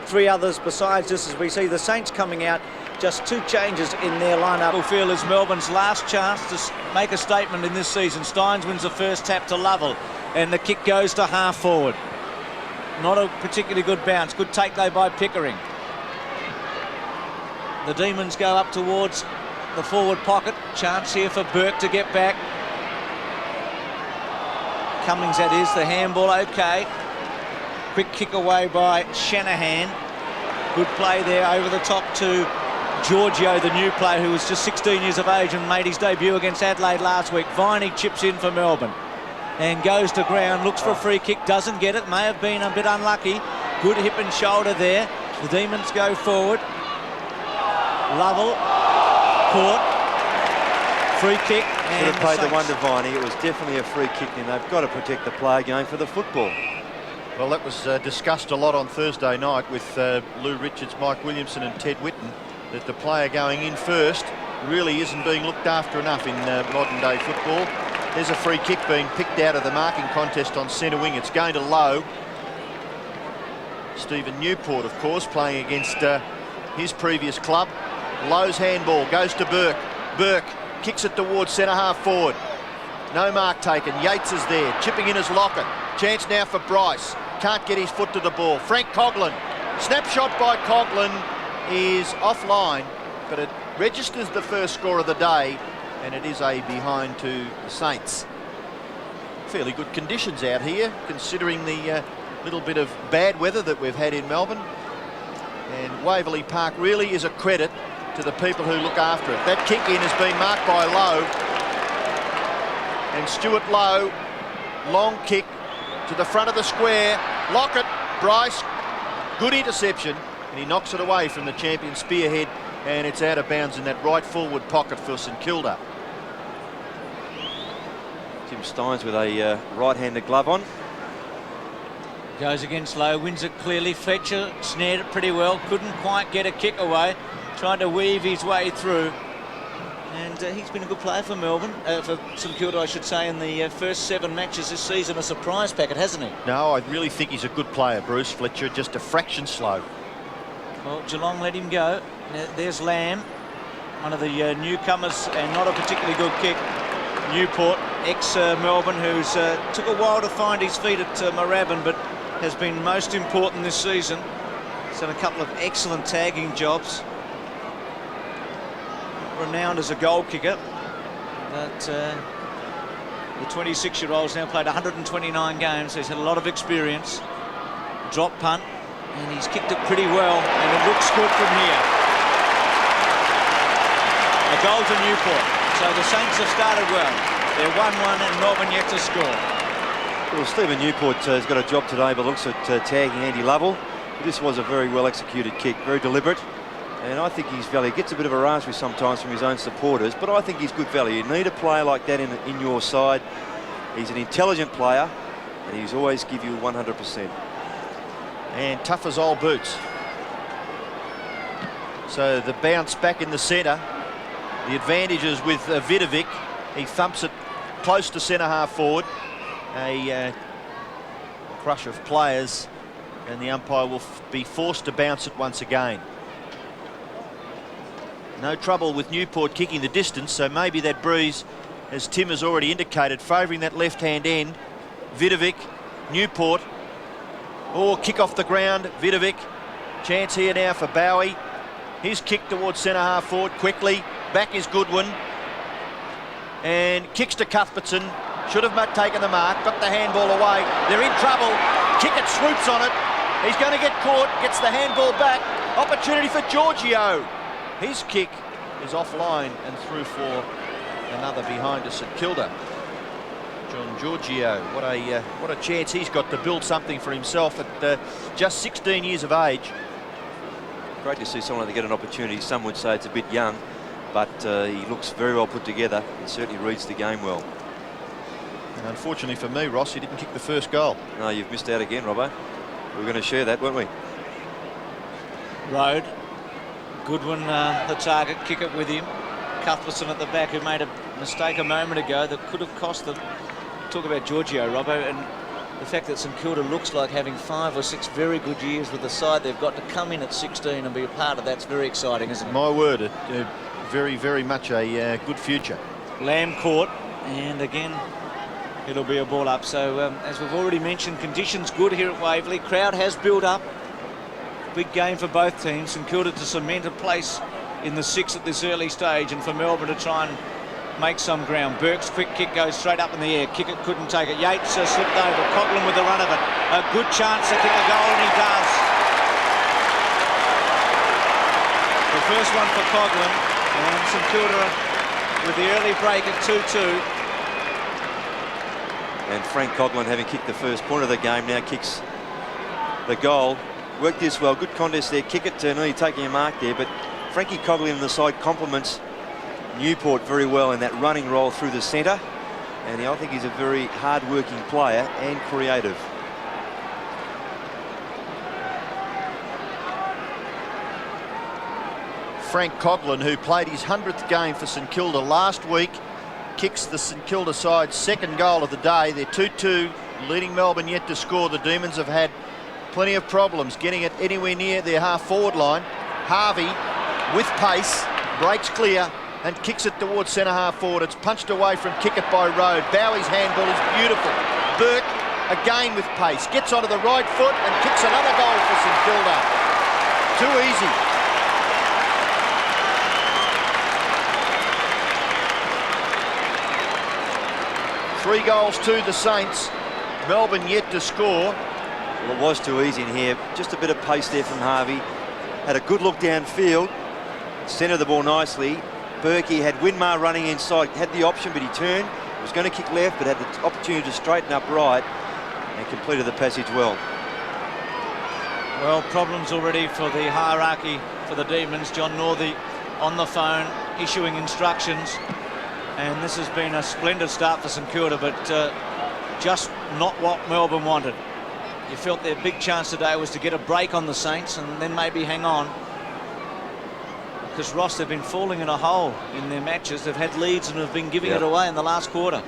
three others besides this, as we see the Saints coming out. Just 2 changes in their lineup. I feel is Melbourne's last chance to make a statement in this season. Steins wins the first tap to Lovell, and the kick goes to half forward. Not a particularly good bounce. Good take though by Pickering. The Demons go up towards the forward pocket. Chance here for Burke to get back. Cummings, that is, the handball, okay. Quick kick away by Shanahan. Good play there over the top to Giorgio, the new player who was just 16 years of age and made his debut against Adelaide last week. Viney chips in for Melbourne and goes to ground, looks for a free kick, doesn't get it, may have been a bit unlucky. Good hip and shoulder there. The Demons go forward. Lovell, caught, free kick. Should have played the one to Viney. It was definitely a free kick, and they've got to protect the player going for the football. Well, that was discussed a lot on Thursday night with Lou Richards, Mike Williamson and Ted Whitten, that the player going in first really isn't being looked after enough in modern day football. There's a free kick being picked out of the marking contest on centre wing. It's going to Lowe. Stephen Newport, of course, playing against his previous club. Lowe's handball goes to Burke. Burke kicks it towards centre half forward. No mark taken. Yates is there, chipping in his Lockett. Chance now for Bryce. Can't get his foot to the ball. Frank Coughlin. Snapshot by Coughlin is offline, but it registers the first score of the day, and it is a behind to the Saints. Fairly good conditions out here, considering the little bit of bad weather that we've had in Melbourne. And Waverley Park really is a credit to the people who look after it. That kick in has been marked by Lowe. And Stuart Lowe, long kick to the front of the square. Lockett, Bryce, good interception, and he knocks it away from the champion spearhead, and it's out of bounds in that right forward pocket for St Kilda. Tim Steins with a right-handed glove on. Goes against Lowe, wins it clearly. Fletcher snared it pretty well, couldn't quite get a kick away, trying to weave his way through. And he's been a good player for Melbourne, for St Kilda, I should say, in the first 7 matches this season. A surprise packet, hasn't he? No, I really think he's a good player, Bruce Fletcher, just a fraction slow. Well, Geelong let him go. There's Lamb, one of the newcomers, and not a particularly good kick. Newport, ex-Melbourne, who's took a while to find his feet at Moorabbin, but has been most important this season. He's done a couple of excellent tagging jobs. Renowned as a goal kicker, but the 26-year-old's now played 129 games, so he's had a lot of experience. Drop punt, and he's kicked it pretty well, and it looks good from here. A goal to Newport, so the Saints have started well. They're 1-1 and Melbourne yet to score. Well, Stephen Newport has got a job today, but looks at tagging Andy Lovell. This was a very well executed kick, very deliberate. And I think he's value. He gets a bit of a raspberry sometimes from his own supporters, but I think he's good value. You need a player like that in your side. He's an intelligent player, and he's always give you 100%. And tough as old boots. So the bounce back in the centre. The advantage is with Vidovic. He thumps it close to centre half forward. A crush of players, and the umpire will be forced to bounce it once again. No trouble with Newport kicking the distance, so maybe that breeze, as Tim has already indicated, favouring that left-hand end. Vidovic, Newport. Oh, kick off the ground, Vidovic. Chance here now for Bowie. His kick towards centre half forward quickly. Back is Goodwin. And kicks to Cuthbertson. Should have taken the mark, got the handball away. They're in trouble. Kickett swoops on it. He's going to get caught, gets the handball back. Opportunity for Giorgio. His kick is offline and through for another behind to St Kilda. John Giorgio, what a chance he's got to build something for himself at just 16 years of age. Great to see someone to get an opportunity. Some would say it's a bit young, but he looks very well put together and certainly reads the game well. And unfortunately for me, Ross, he didn't kick the first goal. No, you've missed out again, Robbo. We were going to share that, weren't we? Road. Goodwin, the target, kick it with him. Cuthbertson at the back, who made a mistake a moment ago that could have cost them. Talk about Giorgio, Robbo, and the fact that St Kilda looks like having 5 or 6 very good years with the side they've got to come in at 16 and be a part of that's very exciting, isn't it? My word, very, very much a good future. Lamb caught, and again it'll be a ball up. So as we've already mentioned, conditions good here at Waverley. Crowd has built up. Big game for both teams. St Kilda to cement a place in the 6 at this early stage, and for Melbourne to try and make some ground. Burke's quick kick goes straight up in the air. Kick it, couldn't take it. Yates slipped over. Coughlin with the run of it. A good chance to kick a goal, and he does. The first one for Coughlin, and St Kilda with the early break at 2-2. And Frank Coughlin, having kicked the first point of the game, now kicks the goal. Worked this well. Good contest there. Kick it to nearly taking a mark there, but Frankie Coughlin on the side complements Newport very well in that running roll through the centre, and I think he's a very hard-working player and creative. Frank Coughlin, who played his 100th game for St Kilda last week, kicks the St Kilda side's second goal of the day. They're 2-2, leading Melbourne yet to score. The Demons have had plenty of problems getting it anywhere near their half-forward line. Harvey, with pace, breaks clear and kicks it towards centre-half forward. It's punched away from kick it by Road. Bowie's handball is beautiful. Burke, again with pace, gets onto the right foot and kicks another goal for St Kilda. Too easy. Three goals to the Saints. Melbourne yet to score. Well, it was too easy in here. Just a bit of pace there from Harvey. Had a good look downfield. Centred the ball nicely. Berkey had Winmar running inside. Had the option, but he turned. Was going to kick left, but had the opportunity to straighten up right and completed the passage well. Well, problems already for the hierarchy for the Demons. John Northey on the phone issuing instructions. And this has been a splendid start for St Kilda, but just not what Melbourne wanted. You felt their big chance today was to get a break on the Saints and then maybe hang on. Because Ross, they've been falling in a hole in their matches. They've had leads and have been giving it away in the last quarter.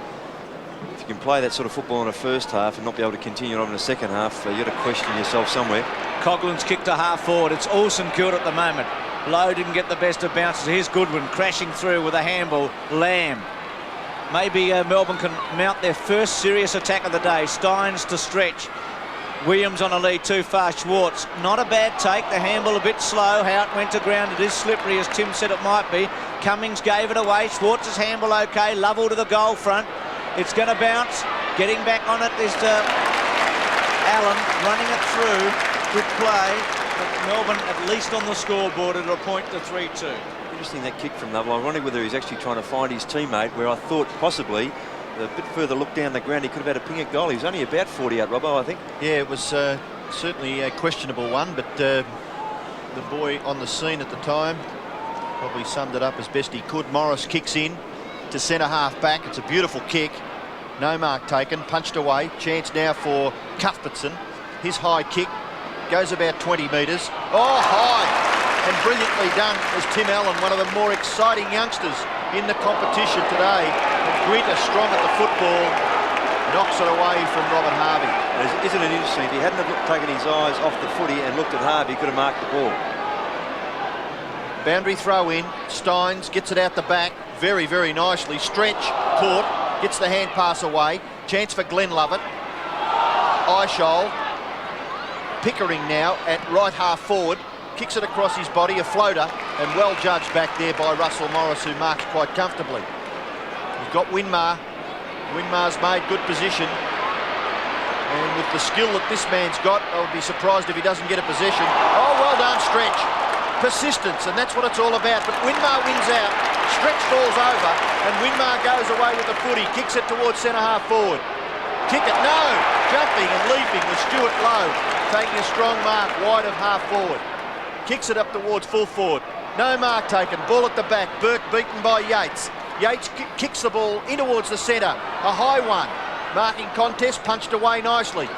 If you can play that sort of football in a first half and not be able to continue on in the second half, you've got to question yourself somewhere. Coughlin's kick to half forward. It's all St Kilda at the moment. Lowe didn't get the best of bounces. Here's Goodwin crashing through with a handball. Lamb. Maybe Melbourne can mount their first serious attack of the day. Steins to stretch. Williams on a lead too far. Schwartz, not a bad take. The handball a bit slow. How it went to ground, it is slippery, as Tim said it might be. Cummings gave it away. Schwartz's handball okay. Lovell to the goal front. It's going to bounce. Getting back on it is Allen running it through. Good play. But Melbourne at least on the scoreboard at a point to 3-2. Interesting, that kick from Lovell. I wonder whether he's actually trying to find his teammate, where I thought possibly a bit further look down the ground he could have had a ping at goal. He was only about 40 out, Robbo, I think. Yeah, it was certainly a questionable one, but the boy on the scene at the time probably summed it up as best he could. Morris kicks in to centre half back. It's a beautiful kick. No mark taken. Punched away. Chance now for Cuthbertson. His high kick goes about 20 metres. Oh, high! And brilliantly done as Tim Allen, one of the more exciting youngsters in the competition today. And Grinter strong at the football, knocks it away from Robert Harvey. Isn't it interesting? If he hadn't have taken his eyes off the footy and looked at Harvey, he could have marked the ball. Boundary throw in. Steins gets it out the back very, very nicely. Stretch, caught, gets the hand pass away. Chance for Glenn Lovett. Eichel. Pickering now at right half forward. Kicks it across his body, a floater, and well judged back there by Russell Morris, who marks quite comfortably. You've got Winmar. Winmar's made good position. And with the skill that this man's got, I would be surprised if he doesn't get a possession. Oh, well done, Stretch. Persistence, and that's what it's all about. But Winmar wins out. Stretch falls over, and Winmar goes away with the footy. Kicks it towards centre-half forward. Kick it, no! Jumping and leaping with Stuart Lowe, taking a strong mark wide of half forward. Kicks it up towards full forward. No mark taken. Ball at the back. Burke beaten by Yates. Yates kicks the ball in towards the centre. A high one. Marking contest. Punched away nicely.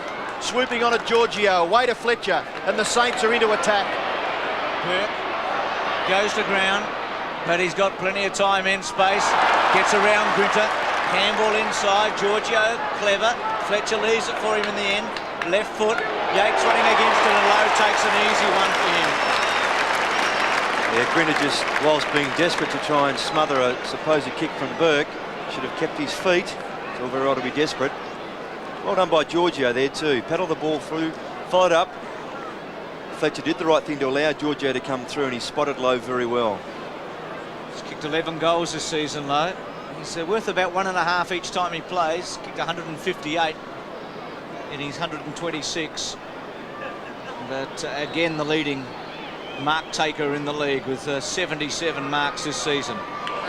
Swooping on it, Giorgio. Away to Fletcher. And the Saints are into attack. Burke goes to ground, but he's got plenty of time in space. Gets around Grinter. Handball inside. Giorgio, clever. Fletcher leaves it for him in the end. Left foot. Yates running against it, and Lowe takes an easy one for him. Yeah, Grinter just, whilst being desperate to try and smother a supposed kick from Burke, should have kept his feet. It's all very well to be desperate. Well done by Giorgio there too. Paddled the ball through, followed up. Fletcher did the right thing to allow Giorgio to come through, and he spotted Lowe very well. He's kicked 11 goals this season, Lowe. He's worth about 1.5 each time he plays. Kicked 158 in his 126. But again, the leading mark taker in the league with 77 marks this season.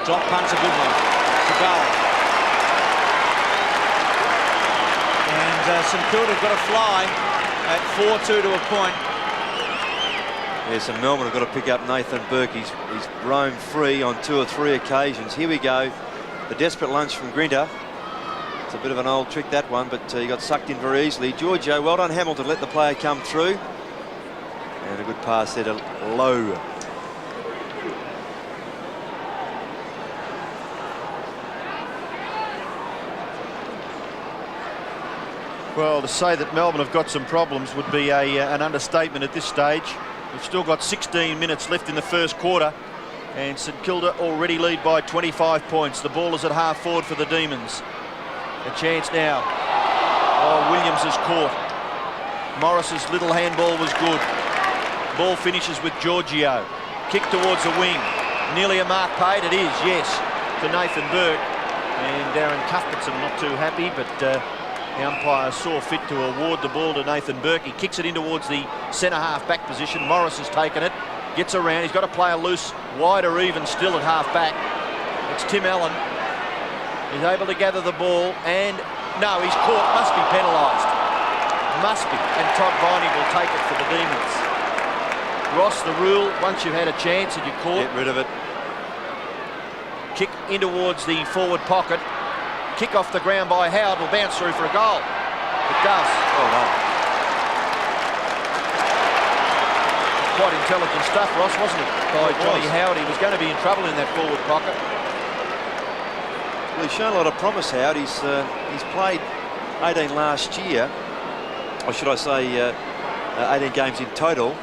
Drop punt's a good one to goal. And St Kilda have got a fly at 4-2 to a point. Yeah, so Melbourne have got to pick up Nathan Burke. He's roamed free on 2 or 3 occasions. Here we go. The desperate lunge from Grinter. It's a bit of an old trick, that one, but he got sucked in very easily. Giorgio, well done Hamilton, let the player come through. And a good pass there to Lowe. Well, to say that Melbourne have got some problems would be an understatement at this stage. We've still got 16 minutes left in the first quarter, and St Kilda already lead by 25 points. The ball is at half forward for the Demons. A chance now. Oh, Williams is caught. Morris's little handball was good. Ball finishes with Giorgio. Kick towards the wing. Nearly a mark paid. It is, yes, to Nathan Burke. And Darren Cuthbertson not too happy, but the umpire saw fit to award the ball to Nathan Burke. He kicks it in towards the centre-half back position. Morris has taken it. Gets around. He's got to play a loose, wide or even still at half-back. It's Tim Allen. He's able to gather the ball, and no, he's caught. Must be penalised. Must be. And Todd Viney will take it for the Demons. Ross, the rule, once you've had a chance and you're caught, Get rid of it. kick in towards the forward pocket. Kick off the ground by Howard will bounce through for a goal. It does. Well done. Quite intelligent stuff, Ross, wasn't it? By Johnny Howard. He was going to be in trouble in that forward pocket. Well, he's shown a lot of promise, Howard. He's played 18 last year, or should I say 18 games in total.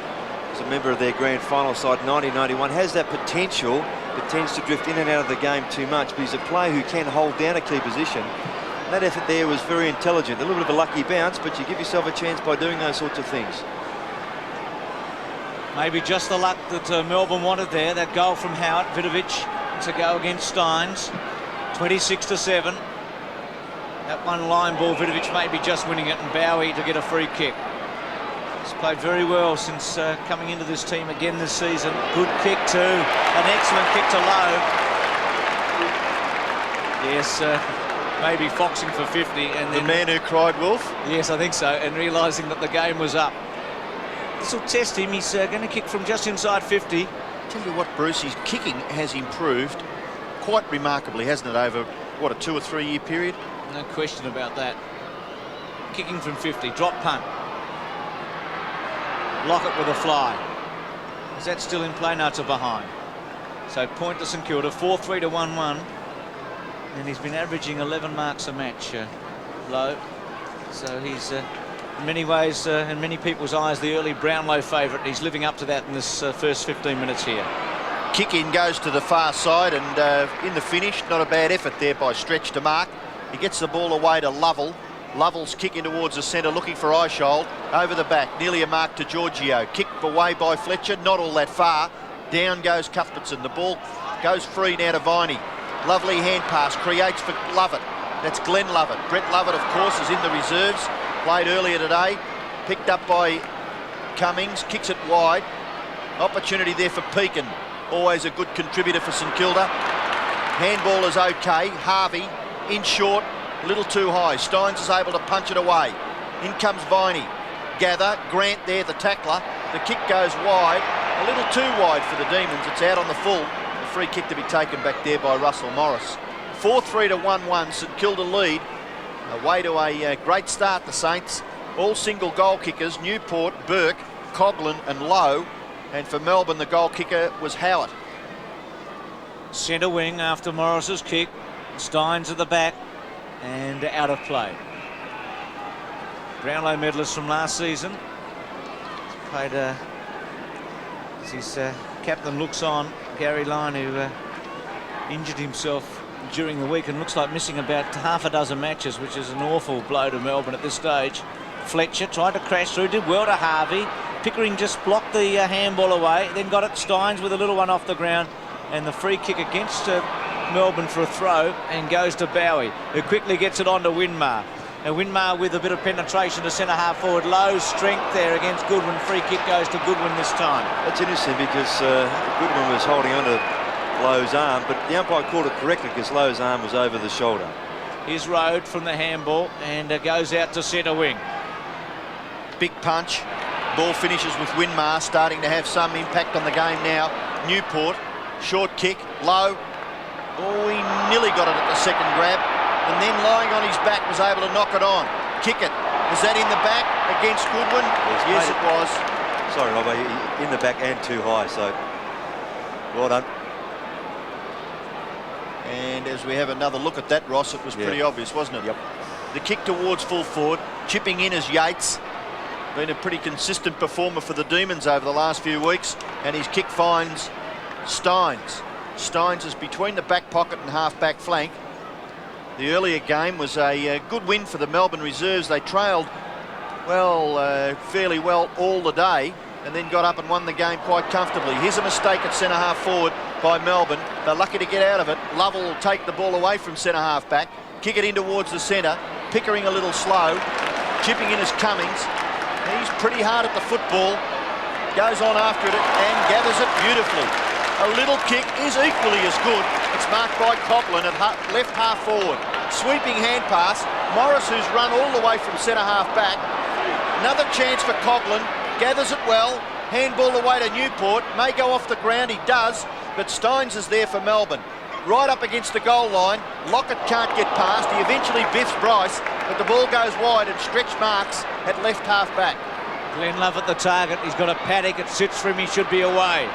As a member of their grand final side, 1991, has that potential, but tends to drift in and out of the game too much. But he's a player who can hold down a key position. And that effort there was very intelligent. A little bit of a lucky bounce, but you give yourself a chance by doing those sorts of things. Maybe just the luck that Melbourne wanted there. That goal from Howard, Vidovic to go against Steins. 26-7. That one line ball, Vidovic maybe just winning it, and Bowie to get a free kick. He's played very well since coming into this team again this season. Good kick too. An excellent kick to Lowe. Yes, maybe foxing for 50. And The man who cried wolf? Yes, I think so. And realising that the game was up. This will test him. He's going to kick from just inside 50. Tell you what, Bruce, his kicking has improved quite remarkably, hasn't it, over, what, a 2 or 3 year period? No question about that. Kicking from 50. Drop punt. Lockett with a fly. Is that still in play? No, it's a behind. So point to St Kilda, 4-3 to 1-1. And he's been averaging 11 marks a match, Lowe. So he's, in many ways, in many people's eyes, the early Brownlow favourite. He's living up to that in this first 15 minutes here. Kick in goes to the far side, and in the finish, not a bad effort there by Stretch to mark. He gets the ball away to Lovell. Lovell's kicking towards the centre, looking for Eishold. Over the back, nearly a mark to Giorgio. Kicked away by Fletcher, not all that far. Down goes Cuthbertson. The ball goes free now to Viney. Lovely hand pass, creates for Lovett. That's Glenn Lovett. Brett Lovett, of course, is in the reserves. Played earlier today. Picked up by Cummings, kicks it wide. Opportunity there for Pekin. Always a good contributor for St Kilda. Handball is okay. Harvey in short. A little too high. Steins is able to punch it away. In comes Viney. Gather. Grant there, the tackler. The kick goes wide. A little too wide for the Demons. It's out on the full. A free kick to be taken back there by Russell Morris. 4-3 to 1-1. St Kilda lead. Away to a great start, the Saints. All single goal kickers. Newport, Burke, Coughlin and Lowe. And for Melbourne, the goal kicker was Howard. Centre wing after Morris's kick. Steins at the back. And out of play. Brownlow medalist from last season. Played as his captain looks on, Gary Lyon, who injured himself during the week and looks like missing about half a dozen matches, which is an awful blow to Melbourne at this stage. Fletcher tried to crash through, did well to Harvey. Pickering just blocked the handball away, then got it Steins with a little one off the ground, and the free kick against Melbourne for a throw, and goes to Bowie, who quickly gets it on to Winmar. And Winmar with a bit of penetration to centre half forward. Low strength there against Goodwin. Free kick goes to Goodwin this time. That's interesting because Goodwin was holding on to Lowe's arm, but the umpire called it correctly because Lowe's arm was over the shoulder. Here's Rode from the handball and goes out to centre wing. Big punch. Ball finishes with Winmar starting to have some impact on the game now. Newport, short kick, low. Oh, he nearly got it at the second grab. And then lying on his back was able to knock it on. Kick it. Was that in the back against Goodwin? Yes, it was. Sorry, Robbo, in the back and too high, so well done. And as we have another look at that, Ross, it was pretty obvious, wasn't it? Yep. The kick towards full forward, chipping in as Yates. Been a pretty consistent performer for the Demons over the last few weeks, and his kick finds Steins. Steins is between the back pocket and half-back flank. The earlier game was a good win for the Melbourne reserves. They trailed, well, fairly well all the day, and then got up and won the game quite comfortably. Here's a mistake at centre-half forward by Melbourne. They're lucky to get out of it. Lovell will take the ball away from centre-half back, kick it in towards the centre. Pickering a little slow, chipping in as Cummings. He's pretty hard at the football, goes on after it and gathers it beautifully. A little kick is equally as good. It's marked by Coughlin at left half forward. Sweeping hand pass. Morris, who's run all the way from centre-half back. Another chance for Coughlin. Gathers it well. Handball away to Newport. May go off the ground. He does. But Steins is there for Melbourne. Right up against the goal line. Lockett can't get past. He eventually biffs Bryce. But the ball goes wide and stretch marks at left half back. Glenn Lovett the target. He's got a paddock. It sits for him. He should be away.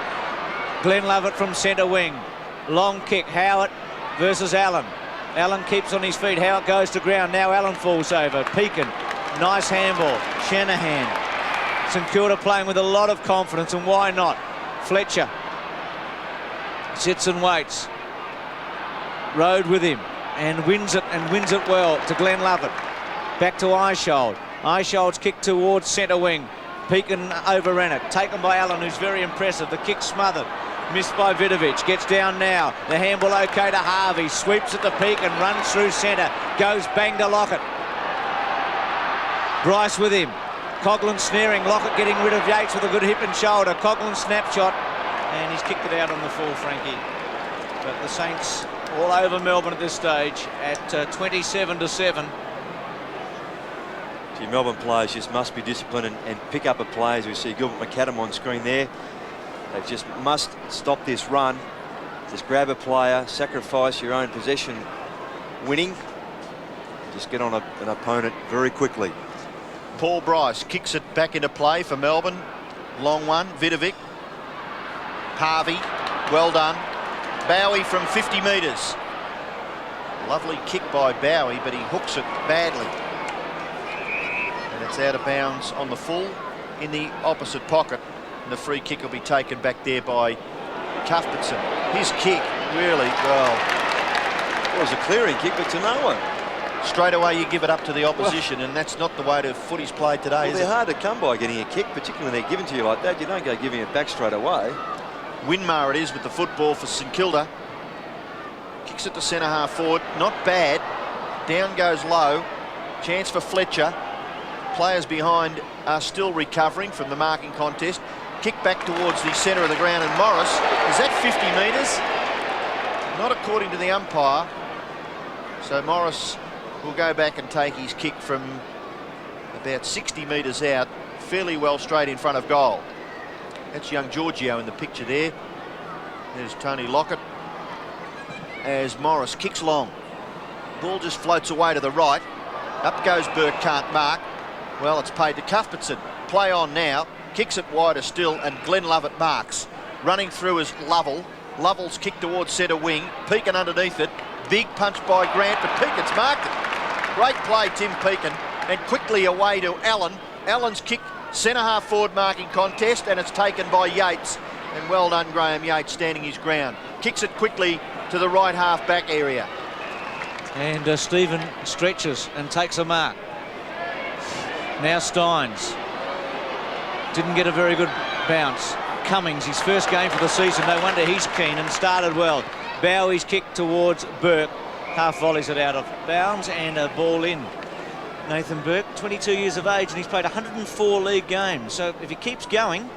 Glenn Lovett from centre wing. Long kick. Howard versus Allen. Allen keeps on his feet. Howard goes to ground. Now Allen falls over. Pekin. Nice handball. Shanahan. St Kilda playing with a lot of confidence, and why not? Fletcher sits and waits. Rode with him and wins it well to Glenn Lovett. Back to Eishold. Eishold's kick towards centre wing. Pekin overran it. Taken by Allen, who's very impressive. The kick smothered. Missed by Vidovic. Gets down now. The handball okay to Harvey. Sweeps it to Pekin. Runs through centre. Goes bang to Lockett. Bryce with him. Coughlin snaring. Lockett getting rid of Yates with a good hip and shoulder. Coughlin snapshot. And he's kicked it out on the full, Frankie. But the Saints all over Melbourne at this stage at 27-7. Gee, Melbourne players just must be disciplined and pick up a play, as we see Gilbert McAdam on screen there. They just must stop this run. Just grab a player, sacrifice your own possession winning. Just get on an opponent very quickly. Paul Bryce kicks it back into play for Melbourne. Long one, Vidovic. Harvey, well done. Bowie from 50 metres. Lovely kick by Bowie, but he hooks it badly. And it's out of bounds on the full in the opposite pocket. And the free kick will be taken back there by Cuthbertson. His kick, really, well, It was a clearing kick, but to no one. straight away you give it up to the opposition, and that's not the way to footy's played today, Well, is they're it? hard to come by getting a kick, particularly when they're given to you like that. You don't go giving it back straight away. Winmar it is with the football for St Kilda. Kicks it to centre half forward. Not bad. Down goes low. Chance for Fletcher. Players behind are still recovering from the marking contest. Kick back towards the centre of the ground, and Morris. Is that 50 metres? Not according to the umpire. So Morris will go back and take his kick from about 60 metres out, fairly well straight in front of goal. That's young Giorgio in the picture there. There's Tony Lockett as Morris kicks long. Ball just floats away to the right. Up goes Burke, can't mark. Well, it's paid to Cuthbertson. Play on now. Kicks it wider still, and Glenn Lovett marks. Running through is Lovell. Lovell's kick towards centre wing. Pekin underneath it. Big punch by Grant, but Pekin's marked it. Great play, Tim Pekin. and quickly away to Allen. Allen's kick, centre-half forward marking contest, and it's taken by Yates. And well done, Graham Yates, standing his ground. Kicks it quickly to the right half-back area. And Stephen stretches and takes a mark. Now Steins. Didn't get a very good bounce. Cummings, his first game for the season. No wonder he's keen and started well. Bowie's kick towards Burke. Half volleys it out of bounds and a ball in. Nathan Burke, 22 years of age, and he's played 104 league games. So if he keeps going,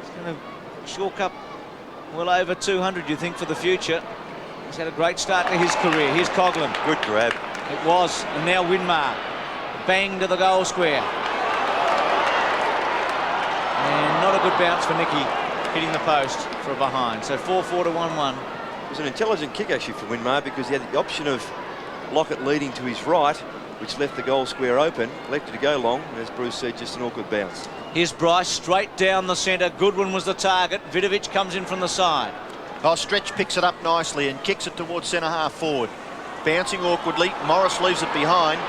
he's going to chalk up well over 200, you think, for the future. He's had a great start to his career. Here's Coughlin. Good grab. It was. And now Winmar. Bang to the goal square. And not a good bounce for Nicky, hitting the post for a behind. So 4-4 to 1-1. It was an intelligent kick actually for Winmar, because he had the option of Lockett leading to his right, which left the goal square open, left it to go long, and as Bruce said, just an awkward bounce. Here's Bryce, straight down the centre. Goodwin was the target. Vidovic comes in from the side. Oh, Stretch picks it up nicely and kicks it towards centre-half forward. Bouncing awkwardly. Morris leaves it behind.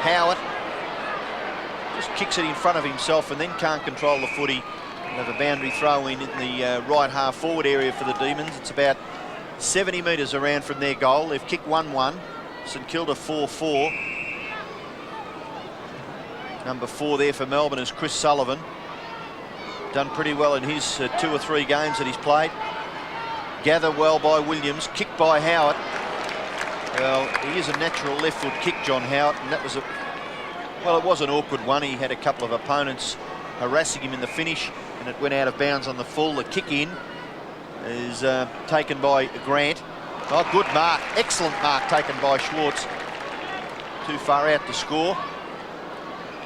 Howard just kicks it in front of himself and then can't control the footy. We'll have a boundary throw in the right half forward area for the Demons. It's about 70 metres around from their goal. They've kicked 1-1. St Kilda 4-4. Number 4 there for Melbourne is Chris Sullivan. Done pretty well in his 2 or 3 games that he's played. Gathered well by Williams. Kicked by Howard. Well, he is a natural left foot kick, John Howard, and that was well, it was an awkward one. He had a couple of opponents harassing him in the finish, and it went out of bounds on the full. The kick in is taken by Grant. Oh, good mark. Excellent mark taken by Schwartz. Too far out to score.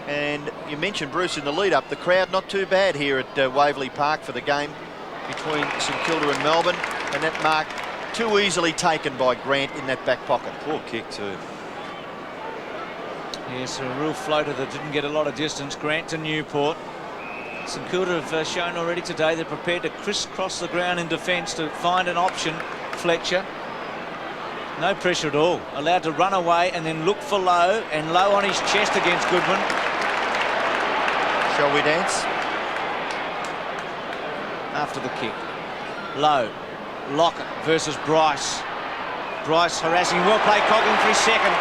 And you mentioned, Bruce, in the lead-up, the crowd not too bad here at Waverley Park for the game between St Kilda and Melbourne. And that mark too easily taken by Grant in that back pocket. Poor kick too. Yes, a real floater that didn't get a lot of distance. Grant to Newport. St Kilda have shown already today they're prepared to crisscross the ground in defence to find an option. Fletcher. No pressure at all. Allowed to run away and then look for Lowe, and Lowe on his chest against Goodwin. Shall we dance? After the kick. Lowe. Lockett versus Bryce. Bryce harassing. Well played. Coughlin for his second.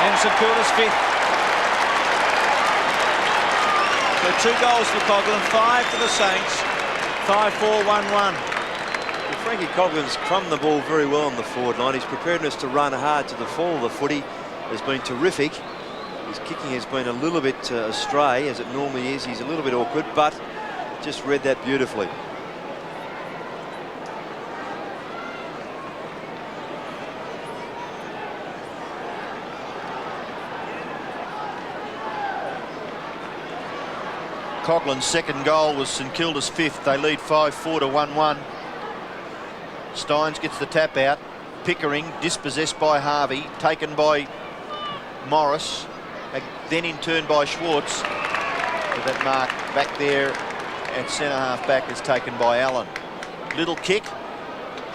And St Kilda's 5th. So 2 goals for Coughlin, 5 for the Saints. 5-4, 1-1. Well, Frankie Coughlin's crumbed the ball very well on the forward line. His preparedness to run hard to the fall of the footy has been terrific. His kicking has been a little bit astray, as it normally is. He's a little bit awkward, but just read that beautifully. Coughlin's second goal was St Kilda's 5th. They lead 5-4 to 1-1. Steins gets the tap out. Pickering dispossessed by Harvey, taken by Morris, then in turn by Schwartz. But that mark back there at centre half back is taken by Allen. Little kick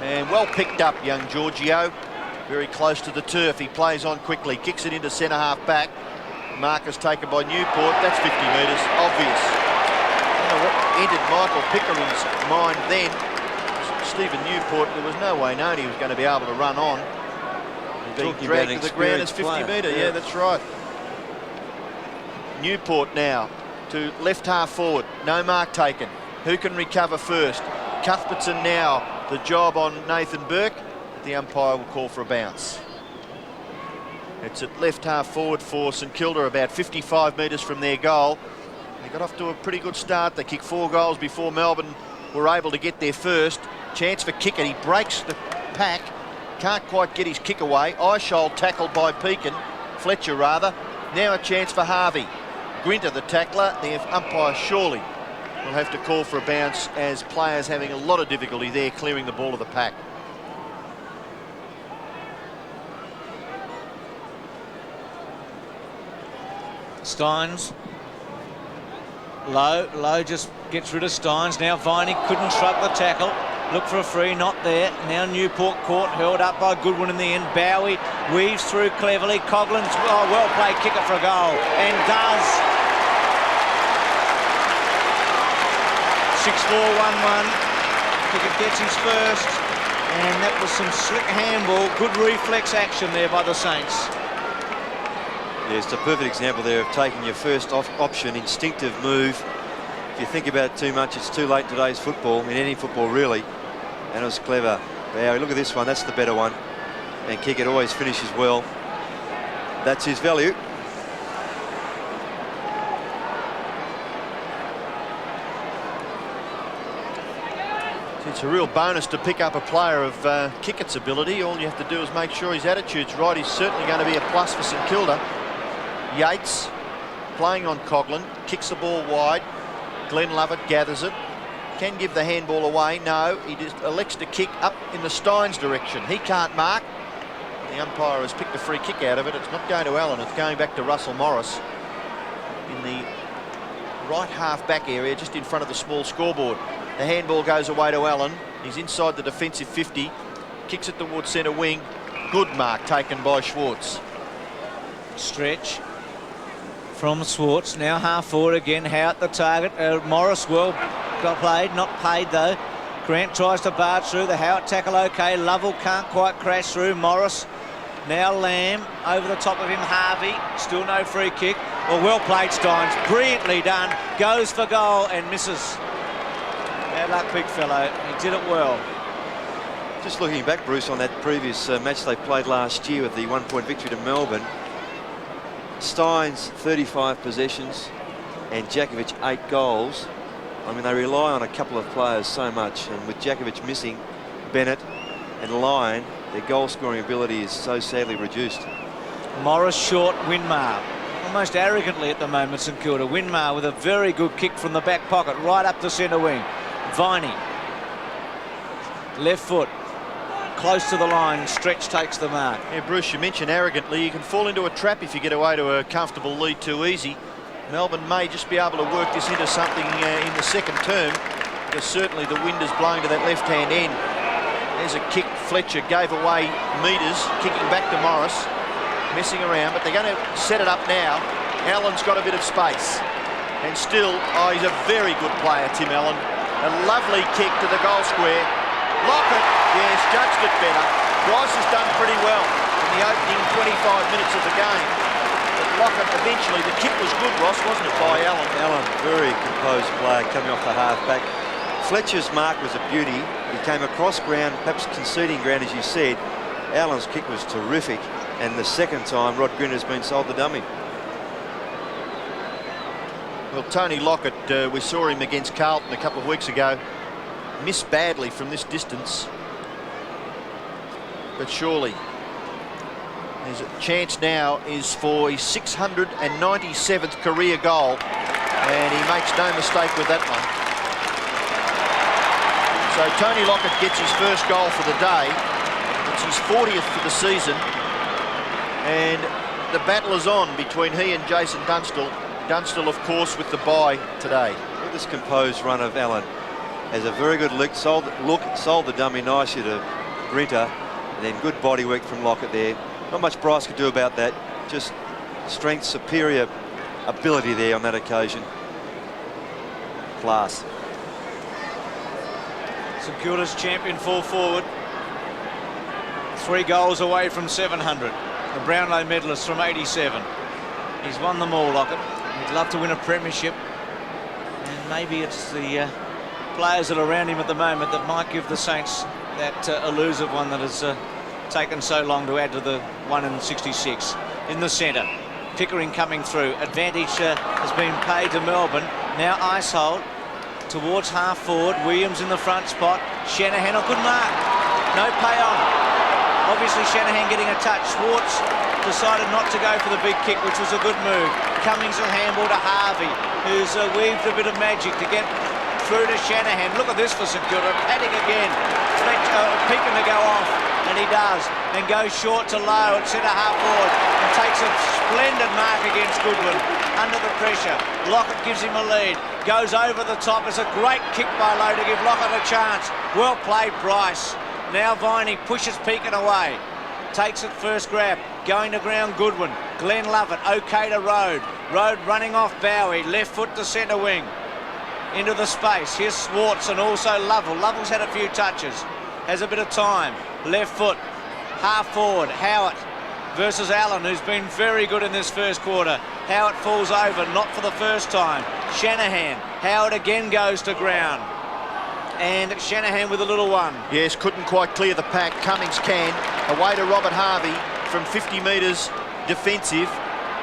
and well picked up, young Giorgio. Very close to the turf. He plays on quickly, kicks it into centre half back. Mark is taken by Newport. That's 50 metres, obvious. I don't know what entered Michael Pickering's mind then. Stephen Newport, there was no way known he was going to be able to run on. Being dragged to the ground as 50 metre. Yeah, that's right. Newport now to left half forward. No mark taken. Who can recover first? Cuthbertson now. The job on Nathan Burke. The umpire will call for a bounce. It's at left half forward for St Kilda, about 55 metres from their goal. They got off to a pretty good start. They kicked 4 goals before Melbourne were able to get their first. Chance for Kickett. He breaks the pack. Can't quite get his kick away. Eishold tackled by Fletcher rather. Now a chance for Harvey. Grinter the tackler. The umpire surely will have to call for a bounce, as players having a lot of difficulty there clearing the ball of the pack. Steins. Lowe just gets rid of Steins. Now Viney couldn't shrug the tackle. Look for a free, not there. Now Newport caught, held up by Goodwin in the end. Bowie weaves through cleverly. Coughlin's well played kicker for a goal, and does. 6-4-1-1. Kicker gets his first, and that was some slick handball. Good reflex action there by the Saints. Yeah, it's a perfect example there of taking your first option, instinctive move. If you think about it too much, it's too late in today's football, in any football really. And it was clever. Bowie, look at this one, that's the better one. And Kickett always finishes well. That's his value. It's a real bonus to pick up a player of Kickett's ability. All you have to do is make sure his attitude's right. He's certainly going to be a plus for St Kilda. Yates playing on Coughlin, kicks the ball wide. Glenn Lovett gathers it. Can give the handball away. No, he just elects to kick up in the Steins direction. He can't mark. The umpire has picked a free kick out of it. It's not going to Allen. It's going back to Russell Morris in the right half back area, just in front of the small scoreboard. The handball goes away to Allen. He's inside the defensive 50. Kicks it towards centre wing. Good mark taken by Schwartz. Stretch from Schwartz. Now half forward again. Howe at the target. Morris well got played, not paid though. Grant tries to barge through. The Howard tackle okay. Lovell can't quite crash through. Morris. Now Lamb over the top of him. Harvey. Still no free kick. Well played, Steins. Brilliantly done. Goes for goal and misses. Bad luck, big fellow. He did it well. Just looking back, Bruce, on that previous match they played last year with the 1-point victory to Melbourne. Steins 35 possessions and Djakovic 8 goals. I mean, they rely on a couple of players so much, and with Djakovic missing, Bennett and Lyon, their goal scoring ability is so sadly reduced. Morris short, Winmar almost arrogantly at the moment. St Kilda. Winmar with a very good kick from the back pocket right up the centre wing. Viney left foot close to the line. Stretch takes the mark. Yeah, Bruce, you mentioned arrogantly. You can fall into a trap if you get away to a comfortable lead too easy. Melbourne may just be able to work this into something in the second term, because certainly the wind is blowing to that left-hand end. There's a kick. Fletcher gave away metres, kicking back to Morris, messing around, but they're going to set it up now. Allen's got a bit of space, and still, he's a very good player, Tim Allen. A lovely kick to the goal square. Lockett, yes, judged it better. Bryce has done pretty well in the opening 25 minutes of the game. Lockett eventually, the kick was good, Ross, wasn't it, by Allen? Allen, very composed player coming off the half-back. Fletcher's mark was a beauty. He came across ground, perhaps conceding ground, as you said. Allen's kick was terrific, and the second time Rod Grinder's been sold the dummy. Well, Tony Lockett, we saw him against Carlton a couple of weeks ago. Missed badly from this distance, but surely his chance now is for his 697th career goal, and he makes no mistake with that one. So Tony Lockett gets his first goal for the day. It's his 40th for the season, and the battle is on between he and Jason Dunstall. Dunstall, of course, with the bye today. Look at this composed run of Allen. Has a very good look, sold the dummy nicely to Grinter, and then good body work from Lockett there. Not much Bryce could do about that. Just strength, superior ability there on that occasion. Class. St Kilda's champion full forward. 3 goals away from 700. The Brownlow medalist from 87. He's won them all, Lockett. He'd love to win a premiership. And maybe it's the players that are around him at the moment that might give the Saints that elusive one that has taken so long to add to the 1 in 66. In the centre, Pickering coming through. Advantage has been paid to Melbourne. Now ice hold towards half forward. Williams in the front spot. Shanahan, a good mark. No pay on. Obviously Shanahan getting a touch. Schwartz decided not to go for the big kick, which was a good move. Cummings will handball to Harvey, who's weaved a bit of magic to get through to Shanahan. Look at this for St Kilda. Padding again. Peaking to go off, and he does. And goes short to Lowe at centre half forward and takes a splendid mark against Goodwin. Under the pressure. Lockett gives him a lead. Goes over the top. It's a great kick by Lowe to give Lockett a chance. Well played, Bryce. Now Viney pushes Peakin away. Takes it first grab. Going to ground, Goodwin. Glenn Lovett, okay to Rode. Rode running off Bowie. Left foot to centre wing. Into the space. Here's Swartz and also Lovell. Lovell's had a few touches. Has a bit of time. Left foot. Half forward. Howard versus Allen, who's been very good in this first quarter. Howard falls over, not for the first time. Shanahan. Howard again goes to ground. And Shanahan with a little one. Yes, couldn't quite clear the pack. Cummings can. Away to Robert Harvey from 50 metres defensive.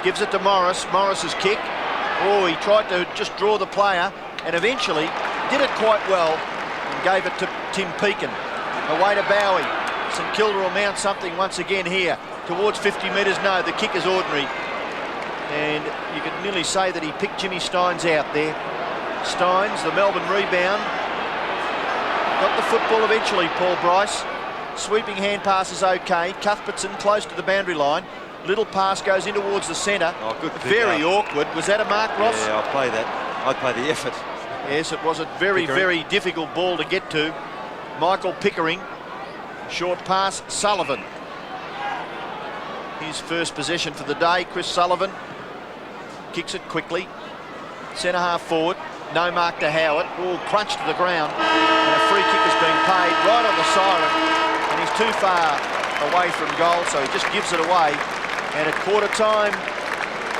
Gives it to Morris. Morris's kick. Oh, he tried to just draw the player and eventually did it quite well and gave it to Tim Peakin. Away to Bowie. St Kilda will mount something once again here. Towards 50 metres, no, the kick is ordinary. And you could nearly say that he picked Jimmy Steins out there. Steins, the Melbourne rebound. Got the football eventually, Paul Bryce. Sweeping hand pass is okay. Cuthbertson close to the boundary line. Little pass goes in towards the centre. Oh, good pick Very up. awkward. Was that a mark, Ross? Yeah, I'll play that. I'd play the effort. Yes, it was a very, very difficult ball to get to. Michael Pickering. Short pass, Sullivan. His first possession for the day. Chris Sullivan kicks it quickly. Centre half forward. No mark to Howard. All crunched to the ground. And a free kick has been paid right on the siren. And he's too far away from goal, so he just gives it away. And at quarter time,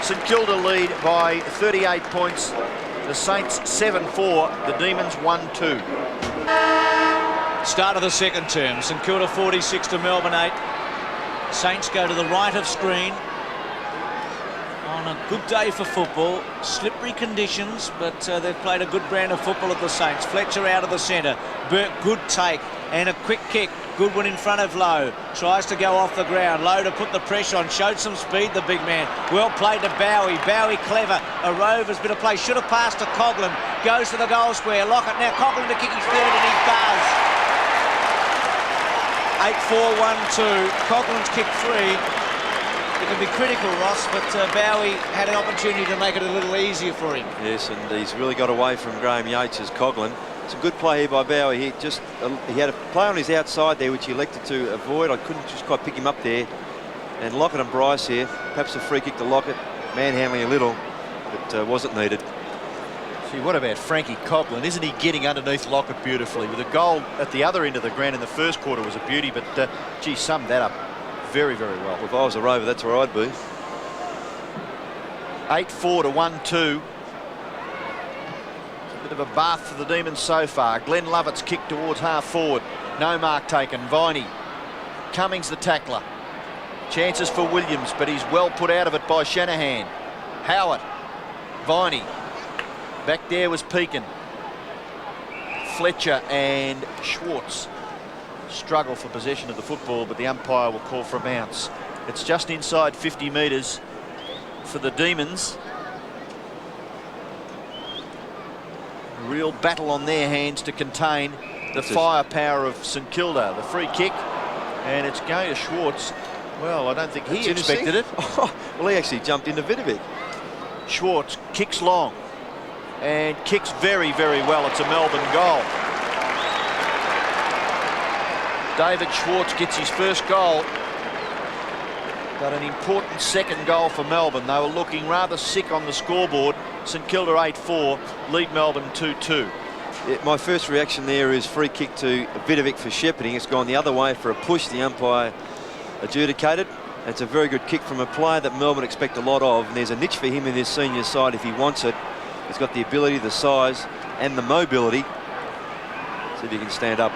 St Kilda lead by 38 points. The Saints 7-4. The Demons 1-2. Start of the second term. St Kilda 46 to Melbourne 8. Saints go to the right of screen. On a good day for football. Slippery conditions, but they've played a good brand of football at the Saints. Fletcher out of the centre. Burke, good take. And a quick kick. Goodwin in front of Lowe. Tries to go off the ground. Lowe to put the pressure on. Showed some speed, the big man. Well played to Bowie. Bowie clever. A Rovers bit of play. Should have passed to Coughlin. Goes to the goal square. Lockett now. Coughlin to kick his third, and he does. 8-4-1-2. Coughlin's kick 3. It can be critical, Ross, but Bowie had an opportunity to make it a little easier for him. Yes, and he's really got away from Graham Yates' Coughlin. It's a good play here by Bowie. He had a play on his outside there, which he elected to avoid. I couldn't just quite pick him up there. And Lockett and Bryce here. Perhaps a free kick to Lockett. Manhandling a little, but wasn't needed. See, what about Frankie Coughlin? Isn't he getting underneath Lockett beautifully? With a goal at the other end of the ground in the first quarter was a beauty, but gee, summed that up very, very well. Well, if I was a Rover, that's where I'd be. 8-4 to 1-2. It's a bit of a bath for the Demons so far. Glenn Lovett's kick towards half forward. No mark taken. Viney. Cummings the tackler. Chances for Williams, but he's well put out of it by Shanahan. Howard. Viney. Back there was Peakin. Fletcher and Schwartz struggle for possession of the football, but the umpire will call for a bounce. It's just inside 50 metres for the Demons. A real battle on their hands to contain the firepower of St Kilda. The free kick, and it's going to Schwartz. Well, I don't think he expected it. Well, he actually jumped into Vidovic. Schwartz kicks long and kicks very, very well. It's a Melbourne goal. David Schwartz gets his first goal, but an important second goal for Melbourne. They were looking rather sick on the scoreboard. St Kilda 8-4, lead Melbourne 2-2. Yeah, my first reaction there is free kick to Vidovic for shepherding. It's gone the other way for a push. The umpire adjudicated. It's a very good kick from a player that Melbourne expect a lot of, and there's a niche for him in this senior side if he wants it. He's got the ability, the size, and the mobility. See if he can stand up.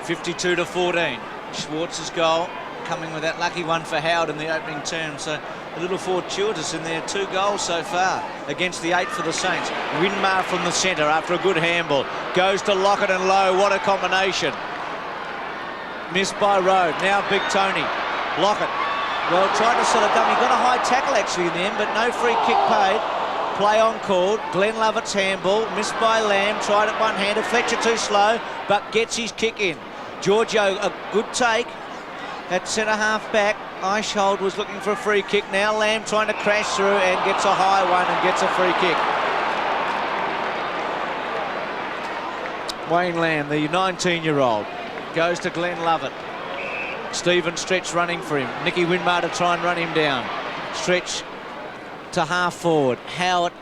52-14. Schwartz's goal coming with that lucky one for Howard in the opening term. So a little fortuitous in their 2 goals so far against the 8 for the Saints. Winmar from the centre after a good handball. Goes to Lockett and Lowe. What a combination. Missed by Rode. Now Big Tony. Lockett. Well, tried to sort of dummy. Got a high tackle actually in the end, but no free kick paid. play on called. Glenn Lovett's handball, missed by Lamb, tried it one-handed. Fletcher too slow, but gets his kick in. Giorgio, a good take at centre-half back. Eichhold was looking for a free kick. Now Lamb trying to crash through and gets a high one and gets a free kick. Wayne Lamb, the 19-year-old, goes to Glenn Lovett. Stephen Stretch running for him. Nicky Winmar to try and run him down. Stretch to half forward. Howard.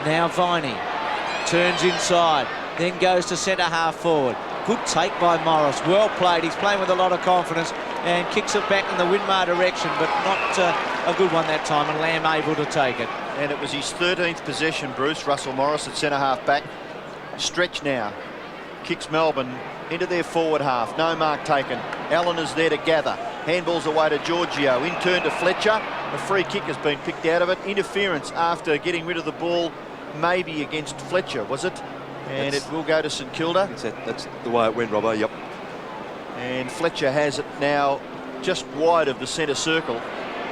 Now Viney. Turns inside. Then goes to centre half forward. Good take by Morris. Well played. He's playing with a lot of confidence and kicks it back in the Winmar direction, but not a good one that time, and Lamb able to take it. And it was his 13th possession, Bruce. Russell Morris at centre half back. Stretch now. Kicks Melbourne into their forward half. No mark taken. Allen is there to gather. Handballs away to Giorgio. In turn to Fletcher. A free kick has been picked out of it. Interference after getting rid of the ball, maybe against Fletcher, was it? And it will go to St Kilda. That's the way it went, Robbo. Yep. And Fletcher has it now just wide of the centre circle.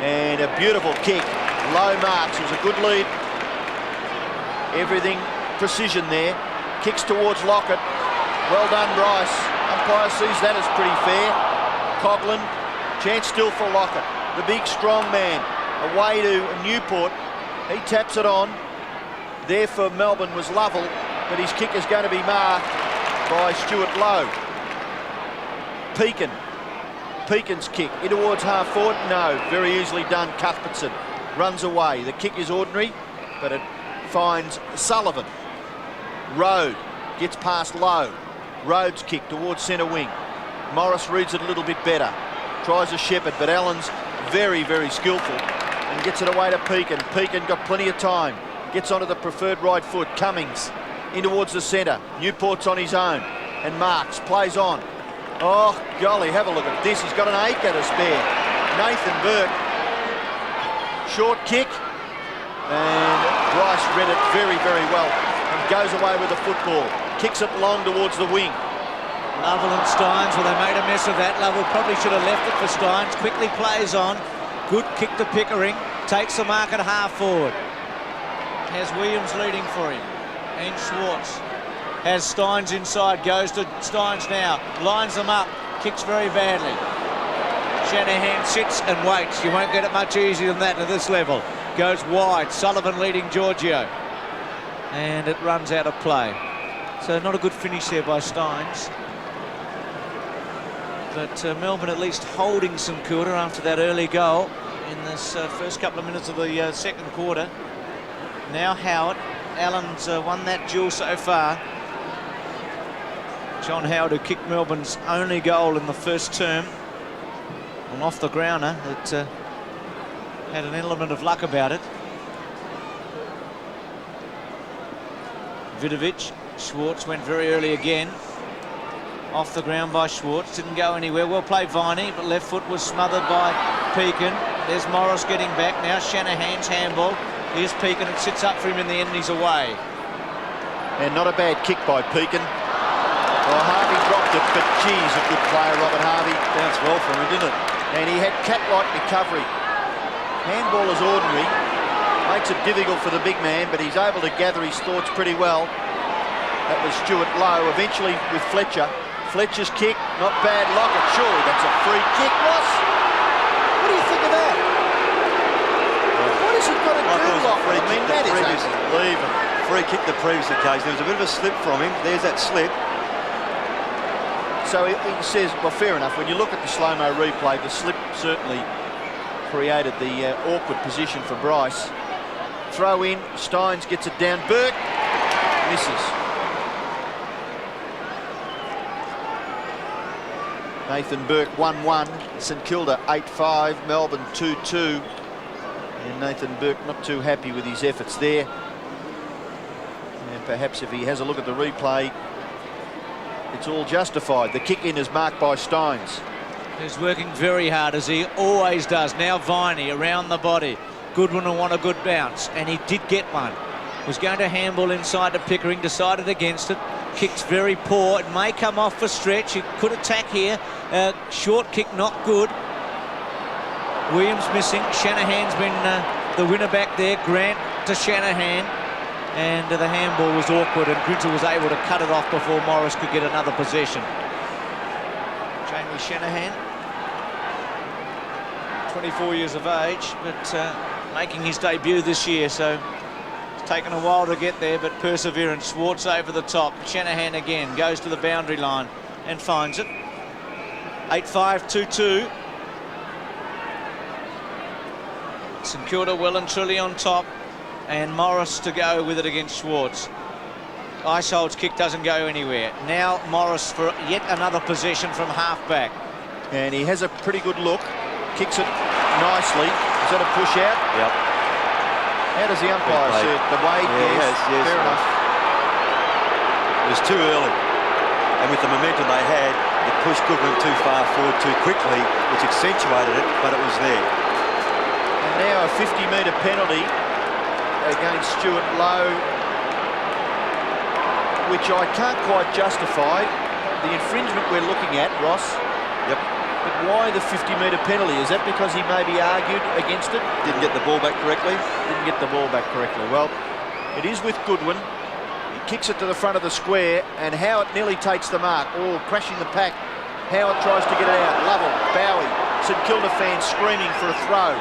And a beautiful kick. Low marks. It was a good lead. Everything precision there. Kicks towards Lockett. Well done, Bryce. Umpire sees that as pretty fair. Coughlin, chance still for Lockett. The big strong man away to Newport. He taps it on. There for Melbourne was Lovell, but his kick is going to be marked by Stuart Lowe. Peakin's kick in towards half forward. No, very easily done. Cuthbertson runs away. The kick is ordinary, but it finds Sullivan. Road gets past Lowe. Rhodes kick towards centre wing. Morris reads it a little bit better. Tries a shepherd, but Allen's very, very skillful and gets it away to Peakin. Peakin got plenty of time. Gets onto the preferred right foot. Cummings in towards the centre. Newport's on his own. And Marks plays on. Oh, golly, have a look at this. He's got an acre to spare. Nathan Burke. Short kick. And Bryce read it very, very well. And goes away with the football. Kicks it long towards the wing. Lovell and Steins, well, they made a mess of that. Lovell probably should have left it for Steins. Quickly plays on. Good kick to Pickering. Takes the mark at half forward. Has Williams leading for him. And Schwartz. Has Steins inside. Goes to Steins now. Lines them up. Kicks very badly. Shanahan sits and waits. You won't get it much easier than that at this level. Goes wide. Sullivan leading Giorgio. And it runs out of play. So not a good finish there by Steins. But Melbourne at least holding St Kilda after that early goal in this first couple of minutes of the second quarter. Now Howard. Allen's won that duel so far. John Howard, who kicked Melbourne's only goal in the first term. And off the grounder, it had an element of luck about it. Vidovic. Schwartz went very early again. Off the ground by Schwartz. Didn't go anywhere. Well played Viney, but left foot was smothered by Peakin. There's Morris getting back. Now Shanahan's handball. Here's Peakin. It sits up for him in the end and he's away. And not a bad kick by Peakin. Well, Harvey dropped it, but geez, a good player, Robert Harvey. Bounced well from him, didn't it? And he had cat-like recovery. Handball is ordinary. Makes it difficult for the big man, but he's able to gather his thoughts pretty well. That was Stuart Lowe, eventually with Fletcher. Fletcher's kick, not bad. Lockett, surely that's a free kick, Ross. What do you think of that? What has he got to do, Lockett? I mean, that is unbelievable. Free kick the previous occasion. There was a bit of a slip from him. There's that slip. So he says, well, fair enough. When you look at the slow-mo replay, the slip certainly created the awkward position for Bryce. Throw in, Steins gets it down. Burke misses. Nathan Burke 1-1, St Kilda 8-5, Melbourne 2-2. And Nathan Burke not too happy with his efforts there. And perhaps if he has a look at the replay, it's all justified. The kick in is marked by Steins. He's working very hard, as he always does. Now Viney around the body. Goodwin will want a good bounce, and he did get one. Was going to handball inside to Pickering, decided against it. Kick's very poor. It may come off for Stretch. He could attack here. Short kick, not good. Williams missing. Shanahan's been the winner back there, Grant to Shanahan, and the handball was awkward, and Grinter was able to cut it off before Morris could get another possession. Jamie Shanahan, 24 years of age, but making his debut this year, so it's taken a while to get there, but perseverance. Swartz over the top. Shanahan again goes to the boundary line and finds it. 8-5, 2-2. St Kilda well and truly on top, and Morris to go with it against Swartz. Eishold's kick doesn't go anywhere. Now Morris for yet another possession from half-back. And he has a pretty good look. Kicks it nicely. Is that a push out? Yep. How does the umpire see it? The way? Yes, Fair enough. It was too early. And with the momentum they had, it pushed Goodwin too far forward too quickly, which accentuated it, but it was there. And now a 50-metre penalty against Stuart Lowe, which I can't quite justify. The infringement we're looking at, Ross. Yep. But why the 50-metre penalty? Is that because he maybe argued against it? Didn't get the ball back correctly? Didn't get the ball back correctly. Well, it is with Goodwin. He kicks it to the front of the square, and Howard nearly takes the mark. Oh, crashing the pack. Howard tries to get it out. Lovell, Bowie, St Kilda fans screaming for a throw.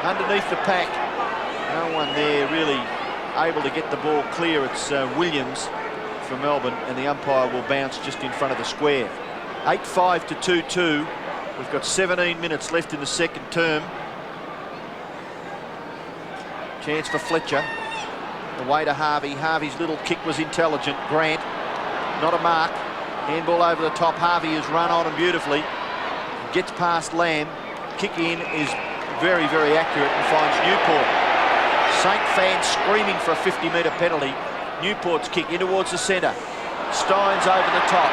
Underneath the pack. No one there really able to get the ball clear. It's Williams for Melbourne, and the umpire will bounce just in front of the square. 8-5 to 2-2. We've got 17 minutes left in the second term. Chance for Fletcher. Away to Harvey. Harvey's little kick was intelligent. Grant, not a mark. Handball over the top. Harvey has run on him beautifully. Gets past Lamb. Kick in is very, very accurate and finds Newport. St fans screaming for a 50-metre penalty. Newport's kick in towards the centre. Steins over the top.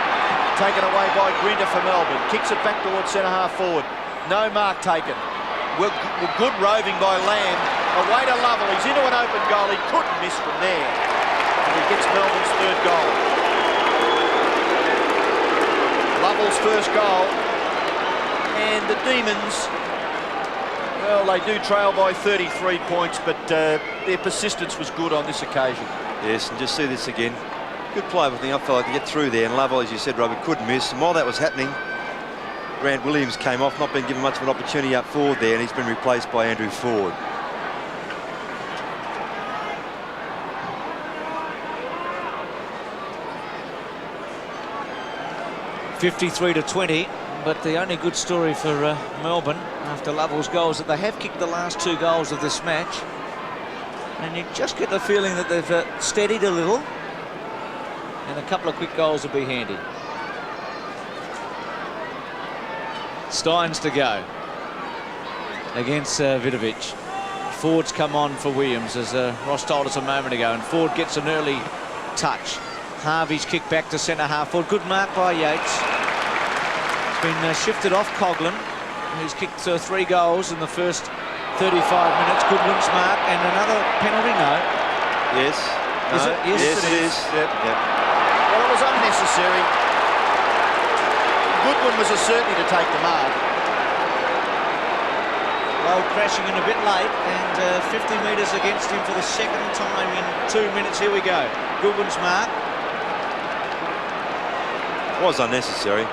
Taken away by Grinter for Melbourne. Kicks it back towards centre-half forward. No mark taken. Good roving by Lamb. Away to Lovell. He's into an open goal. He couldn't miss from there. And he gets Melbourne's third goal. Lovell's first goal. And the Demons, well, they do trail by 33 points, but their persistence was good on this occasion. Yes, and just see this again. Good play with the umpire to get through there, and Lovell, as you said, Robert, couldn't miss. And while that was happening, Grant Williams came off, not been given much of an opportunity up forward there, and he's been replaced by Andrew Ford. (53-20), but the only good story for Melbourne after Lovell's goals that they have kicked the last 2 goals of this match, and you just get the feeling that they've steadied a little, and a couple of quick goals will be handy. Steins to go against Vidovic. Ford's come on for Williams, as Ross told us a moment ago, and Ford gets an early touch. Harvey's kick back to centre-half forward. Good mark by Yates. It's been shifted off Coughlin, who's kicked 3 goals in the first 35 minutes. Goodwin's mark, and another penalty, no. Yes. Is it? Yes, it is. Yep. Well, it was unnecessary. Goodwin was a certainty to take the mark. Well, crashing in a bit late, and 50 metres against him for the second time in 2 minutes. Here we go. Goodwin's mark. Was unnecessary.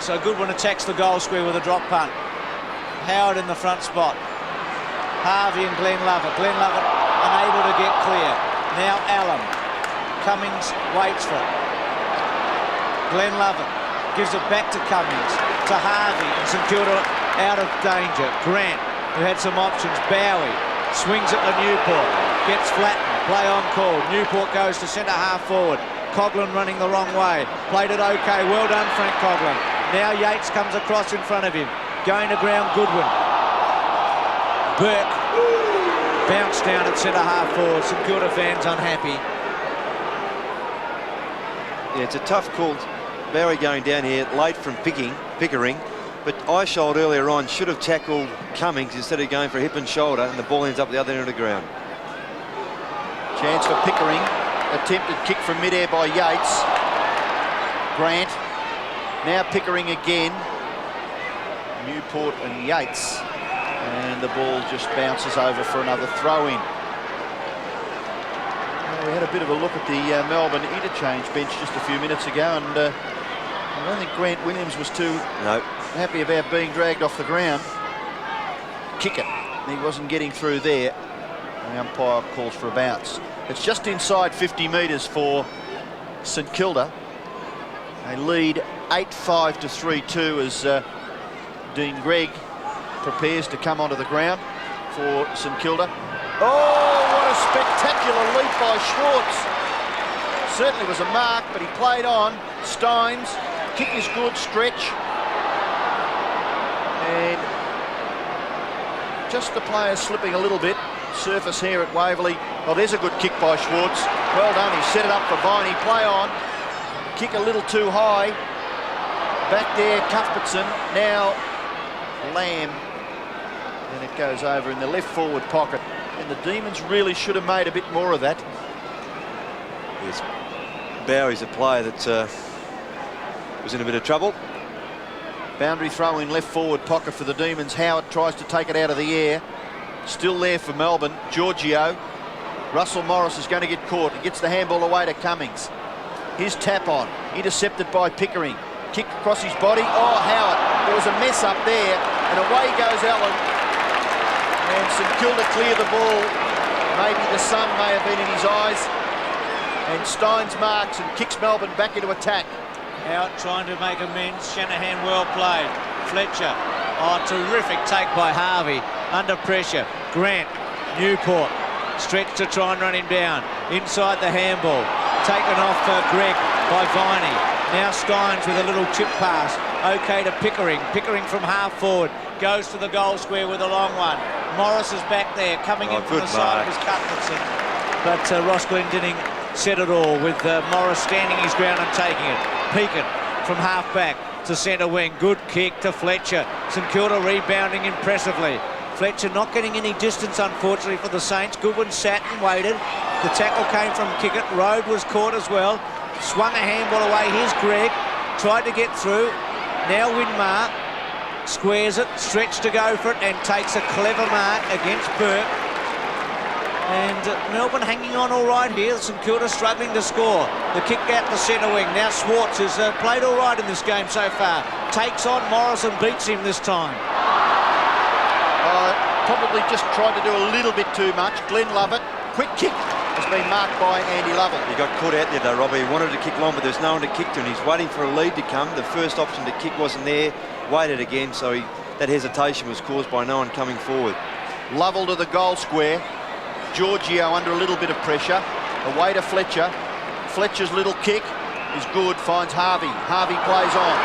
So Goodwin attacks the goal square with a drop punt. Howard in the front spot. Harvey and Glenn Lovett. Glenn Lovett unable to get clear. Now Allen. Cummings waits for it. Glenn Lovett gives it back to Cummings, to Harvey, and St Kilda out of danger. Grant, who had some options. Bowie swings it to Newport. Gets flattened. Play on call. Newport goes to centre-half forward. Coughlin running the wrong way. Played it okay. Well done, Frank Coughlin. Now Yates comes across in front of him. Going to ground, Goodwin. Burke bounced down at centre-half forward. St Kilda fans unhappy. Yeah, it's a tough call. Bowie going down here late from Pickering, but Eishold earlier on should have tackled Cummings instead of going for hip and shoulder, and the ball ends up the other end of the ground. Chance for Pickering. Attempted kick from mid-air by Yates. Grant. Now Pickering again. Newport and Yates And the ball just bounces over for another throw-in. We had a bit of a look at the Melbourne interchange bench just a few minutes ago, and I don't think Grant Williams was too happy about being dragged off the ground. Kick it. He wasn't getting through there. The umpire calls for a bounce. It's just inside 50 metres for St Kilda. They lead 8-5 to 3-2 as Dean Gregg prepares to come onto the ground for St Kilda. Oh, what a spectacular leap by Schwartz. Certainly was a mark, but he played on. Steins, kick is good, stretch. And just the players slipping a little bit. Surface here at Waverley. Oh, there's a good kick by Schwartz. Well done, he set it up for Viney. Play on. Kick a little too high. Back there, Cuthbertson. Now Lamb. And it goes over in the left forward pocket. And the Demons really should have made a bit more of that. Yes. Bowery's a player that was in a bit of trouble. Boundary throw in left forward pocket for the Demons. Howard tries to take it out of the air. Still there for Melbourne. Giorgio. Russell Morris is going to get caught. He gets the handball away to Cummings. His tap on. Intercepted by Pickering. Kick across his body. Oh, Howard. There was a mess up there. And away goes Allen. And St Kilda clear the ball. Maybe the sun may have been in his eyes. And Steins marks and kicks Melbourne back into attack. Howard trying to make amends. Shanahan well played. Fletcher. Oh, terrific take by Harvey. Under pressure. Grant. Newport. Stretch to try and run him down. Inside the handball. Taken off Gregg by Viney. Now Steins with a little chip pass. Okay to Pickering. Pickering from half forward. Goes to the goal square with a long one. Morris is back there. Coming in from the side of his Cuthbertson. But Ross Glendinning said it all with Morris standing his ground and taking it. Peakin from half back to centre wing. Good kick to Fletcher. St Kilda rebounding impressively. Fletcher not getting any distance, unfortunately, for the Saints. Goodwin sat and waited. The tackle came from Kickett. Road was caught as well. Swung a handball away. Here's Gregg. Tried to get through. Now Winmar squares it. Stretch to go for it and takes a clever mark against Burke. And Melbourne hanging on all right here. St Kilda struggling to score. The kick out the centre wing. Now Schwartz has played all right in this game so far. Takes on Morris and beats him this time. Probably just tried to do a little bit too much. Glenn Lovett, quick kick, has been marked by Andy Lovell. He got caught out there though, Robbie. He wanted to kick long, but there's no one to kick to, and he's waiting for a lead to come. The first option to kick wasn't there. Waited again, so that hesitation was caused by no one coming forward. Lovell to the goal square. Giorgio under a little bit of pressure. Away to Fletcher. Fletcher's little kick is good, finds Harvey. Harvey plays on.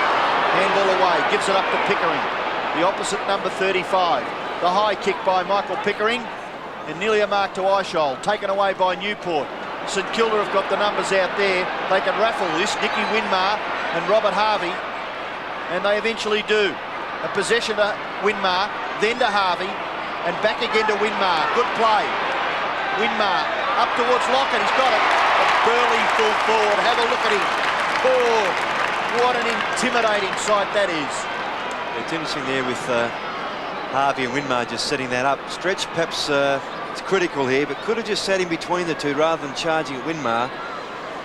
Handball away, gives it up to Pickering. The opposite number 35. The high kick by Michael Pickering. And nearly a mark to Eichel. Taken away by Newport. St Kilda have got the numbers out there. They can raffle this. Nicky Winmar and Robert Harvey. And they eventually do. A possession to Winmar, then to Harvey, and back again to Winmar. Good play. Winmar up towards Lockett. He's got it. A burly full forward. Have a look at him. Oh, what an intimidating sight that is. It's interesting there with Harvey and Winmar just setting that up. Stretch perhaps it's critical here, but could have just sat in between the two rather than charging at Winmar.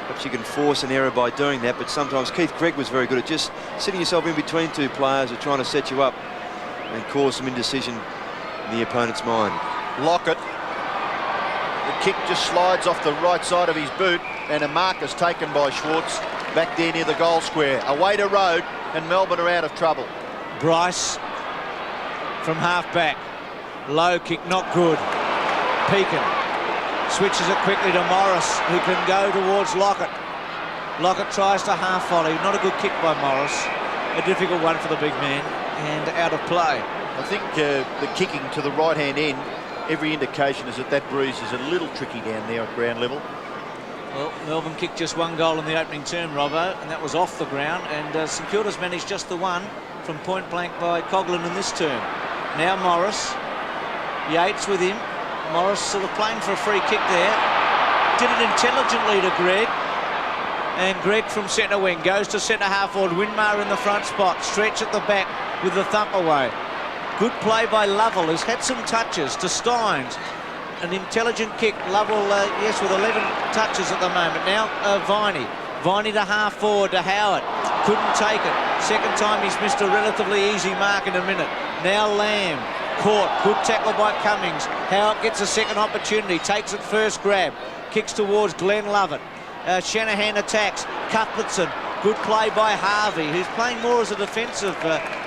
Perhaps you can force an error by doing that, but sometimes Keith Gregg was very good at just sitting yourself in between two players who are trying to set you up and cause some indecision in the opponent's mind. Lockett. The kick just slides off the right side of his boot, and a mark is taken by Schwartz back there near the goal square. Away to Road, and Melbourne are out of trouble. Bryce from half back. Low kick, not good. Peakin switches it quickly to Morris, who can go towards Lockett. Lockett tries to half volley. Not a good kick by Morris. A difficult one for the big man, and out of play. I think the kicking to the right-hand end, every indication is that breeze is a little tricky down there at ground level. Well, Melbourne kicked just one goal in the opening term, Robbo, and that was off the ground, and St Kilda's managed just the one from point blank by Coughlin in this term. Now Morris. Yates with him. Morris sort of playing for a free kick there. Did it intelligently to Gregg. And Gregg from centre wing goes to centre half forward. Winmar in the front spot. Stretch at the back with the thump away. Good play by Lovell, who's had some touches to Steins. An intelligent kick. Lovell, yes, with 11 touches at the moment. Now Viney. Viney to half forward to Howard. Couldn't take it. Second time he's missed a relatively easy mark in a minute. Now Lamb. Caught. Good tackle by Cummings. Howard gets a second opportunity. Takes it first grab. Kicks towards Glenn Lovett. Shanahan attacks. Cuthbertson. Good play by Harvey, who's playing more as a defensive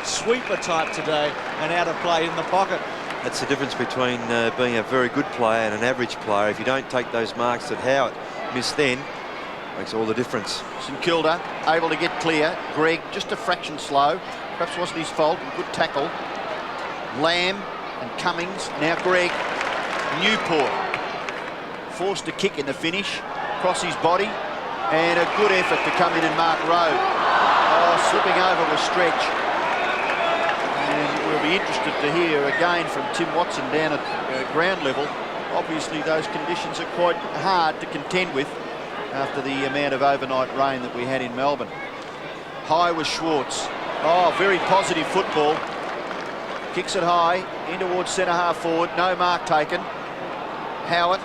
sweeper type today and out of play in the pocket. That's the difference between being a very good player and an average player. If you don't take those marks that Howard missed then, makes all the difference. St Kilda able to get clear. Greg just a fraction slow. Perhaps wasn't his fault. Good tackle. Lamb and Cummings. Now Greg. Newport forced a kick in the finish. Across his body. And a good effort to come in and mark Road. Oh, slipping over was Stretch. And we'll be interested to hear again from Tim Watson down at ground level. Obviously those conditions are quite hard to contend with after the amount of overnight rain that we had in Melbourne. High was Schwartz. Oh, very positive football. Kicks it high, in towards centre half forward. No mark taken. Howard.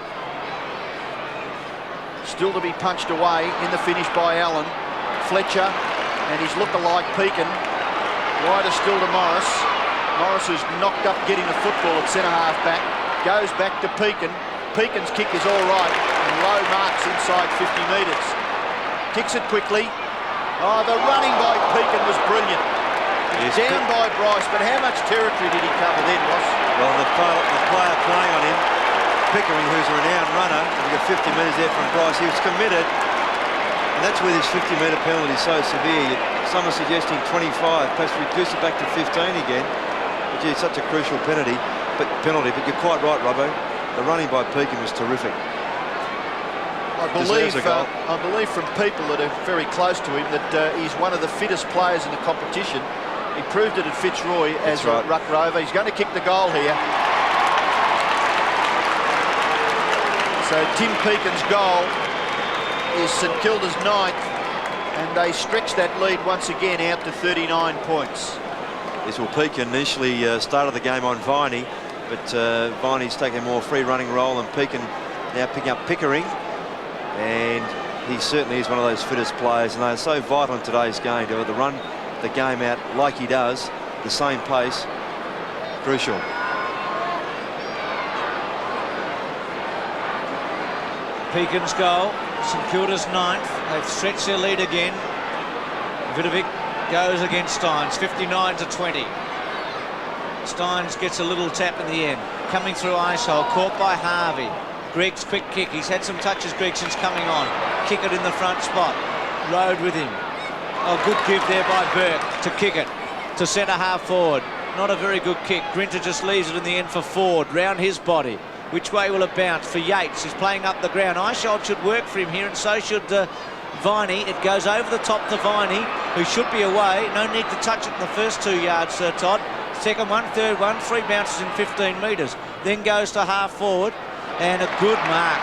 Still to be punched away in the finish by Allen. Fletcher and his look-alike Pekin. Wider still to Morris. Morris, who's knocked up getting the football at centre half back, goes back to Pekin. Pekin's kick is all right and low marks inside 50 metres. Kicks it quickly. Oh, the running by Pekin was brilliant. Yes, Down by Bryce, but how much territory did he cover then, Ross? Well, the player playing on him, Pickering, who's a renowned runner, we got 50 metres there from Bryce. He was committed, and that's where this 50-metre penalty is so severe. Some are suggesting 25, perhaps reduce it back to 15 again. But gee, it's such a crucial penalty. But you're quite right, Robbo. The running by Pekin was terrific. I believe from people that are very close to him that he's one of the fittest players in the competition. He proved it at Fitzroy as a ruck rover. He's going to kick the goal here. So Tim Pekin's goal is St Kilda's 9th, and they stretch that lead once again out to 39 points. Yes, well, Pekin initially started the game on Viney, but Viney's taking a more free-running role, and Pekin now picking up Pickering, and he certainly is one of those fittest players, and they're so vital in today's game to run the game out like he does, the same pace, crucial. Pekin's goal, St Kilda's 9th. They've stretched their lead again. Vidovic goes against Steins, 59-20. Steins gets a little tap in the end. Coming through ice hole, caught by Harvey. Greg's quick kick. He's had some touches, Greg, since coming on. Kick it in the front spot. Road with him. Oh, good give there by Burke to kick it to centre half forward. Not a very good kick. Grinter just leaves it in the end for Ford, round his body. Which way will it bounce for Yates? He's playing up the ground. Eyeshold should work for him here, and so should Viney. It goes over the top to Viney, who should be away. No need to touch it in the first 2 yards, Todd. Second one, third one, 3 bounces in 15 metres. Then goes to half forward, and a good mark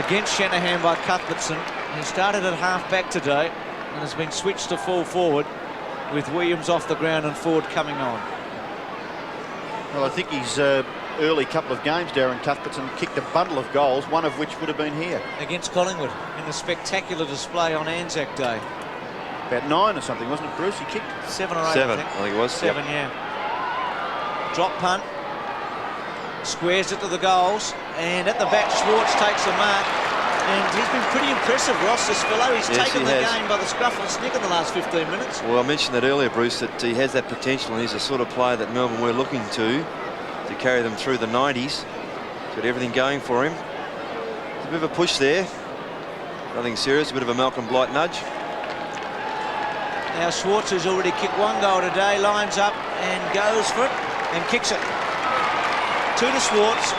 against Shanahan by Cuthbertson. He started at half back today and has been switched to full forward with Williams off the ground and Ford coming on. Well, I think he's early couple of games, Darren Cuthbertson kicked a bundle of goals, one of which would have been here. Against Collingwood in a spectacular display on Anzac Day. About 9 or something, wasn't it, Bruce? He kicked 7 or 8, 7, I think. I think it was. 7, yep. Yeah. Drop punt. Squares it to the goals. And at the back, Schwartz takes the mark. And he's been pretty impressive, Ross, this fellow. He's taken the game by the scruff and snick in the last 15 minutes. Well, I mentioned that earlier, Bruce, that he has that potential, and he's the sort of player that Melbourne were looking to carry them through the 90s. Got everything going for him. There's a bit of a push there. Nothing serious, a bit of a Malcolm Blight nudge. Now Schwartz, who's already kicked 1 goal today, lines up and goes for it and kicks it. 2 to Schwartz,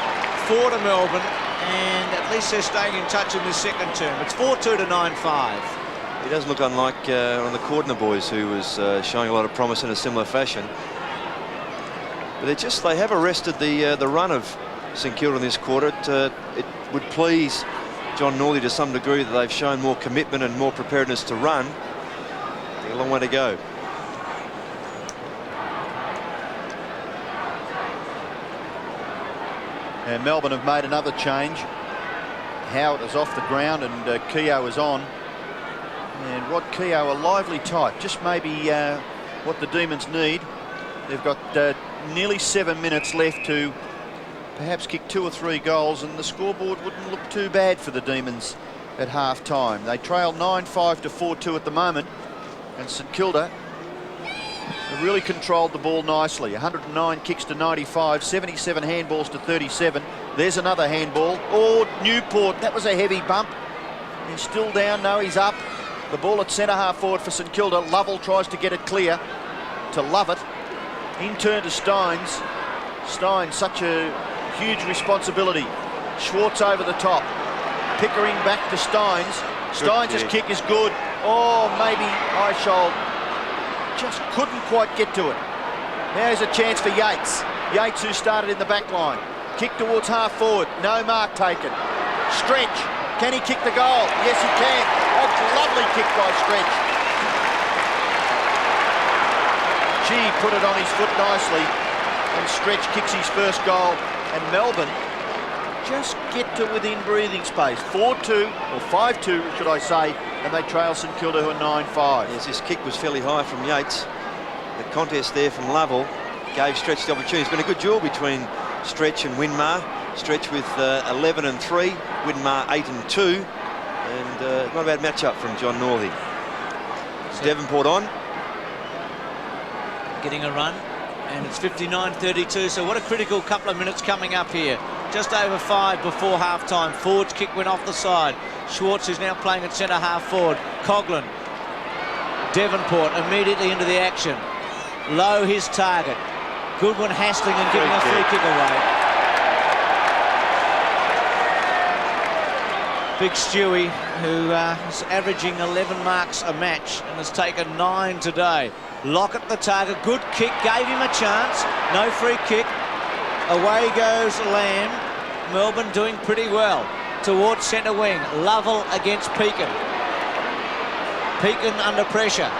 4 to Melbourne, and at least they're staying in touch in this second term. It's 4-2 to 9-5. He does look unlike one of the Cordner boys, who was showing a lot of promise in a similar fashion. But they have arrested the run of St Kilda in this quarter. It would please John Northey to some degree that they've shown more commitment and more preparedness to run. A long way to go. And Melbourne have made another change. Howard is off the ground and Keogh is on. And Rod Keogh, a lively type, just maybe what the Demons need. They've got nearly 7 minutes left to perhaps kick 2 or 3 goals, and the scoreboard wouldn't look too bad for the Demons at half-time. They trail 9-5 to 4-2 at the moment, and St Kilda have really controlled the ball nicely. 109 kicks to 95, 77 handballs to 37. There's another handball. Oh, Newport, that was a heavy bump. He's still down, no, he's up. The ball at centre-half forward for St Kilda. Lovell tries to get it clear to Lovett. In turn to Steins. Steins, such a huge responsibility. Schwartz over the top. Pickering back to Steins. Steins' kick is good. Oh, maybe Eishold just couldn't quite get to it. Now there's a chance for Yates. Yates, who started in the back line. Kick towards half forward. No mark taken. Stretch. Can he kick the goal? Yes, he can. Oh, lovely kick by Stretch. Gee, put it on his foot nicely. And Stretch kicks his first goal. And Melbourne just get to within breathing space. 4-2, or 5-2, should I say, and they trail St Kilda, who are 9-5. Yes, this kick was fairly high from Yates. The contest there from Lovell gave Stretch the opportunity. It's been a good duel between Stretch and Winmar. Stretch with 11 and 3, Winmar 8 and 2, and not a bad matchup from John Northey. So Devonport on. Getting a run, and it's 59-32, so what a critical couple of minutes coming up here. Just over 5 before half-time. Ford's kick went off the side. Schwartz is now playing at centre-half forward. Coughlin. Devonport immediately into the action. Low his target. Goodwin hassling and giving a free kick away. Big Stewie, who is averaging 11 marks a match and has taken 9 today. Lockett the target, good kick, gave him a chance. No free kick. Away goes Lamb. Melbourne doing pretty well. Towards centre wing. Lovell against Pekin. Pekin under pressure.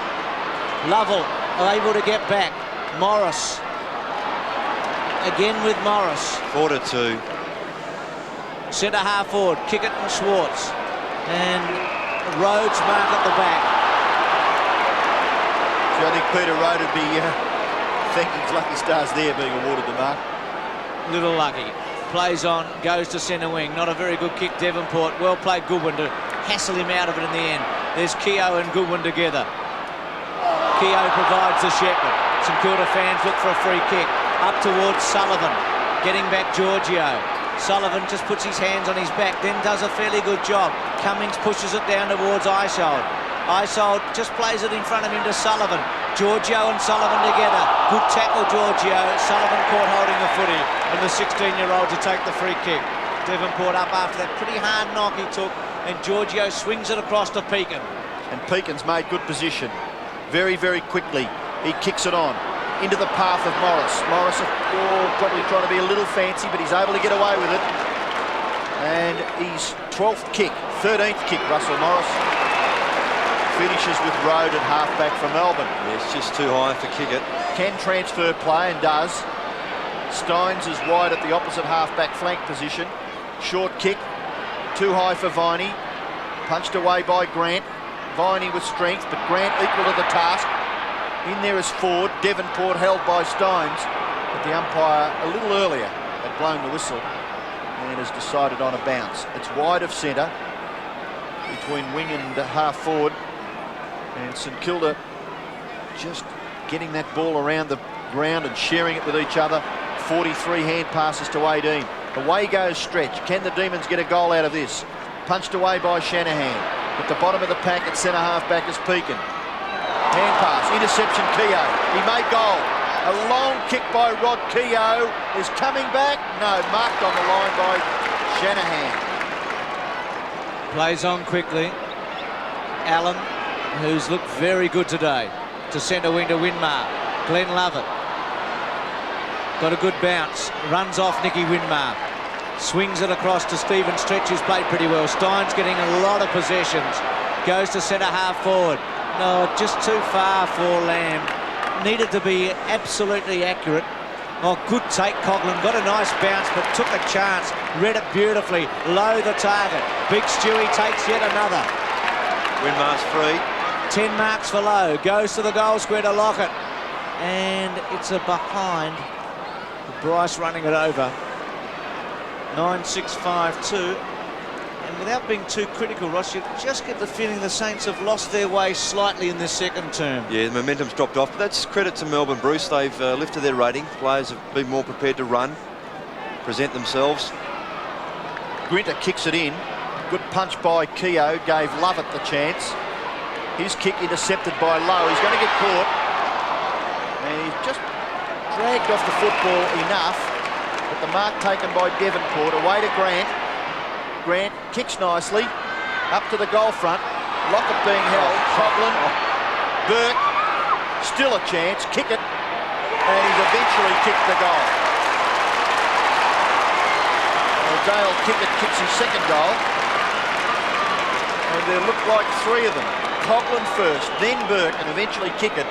Lovell able to get back. Morris. Again with Morris. 4-2. Centre half forward, Kickett and Schwartz. And Rhodes mark at the back. So I think Peter Road would be thanking his lucky stars there being awarded the mark. Little lucky. Plays on, goes to centre wing. Not a very good kick, Devonport. Well played Goodwin to hassle him out of it in the end. There's Keogh and Goodwin together. Keogh provides the shepherd. St Kilda fans look for a free kick. Up towards Sullivan. Getting back Giorgio. Sullivan just puts his hands on his back, then does a fairly good job. Cummings pushes it down towards Eishold. Eishold just plays it in front of him to Sullivan. Giorgio and Sullivan together. Good tackle, Giorgio. Sullivan caught holding the footy, and the 16-year-old to take the free kick. Devonport up after that pretty hard knock he took, and Giorgio swings it across to Pekin. And Pekin's made good position. Very, very quickly. He kicks it on into the path of Morris. Morris probably trying to be a little fancy, but he's able to get away with it. And his 12th kick, 13th kick, Russell Morris. Finishes with Road at half-back for Melbourne. Yeah, it's just too high for Kickett. Can transfer play and does. Steins is wide at the opposite half-back flank position. Short kick, too high for Viney. Punched away by Grant. Viney with strength, but Grant equal to the task. In there is Ford. Devonport held by Steins, but the umpire a little earlier had blown the whistle and has decided on a bounce. It's wide of centre between wing and half forward, and St Kilda just getting that ball around the ground and sharing it with each other. 43 hand passes to 18. Away goes Stretch. Can the Demons get a goal out of this? Punched away by Shanahan. At the bottom of the pack at centre half back is Pekin. Hand pass, interception, Keogh. He made goal. A long kick by Rod Keogh is coming back. No, marked on the line by Shanahan. Plays on quickly. Allen, who's looked very good today, to centre wing to Winmar. Glenn Lovett. Got a good bounce. Runs off Nicky Winmar. Swings it across to Stephen Stretch, who's played pretty well. Steins getting a lot of possessions. Goes to centre half forward. No, just too far for Lamb. Needed to be absolutely accurate. Oh, good take, Coughlin. Got a nice bounce, but took a chance. Read it beautifully. Low the target. Big Stewie takes yet another. Winmar's free. 10 marks for Lowe. Goes to the goal square to Lockett. And it's a behind. Bryce running it over. 9-6-5-2. And without being too critical, Ross, you just get the feeling the Saints have lost their way slightly in this second term. Yeah, the momentum's dropped off, but that's credit to Melbourne, Bruce. They've lifted their rating. Players have been more prepared to run, present themselves. Grinter kicks it in. Good punch by Keogh, gave Lovett the chance. His kick intercepted by Lowe. He's going to get caught. And he's just dragged off the football enough. But the mark taken by Devonport. Away to Grant. Grant kicks nicely. Up to the goal front. Lockett being held. Coughlin. Burke. Still a chance. Kick it. And he's eventually kicked the goal. Well, Dale Kickett kicks his second goal. And there look like three of them. Coughlin first, then Burke, and eventually Kickett.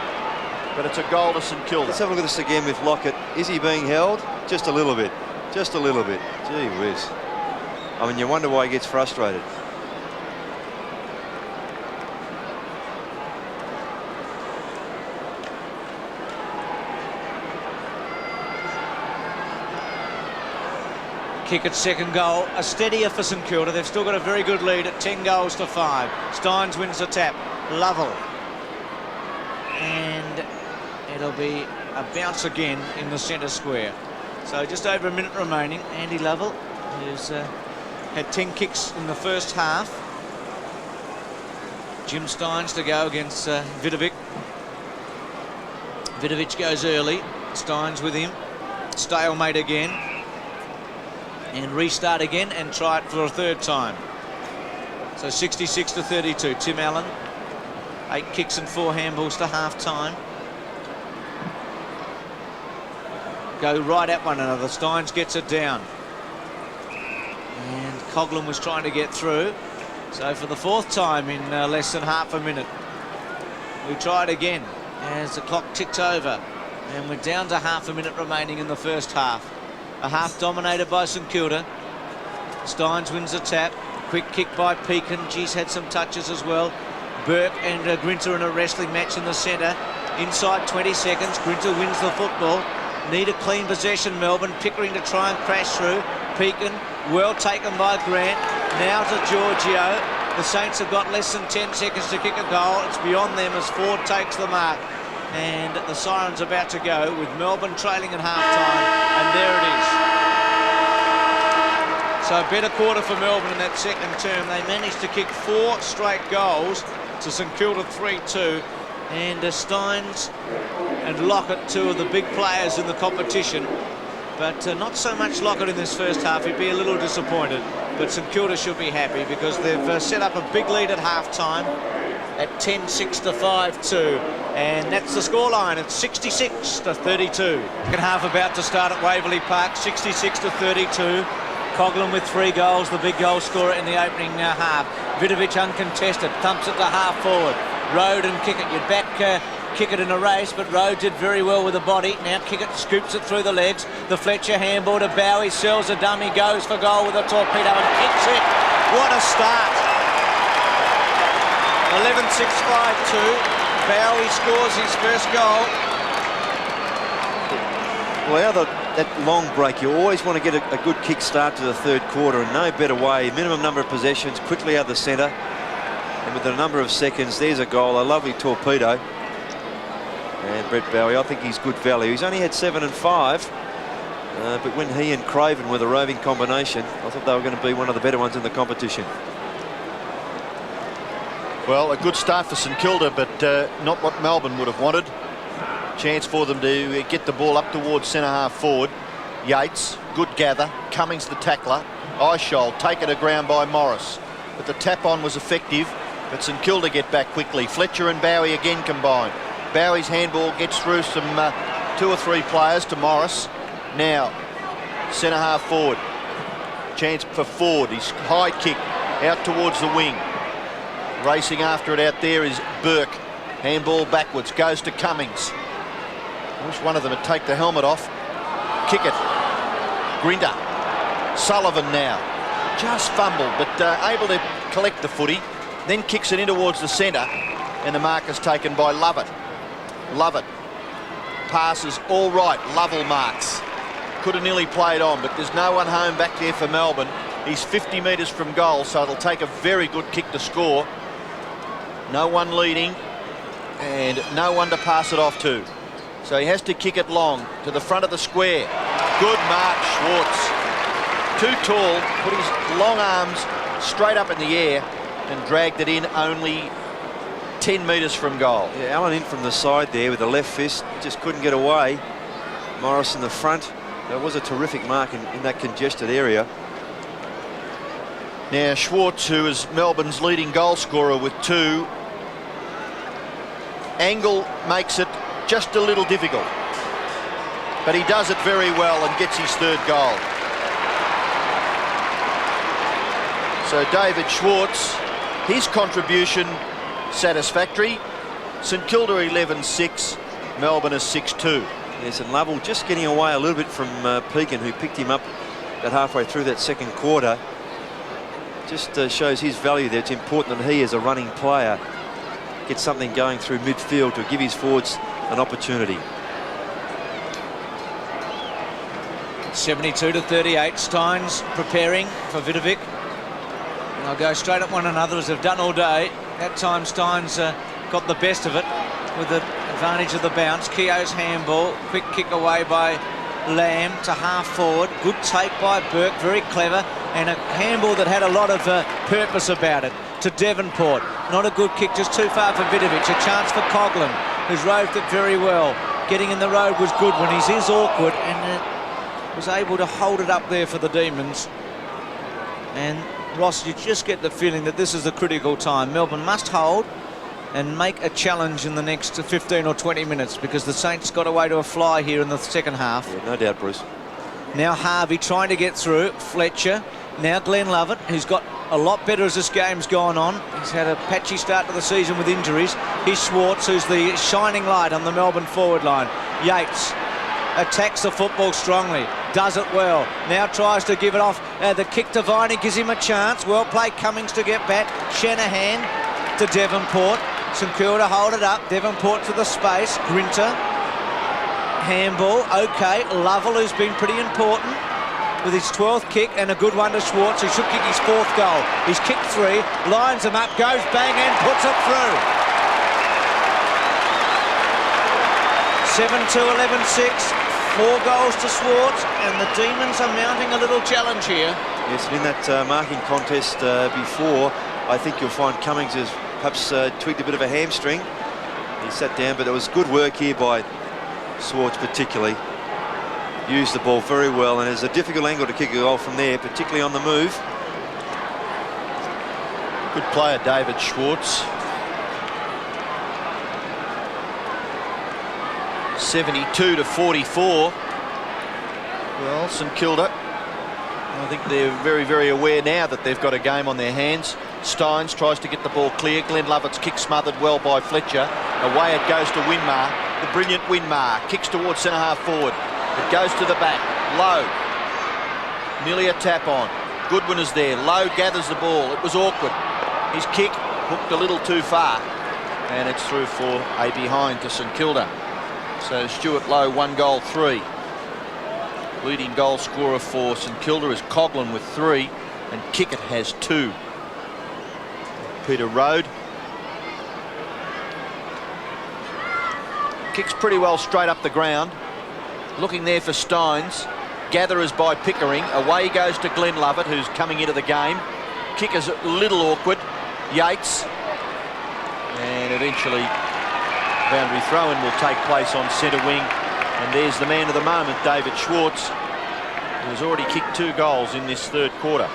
But it's a goal to St Kilda. Let's have a look at this again with Lockett. Is he being held? Just a little bit. Just a little bit. Gee whiz. I mean, you wonder why he gets frustrated. Kickett's second goal, a steadier for St Kilda. They've still got a very good lead at 10 goals to 5. Steins wins the tap. Lovell. And it'll be a bounce again in the centre square. So just over a minute remaining. Andy Lovell, who's had 10 kicks in the first half. Jim Steins to go against Vidovic. Vidovic goes early. Steins with him. Stalemate again. And restart again and try it for a third time. So 66-32. Tim Allen, 8 kicks and 4 handballs to half time. Go right at one another. Steins gets it down. And Coughlin was trying to get through. So for the 4th time in less than half a minute. We try it again as the clock ticks over. And we're down to half a minute remaining in the first half. A half dominated by St Kilda. Steins wins the tap. Quick kick by Pekin. Geez, had some touches as well. Burke and Grinter in a wrestling match in the centre. Inside 20 seconds. Grinter wins the football. Need a clean possession, Melbourne. Pickering to try and crash through. Pekin, well taken by Grant. Now to Giorgio. The Saints have got less than 10 seconds to kick a goal. It's beyond them as Ford takes the mark. And the siren's about to go with Melbourne trailing at half-time. And there it is. So a better quarter for Melbourne in that second term. They managed to kick 4 straight goals to St Kilda 3-2. And Steins and Lockett, 2 of the big players in the competition. But not so much Lockett in this first half. He'd be a little disappointed. But St Kilda should be happy because they've set up a big lead at half-time at 10-6-5-2. And that's the scoreline. It's 66-32. Second half about to start at Waverley Park, 66-32. Coughlin with 3 goals, the big goal scorer in the opening half. Vidovic uncontested, thumps it to half forward. Rode and Kickett. You'd back Kickett in a race, but Rode did very well with the body. Now Kickett scoops it through the legs. The Fletcher handball to Bowie, sells a dummy, goes for goal with a torpedo and kicks it. What a start. 11-6-5-2. Bowie scores his first goal. Well, that long break, you always want to get a good kick start to the third quarter, and no better way. Minimum number of possessions, quickly out of the centre. And with a number of seconds, there's a goal, a lovely torpedo. And Brett Bowie, I think he's good value. He's only had 7 and 5. But when he and Craven were the roving combination, I thought they were going to be one of the better ones in the competition. Well, a good start for St Kilda, but not what Melbourne would have wanted. Chance for them to get the ball up towards centre-half forward. Yates, good gather. Cummings the tackler. Eisholt taken to ground by Morris. But the tap-on was effective, but St Kilda get back quickly. Fletcher and Bowie again combined. Bowie's handball gets through some 2 or 3 players to Morris. Now, centre-half forward. Chance for Ford. His high kick out towards the wing. Racing after it out there is Burke. Handball backwards, goes to Cummings. I wish one of them would take the helmet off. kick it. Grinter. Sullivan now. Just fumbled, but able to collect the footy. Then kicks it in towards the centre, and the mark is taken by Lovett. Lovett passes all right. Lovell marks. Could have nearly played on, but there's no one home back there for Melbourne. He's 50 metres from goal, so it'll take a very good kick to score. No one leading, and no one to pass it off to. So he has to kick it long to the front of the square. Good mark, Schwartz. Too tall, put his long arms straight up in the air and dragged it in only 10 metres from goal. Yeah, Allen in from the side there with the left fist, just couldn't get away. Morris in the front. That was a terrific mark in that congested area. Now Schwartz, who is Melbourne's leading goal scorer with 2. Angle makes it just a little difficult, but he does it very well and gets his 3rd goal. So David Schwartz, his contribution satisfactory. St Kilda 11-6, Melbourne is 6-2. Yes, and Lovell just getting away a little bit from Pekin, who picked him up about halfway through that second quarter. Just shows his value there. It's important that he, as a running player, gets something going through midfield to give his forwards an opportunity. 72-38. Steins preparing for Vidovic. And they'll go straight at one another as they've done all day. That time Steins got the best of it with the advantage of the bounce. Keogh's handball, quick kick away by Lamb to half forward. Good take by Burke, very clever, and a handball that had a lot of purpose about it to Devonport. Not a good kick, just too far for Vidovic. A chance for Coughlin, who's roved it very well. Getting in the road was good when he's awkward, and was able to hold it up there for the Demons. And Ross, you just get the feeling that this is a critical time. Melbourne must hold and make a challenge in the next 15 or 20 minutes, because the Saints got away to a fly here in the second half. Yeah, no doubt, Bruce. Now Harvey trying to get through. Fletcher. Now Glenn Lovett, who's got a lot better as this game's gone on. He's had a patchy start to the season with injuries. Here's Schwartz, who's the shining light on the Melbourne forward line. Yates attacks the football strongly. Does it well. Now tries to give it off. The kick to Viney gives him a chance. Well played Cummings to get back. Shanahan to Devonport. St Kilda hold it up. Devonport to the space. Grinter. Handball. OK. Lovell, who's been pretty important with his 12th kick, and a good one to Schwartz, who should kick his 4th goal. He's kicked 3, lines them up, goes bang and puts it through. 7-2, 11-6. 4 goals to Schwartz, and the Demons are mounting a little challenge here. Yes, and in that marking contest before, I think you'll find Cummings has perhaps tweaked a bit of a hamstring. He sat down, but it was good work here by Schwartz particularly. Used the ball very well, and there's a difficult angle to kick a goal from there, particularly on the move. Good player, David Schwartz. 72-44. Well, St Kilda, I think they're very, very aware now that they've got a game on their hands. Steins tries to get the ball clear. Glenn Lovett's kick smothered well by Fletcher. Away it goes to Winmar. The brilliant Winmar kicks towards centre half forward. It goes to the back. Lowe. Nearly a tap on. Goodwin is there. Lowe gathers the ball. It was awkward. His kick hooked a little too far, and it's through for a behind to St Kilda. So Stuart Lowe, 1 goal, 3. Leading goal scorer for St Kilda is Coughlin with 3, and Kickett has 2. Peter Rode kicks pretty well straight up the ground. Looking there for Steins. Gatherers by Pickering. Away goes to Glenn Lovett, who's coming into the game. Kick is a little awkward. Yates. And eventually boundary throw-in will take place on centre wing. And there's the man of the moment, David Schwartz, who has already kicked 2 goals in this 3rd quarter.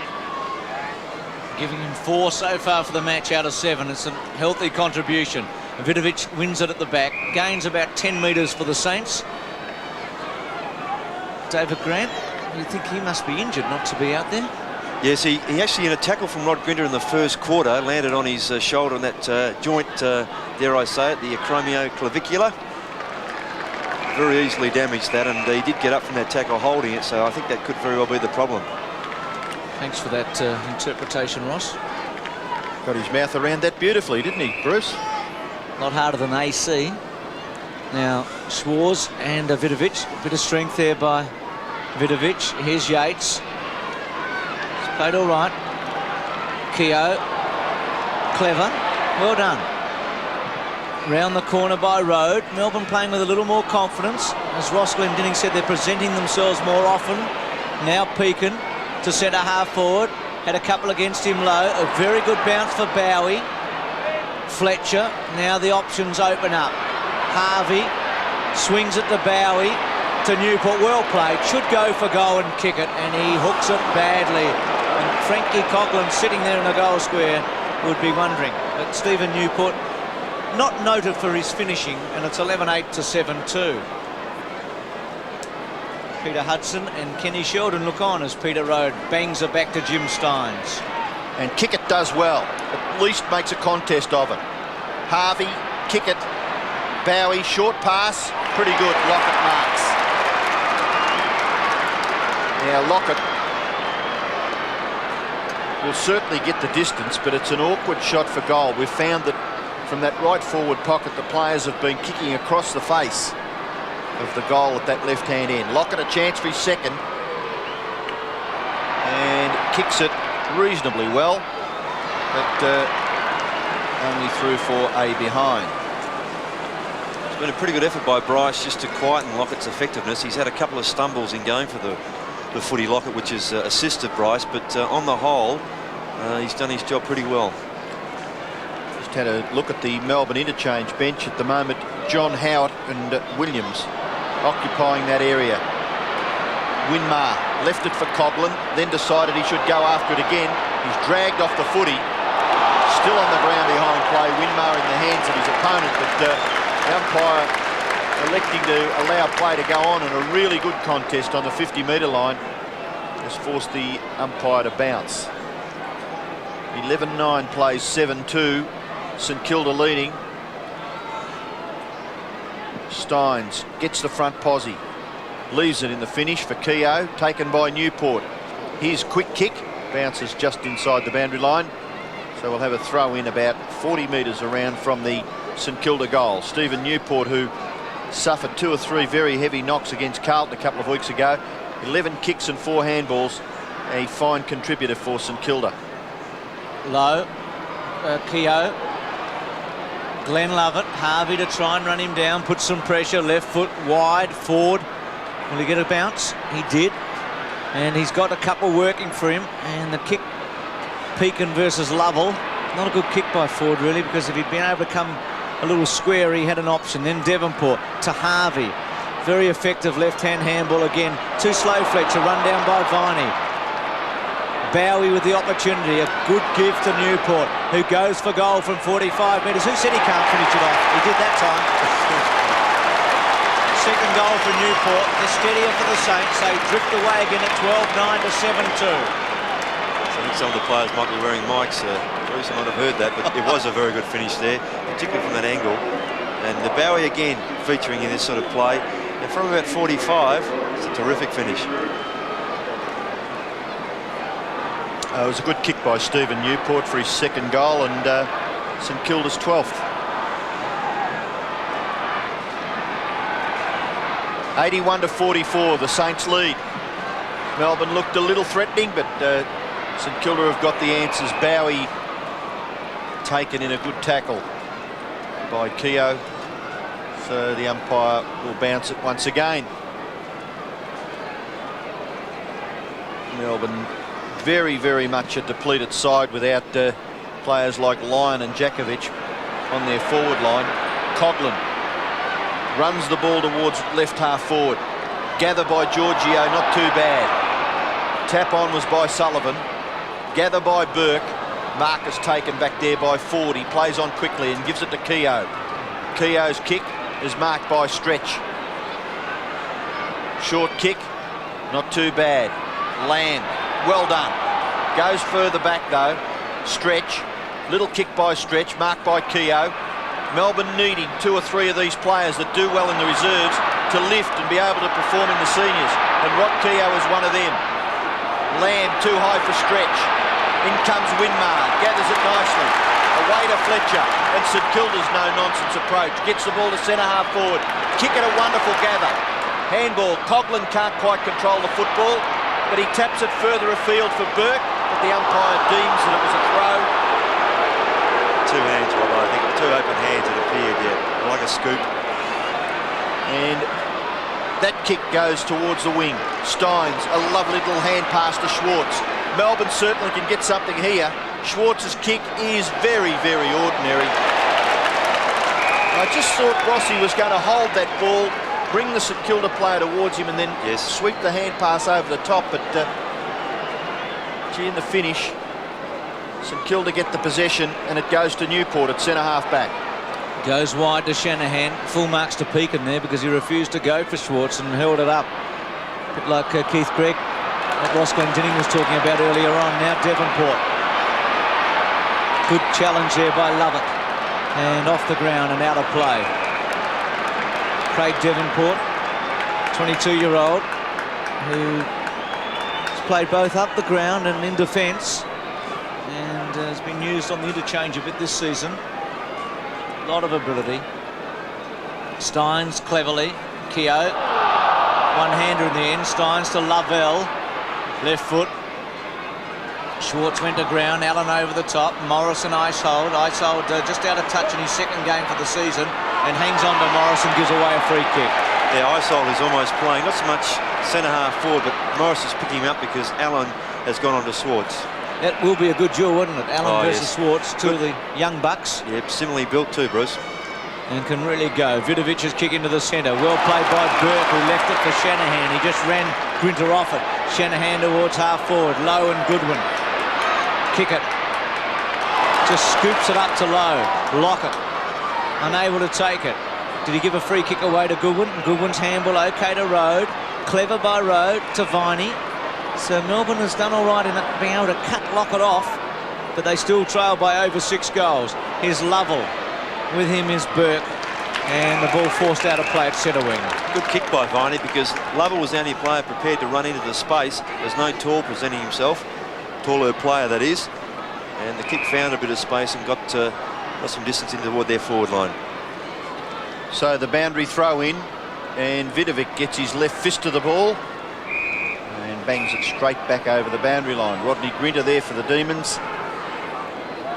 Giving him 4 so far for the match out of 7. It's a healthy contribution. Vidovic wins it at the back. Gains about 10 metres for the Saints. David Grant, you think he must be injured not to be out there? Yes, he actually, in a tackle from Rod Grinter in the first quarter, landed on his shoulder on that joint, dare I say it, the acromioclavicular. very easily damaged that, and he did get up from that tackle holding it, so I think that could very well be the problem. Thanks for that interpretation, Ross. Got his mouth around that beautifully, didn't he, Bruce? A lot harder than AC. Now, Swans and Vidovic. A bit of strength there by Vidovic. Here's Yates. It's played all right. Keogh. Clever. Well done. Round the corner by Road. Melbourne playing with a little more confidence. As Ross Glendinning said, they're presenting themselves more often. Now Pekin to centre half forward. Had a couple against him low. A very good bounce for Bowie. Fletcher. Now the options open up. Harvey swings it to Bowie, to Newport. Well played. Should go for goal and kick it, and he hooks it badly. And Frankie Coughlin sitting there in the goal square would be wondering. But Stephen Newport not noted for his finishing, and it's 11-8 to 7-2. Peter Hudson and Kenny Sheldon look on as Peter Road bangs it back to Jim Steins. And Kickett does well. At least makes a contest of it. Harvey, Kickett, Bowie, short pass, pretty good. Lockett marks. Now Lockett will certainly get the distance, but it's an awkward shot for goal. We've found that from that right forward pocket, the players have been kicking across the face of the goal at that left-hand end. Lockett a chance for his second, and kicks it reasonably well, but only through for a behind. It's been a pretty good effort by Bryce just to quieten Lockett's effectiveness. He's had a couple of stumbles in going for the footy, Lockett, which has assisted Bryce, but on the whole, he's done his job pretty well. Just had a look at the Melbourne interchange bench at the moment. John Howard and Williams occupying that area. Winmar left it for Coughlin, then decided he should go after it again. He's dragged off the footy, still on the ground behind play. Winmar in the hands of his opponent, but the umpire electing to allow play to go on, and a really good contest on the 50-metre line has forced the umpire to bounce. 11-9 plays 7-2. St Kilda leading. Steins gets the front posse, leaves it in the finish for Keogh, taken by Newport. Here's quick kick, bounces just inside the boundary line, so we'll have a throw in about 40 metres around from the St Kilda goal. Stephen Newport, who suffered 2 or 3 very heavy knocks against Carlton a couple of weeks ago, 11 kicks and 4 handballs, a fine contributor for St Kilda. Low, Keogh. Glenn Lovett, Harvey to try and run him down, put some pressure, left foot wide, forward. Will he get a bounce? He did. And he's got a couple working for him. And the kick, Pekin versus Lovell. Not a good kick by Ford, really, because if he'd been able to come a little square, he had an option. Then Devonport to Harvey. Very effective left-hand handball again. Too slow, Fletcher, run down by Viney. Bowie with the opportunity, a good give to Newport, who goes for goal from 45 metres. Who said he can't finish it off? He did that time. Second goal for Newport, the steadier for the Saints. They drift away again at 12-9 to 7-2. I think some of the players might be wearing mics. Bruce, I might have heard that, but it was a very good finish there, particularly from that angle. And the Bowie again featuring in this sort of play. And from about 45, it's a terrific finish. It was a good kick by Stephen Newport for his second goal, and St Kilda's 12th. 81 to 44, the Saints lead. Melbourne looked a little threatening, but St Kilda have got the answers. Bowie taken in a good tackle by Keogh, so the umpire will bounce it once again. Melbourne very, very much a depleted side without players like Lyon and Jakovic on their forward line. Coughlin runs the ball towards left half forward. Gather by Giorgio, not too bad. Tap on was by Sullivan. Gather by Burke. Marcus taken back there by Ford. He plays on quickly and gives it to Keogh. Keogh's kick is marked by Stretch. Short kick, not too bad. Lamb, well done. Goes further back though. Stretch, little kick by Stretch, marked by Keogh. Melbourne needing 2 or 3 of these players that do well in the reserves to lift and be able to perform in the seniors. And Rod Keogh is one of them. Lamb too high for stretch. In comes Winmar, gathers it nicely. Away to Fletcher, and St Kilda's no-nonsense approach. Gets the ball to centre-half forward. Kick it, a wonderful gather. Handball, Coughlin can't quite control the football, but he taps it further afield for Burke, but the umpire deems that it was a throw. 2 hands, Rob, I think. 2 open hands, it appeared, yeah, like a scoop. And that kick goes towards the wing. Steins, a lovely little hand pass to Schwartz. Melbourne certainly can get something here. Schwartz's kick is very, very ordinary. I just thought Rossi was going to hold that ball, bring the St Kilda player towards him and then sweep the hand pass over the top, but gee, in the finish, St Kilda get the possession and it goes to Newport at centre-half back. Goes wide to Shanahan. Full marks to Pekin there because he refused to go for Schwartz and held it up. A bit like Keith Gregg that Ross Glendinning was talking about earlier on. Now Devonport. Good challenge there by Lovett. And off the ground and out of play. Craig Devonport, 22-year-old, who has played both up the ground and in defence and has been used on the interchange a bit this season. A lot of ability. Steins cleverly. Keogh. One-hander in the end. Steins to Lovell. Left foot. Schwartz went to ground. Allen over the top. Morrison ice hold. Ice hold just out of touch in his 2nd game for the season and hangs on to Morrison, gives away a free kick. Yeah, Isold is almost playing, not so much centre-half forward, but Morris is picking him up because Allen has gone on to Schwartz. That will be a good duel, wouldn't it? Allen versus Schwartz, 2 of the young bucks. Yep, similarly built too, Bruce. And can really go. Vidovic's kick into the centre. Well played by Burke, who left it for Shanahan. He just ran Grinter off it. Shanahan towards half forward. Lowe and Goodwin. Kick it. Just scoops it up to Lowe. Lockett. Unable to take it. Did he give a free kick away to Goodwin? Goodwin's handball okay to Rode. Clever by Rode to Viney. So Melbourne has done all right in being able to cut Lockett off, but they still trail by over 6 goals. Here's Lovell. With him is Burke, and the ball forced out of play at centre wing. Good kick by Viney because Lovell was the only player prepared to run into the space. There's no Tall presenting himself. Taller player, that is. And the kick found a bit of space and got some distance in toward their forward line. So the boundary throw in, and Vidovic gets his left fist to the ball and bangs it straight back over the boundary line. Rodney Grinter there for the Demons.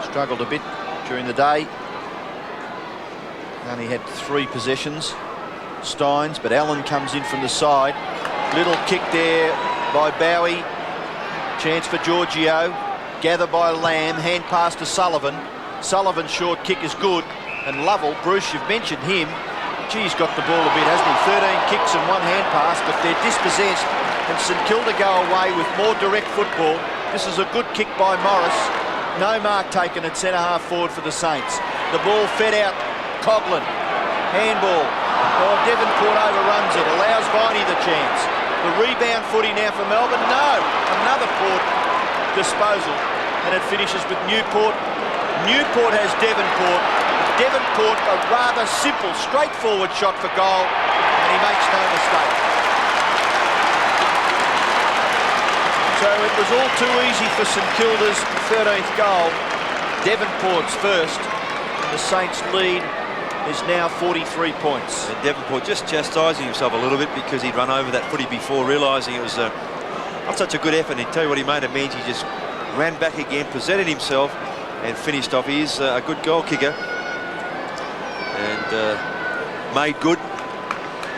Struggled a bit during the day. Only had 3 possessions. Steins, but Allen comes in from the side. Little kick there by Bowie. Chance for Giorgio. Gather by Lamb. Hand pass to Sullivan. Sullivan's short kick is good. And Lovell, Bruce, you've mentioned him. Gee, he's got the ball a bit, hasn't he? 13 kicks and 1 hand pass, but they're dispossessed. And St Kilda go away with more direct football. This is a good kick by Morris. No mark taken at centre-half forward for the Saints. The ball fed out. Coughlin. Handball. Oh, Devonport overruns it. Allows Viney the chance. The rebound footy now for Melbourne. No! Another Port disposal. And it finishes with Newport. Newport has Devonport. Devonport, a rather simple, straightforward shot for goal. And he makes no mistake. So it was all too easy for St Kilda's 13th goal. Devonport's first. And the Saints lead is now 43 points. And Devonport just chastising himself a little bit because he'd run over that footy before, realising it was not such a good effort. He'd tell you what he made amends. He just ran back again, presented himself and finished off. He's a good goal kicker and made good.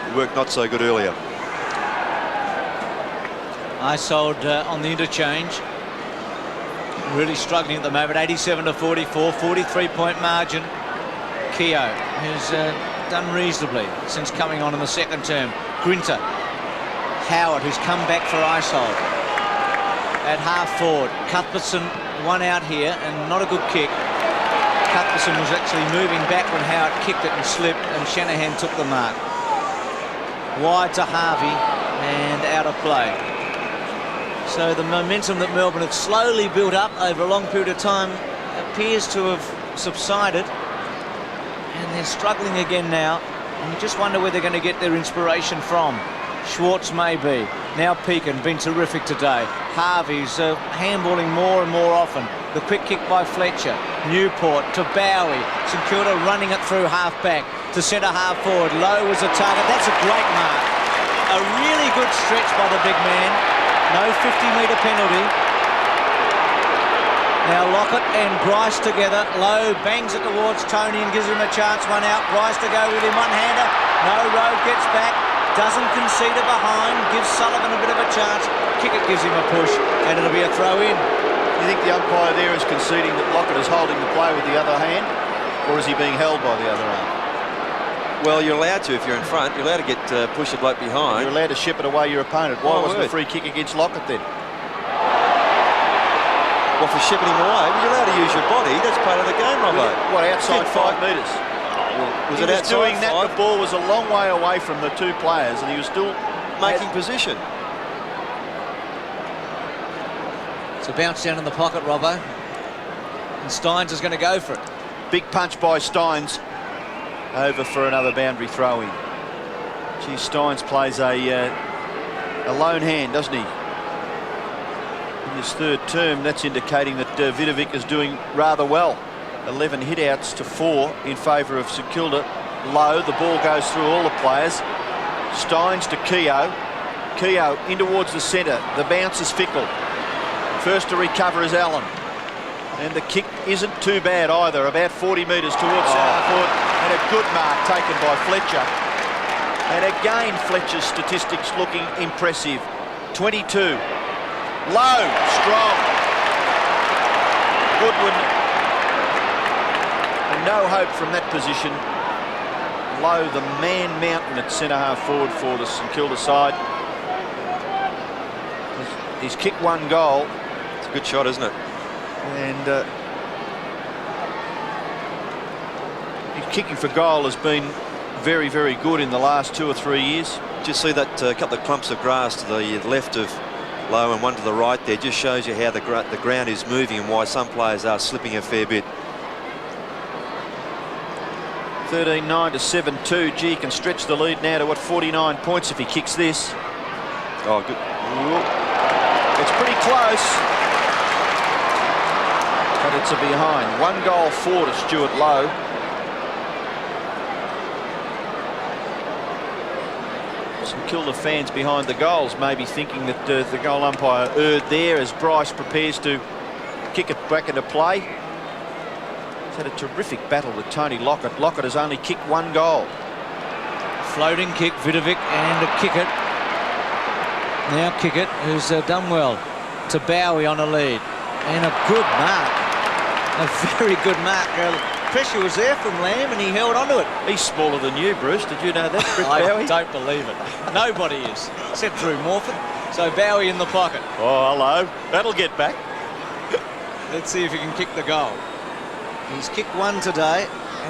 He worked not so good earlier. Isold on the interchange. Really struggling at the moment. 87 to 44, 43-point margin. Keogh, who's done reasonably since coming on in the 2nd term. Grinter. Howard, who's come back for Isold. At half forward. Cuthbertson, one out here, and not a good kick. Cuthbertson was actually moving back when Howard kicked it and slipped, and Shanahan took the mark. Wide to Harvey, and out of play. So the momentum that Melbourne have slowly built up over a long period of time appears to have subsided. And they're struggling again now. And you just wonder where they're going to get their inspiration from. Schwartz maybe. Now Pekin, been terrific today. Harvey's handballing more and more often. The quick kick by Fletcher. Newport to Bowie. St Kilda running it through half-back to centre-half forward. Low was a target. That's a great mark. A really good stretch by the big man. No 50-metre penalty. Now Lockett and Bryce together. Low bangs it towards Tony and gives him a chance. One out. Bryce to go with him. One-hander. No, Rowe gets back. Doesn't concede it behind. Gives Sullivan a bit of a chance. Kickett gives him a push. And it'll be a throw-in. You think the umpire there is conceding that Lockett is holding the play with the other hand? Or is he being held by the other arm? Well, you're allowed to if you're in front. You're allowed to get push the bloke behind. You're allowed to ship it away your opponent. Why wasn't a free kick against Lockett then? Well, for shipping him away, you're allowed to use your body. That's part of the game, Robbo. What, outside 5 metres? Was He it was outside doing that. 5? The ball was a long way away from the two players, and he was still Making position. It's a bounce down in the pocket, Robbo. And Steins is going to go for it. Big punch by Steins. Over for another boundary throw-in. Gee, Steins plays a lone hand, doesn't he? In his third term, that's indicating that Vidovic is doing rather well. 11 hit-outs to 4 in favour of St Kilda. Low, the ball goes through all the players. Steins to Keogh. Keogh in towards the centre. The bounce is Fickle. First to recover is Allen. And the kick isn't too bad either, about 40 metres towards centre forward. And a good mark taken by Fletcher. And again, Fletcher's statistics looking impressive. 22. Low, strong. Goodwin. And no hope from that position. Low, the man mountain at centre-half forward for the St Kilda side. He's kicked 1 goal. It's a good shot, isn't it? And his kicking for goal has been very, very good in the last 2 or 3 years. Just see that couple of clumps of grass to the left of Low and one to the right there. Just shows you how the ground is moving and why some players are slipping a fair bit. 13-9 to 7-2. Gee, he can stretch the lead now to, what, 49 points if he kicks this. Oh, good. It's pretty close. But it's a behind. 1 goal for to Stuart Low. St Kilda fans behind the goals may be thinking that the goal umpire erred there as Bryce prepares to kick it back into play. He's had a terrific battle with Tony Lockett. Lockett has only kicked 1 goal. Floating kick, Vidovic, and a Kickett. Now Kickett, who's done well, to Bowie on a lead. And a good mark. A very good mark. Pressure was there from Lamb and he held onto it. He's smaller than you, Bruce. Did you know that, Britt I Bowie? don't believe it. Nobody is, except Drew Morford. So Bowie in the pocket. Oh, hello. That'll get back. Let's see if he can kick the goal. He's kicked 1 today,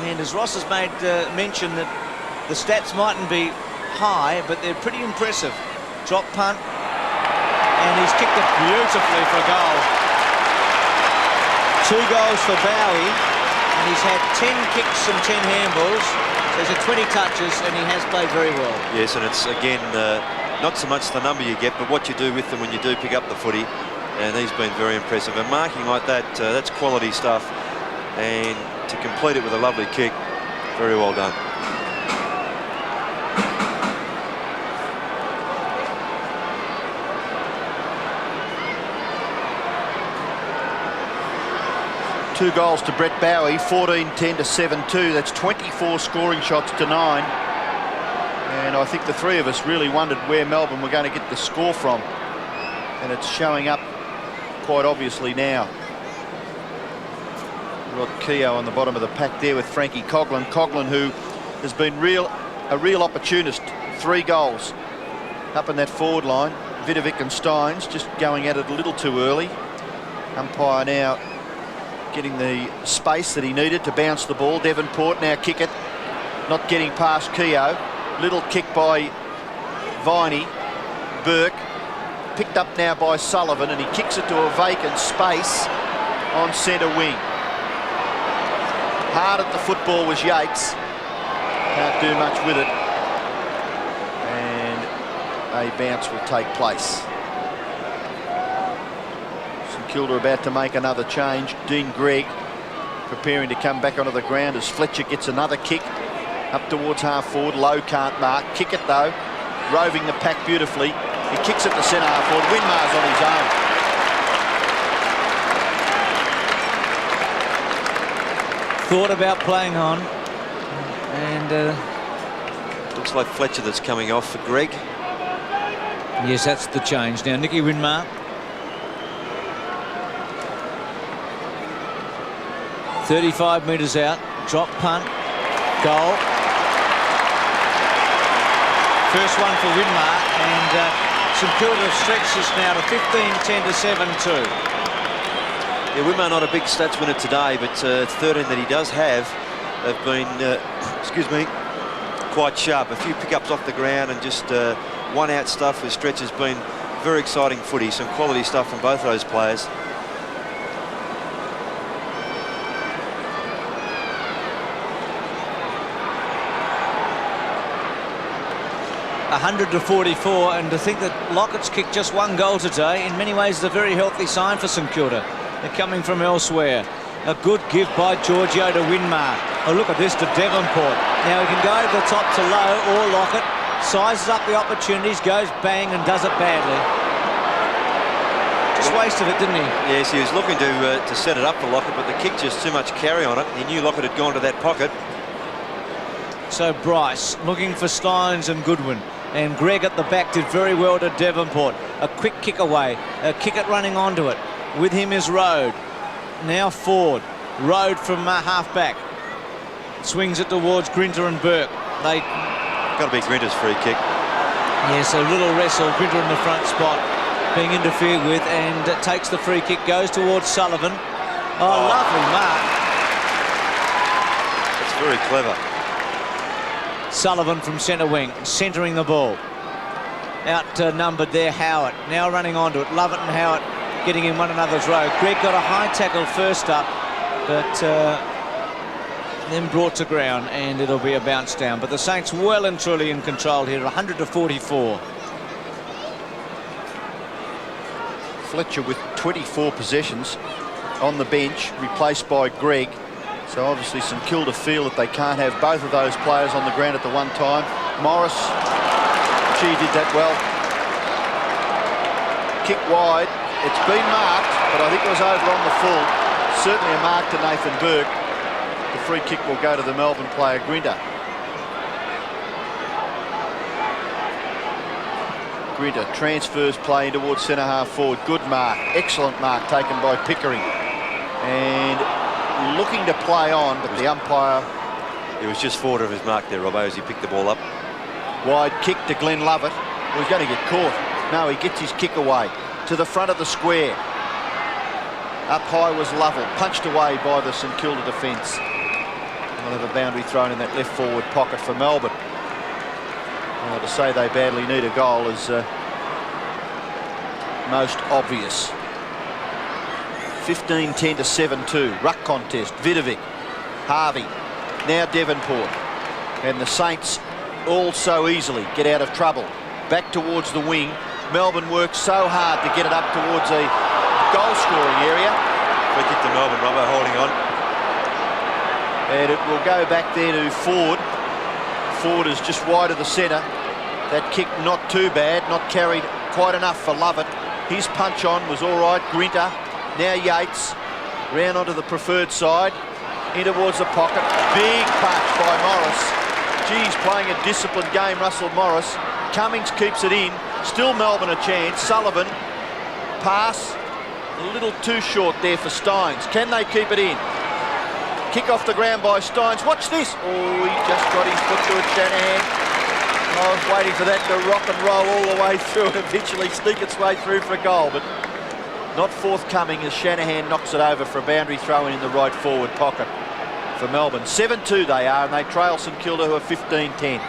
and as Ross has made mention that the stats mightn't be high, but they're pretty impressive. Drop punt, and he's kicked it beautifully for a goal. 2 goals for Bowie, and he's had 10 kicks and 10 handballs. So he's had 20 touches, and he has played very well. Yes, and it's, again, not so much the number you get, but what you do with them when you do pick up the footy. And he's been very impressive. And marking like that, that's quality stuff. And to complete it with a lovely kick, very well done. Two goals to Brett Bowie, 14-10 to 7-2. That's 24 scoring shots to 9. And I think the three of us really wondered where Melbourne were going to get the score from. And it's showing up quite obviously now. Rod Keogh on the bottom of the pack there with Frankie Coughlin. Coughlin, who has been a real opportunist. 3 goals up in that forward line. Vidovic and Steins just going at it a little too early. Umpire now getting the space that he needed to bounce the ball. Devonport now kick it. Not getting past Keogh. Little kick by Viney. Burke. Picked up now by Sullivan, and he kicks it to a vacant space on centre wing. Hard at the football was Yates. Can't do much with it. And a bounce will take place. St Kilda about to make another change. Dean Gregg preparing to come back onto the ground as Fletcher gets another kick up towards half forward. Lowe can't mark. Kick it though. Roving the pack beautifully. He kicks it to centre half forward. Winmar's on his own. Thought about playing on, and Looks like Fletcher that's coming off for Gregg. yes, that's the change now. Nicky Winmar. 35 metres out, drop punt, goal. First one for Winmar, and St Kilda stretches now to 15-10 to 7-2. Yeah, Winmar not a big stats winner today, but 13 that he does have been, excuse me, quite sharp. A few pickups off the ground and just one out stuff with stretch has been very exciting footy. Some quality stuff from both those players. 100 to 44, and to think that Lockett's kicked just one goal today, in many ways is a very healthy sign for St Kilda. They're coming from elsewhere. A good give by Giorgio to Winmar. Oh, look at this to Devonport. Now he can go to the top to Lowe or Lockett, sizes up the opportunities, goes bang and does it badly. Just wasted it, didn't he? Yes, he was looking to set it up for Lockett, but the kick just too much carry on it. He knew Lockett had gone to that pocket. So Bryce looking for Steins and Goodwin. And Gregg at the back did very well to Devonport. A quick kick away, a kick it running onto it. With him is Rode. Now Ford. Rode from half-back. Swings it towards Grinter and Burke. They... Got to be Grinter's free kick. Yes, a little wrestle. Grinter in the front spot being interfered with, and takes the free kick, goes towards Sullivan. Oh, lovely mark. It's very clever. Sullivan from centre wing, centering the ball. Outnumbered there, Howard. Now running onto it. Lovett and Howard getting in one another's row. Gregg got a high tackle first up, but then brought to ground, and it'll be a bounce down. But the Saints well and truly in control here, 100 to 44. Fletcher with 24 possessions on the bench, replaced by Gregg. So obviously St Kilda feel that they can't have both of those players on the ground at the one time. Morris, she did that well. Kick wide. It's been marked, but I think it was over on the full. Certainly a mark to Nathan Burke. The free kick will go to the Melbourne player, Grinter. Grinter transfers play towards centre half forward. Good mark. Excellent mark taken by Pickering. And looking to play on, but the umpire... It was just forward of his mark there, Robbo, as he picked the ball up. Wide kick to Glenn Lovett. Well, he's going to get caught. No, he gets his kick away to the front of the square. Up high was Lovell, punched away by the St Kilda defence. We'll have a boundary thrown in that left forward pocket for Melbourne. Well, to say they badly need a goal is most obvious. 15-10 to 7-2. Ruck contest. Vidovic, Harvey, now Devonport. And the Saints all so easily get out of trouble. Back towards the wing. Melbourne works so hard to get it up towards a goal-scoring area. Free kick to Melbourne, Robbo holding on. And it will go back there to Ford. Ford is just wide of the centre. That kick not too bad, not carried quite enough for Lovett. His punch on was all right. Grinter. Now Yates, round onto the preferred side, in towards the pocket. Big punch by Morris. Geez, playing a disciplined game, Russell Morris. Cummings keeps it in. Still Melbourne a chance. Sullivan, pass, a little too short there for Steins. Can they keep it in? Kick off the ground by Steins. Watch this. Oh, he just got his foot to it, Shanahan. I was waiting for that to rock and roll all the way through and eventually sneak its way through for a goal, but not forthcoming as Shanahan knocks it over for a boundary throw in the right forward pocket for Melbourne. 7-2 they are, and they trail St Kilda, who are 15-10.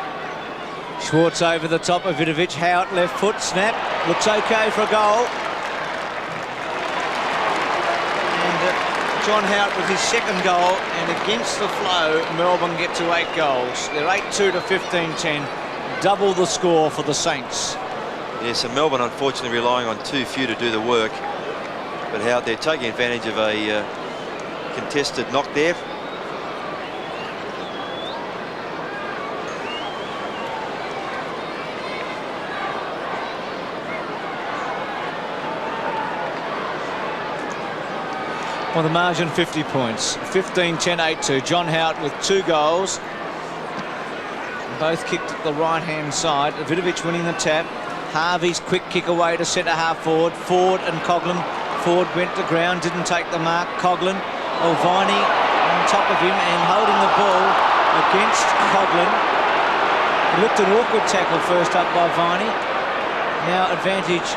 Schwartz over the top of Vidovic. Howard left foot, snap. Looks okay for a goal. And John Howard with his second goal, and against the flow, Melbourne get to 8 goals. They're 8-2 to 15-10, double the score for the Saints. Yeah, so Melbourne unfortunately relying on too few to do the work, but Howard they're taking advantage of a contested knock there. Well, the margin 50 points. 15-10, 8-2. John Howard with 2 goals. Both kicked at the right-hand side. Vidovic winning the tap. Harvey's quick kick away to centre-half forward. Ford and Coughlin. Ford went to ground, didn't take the mark. Coughlin, Viney on top of him and holding the ball against Coughlin. It looked an awkward tackle first up by Viney. Now advantage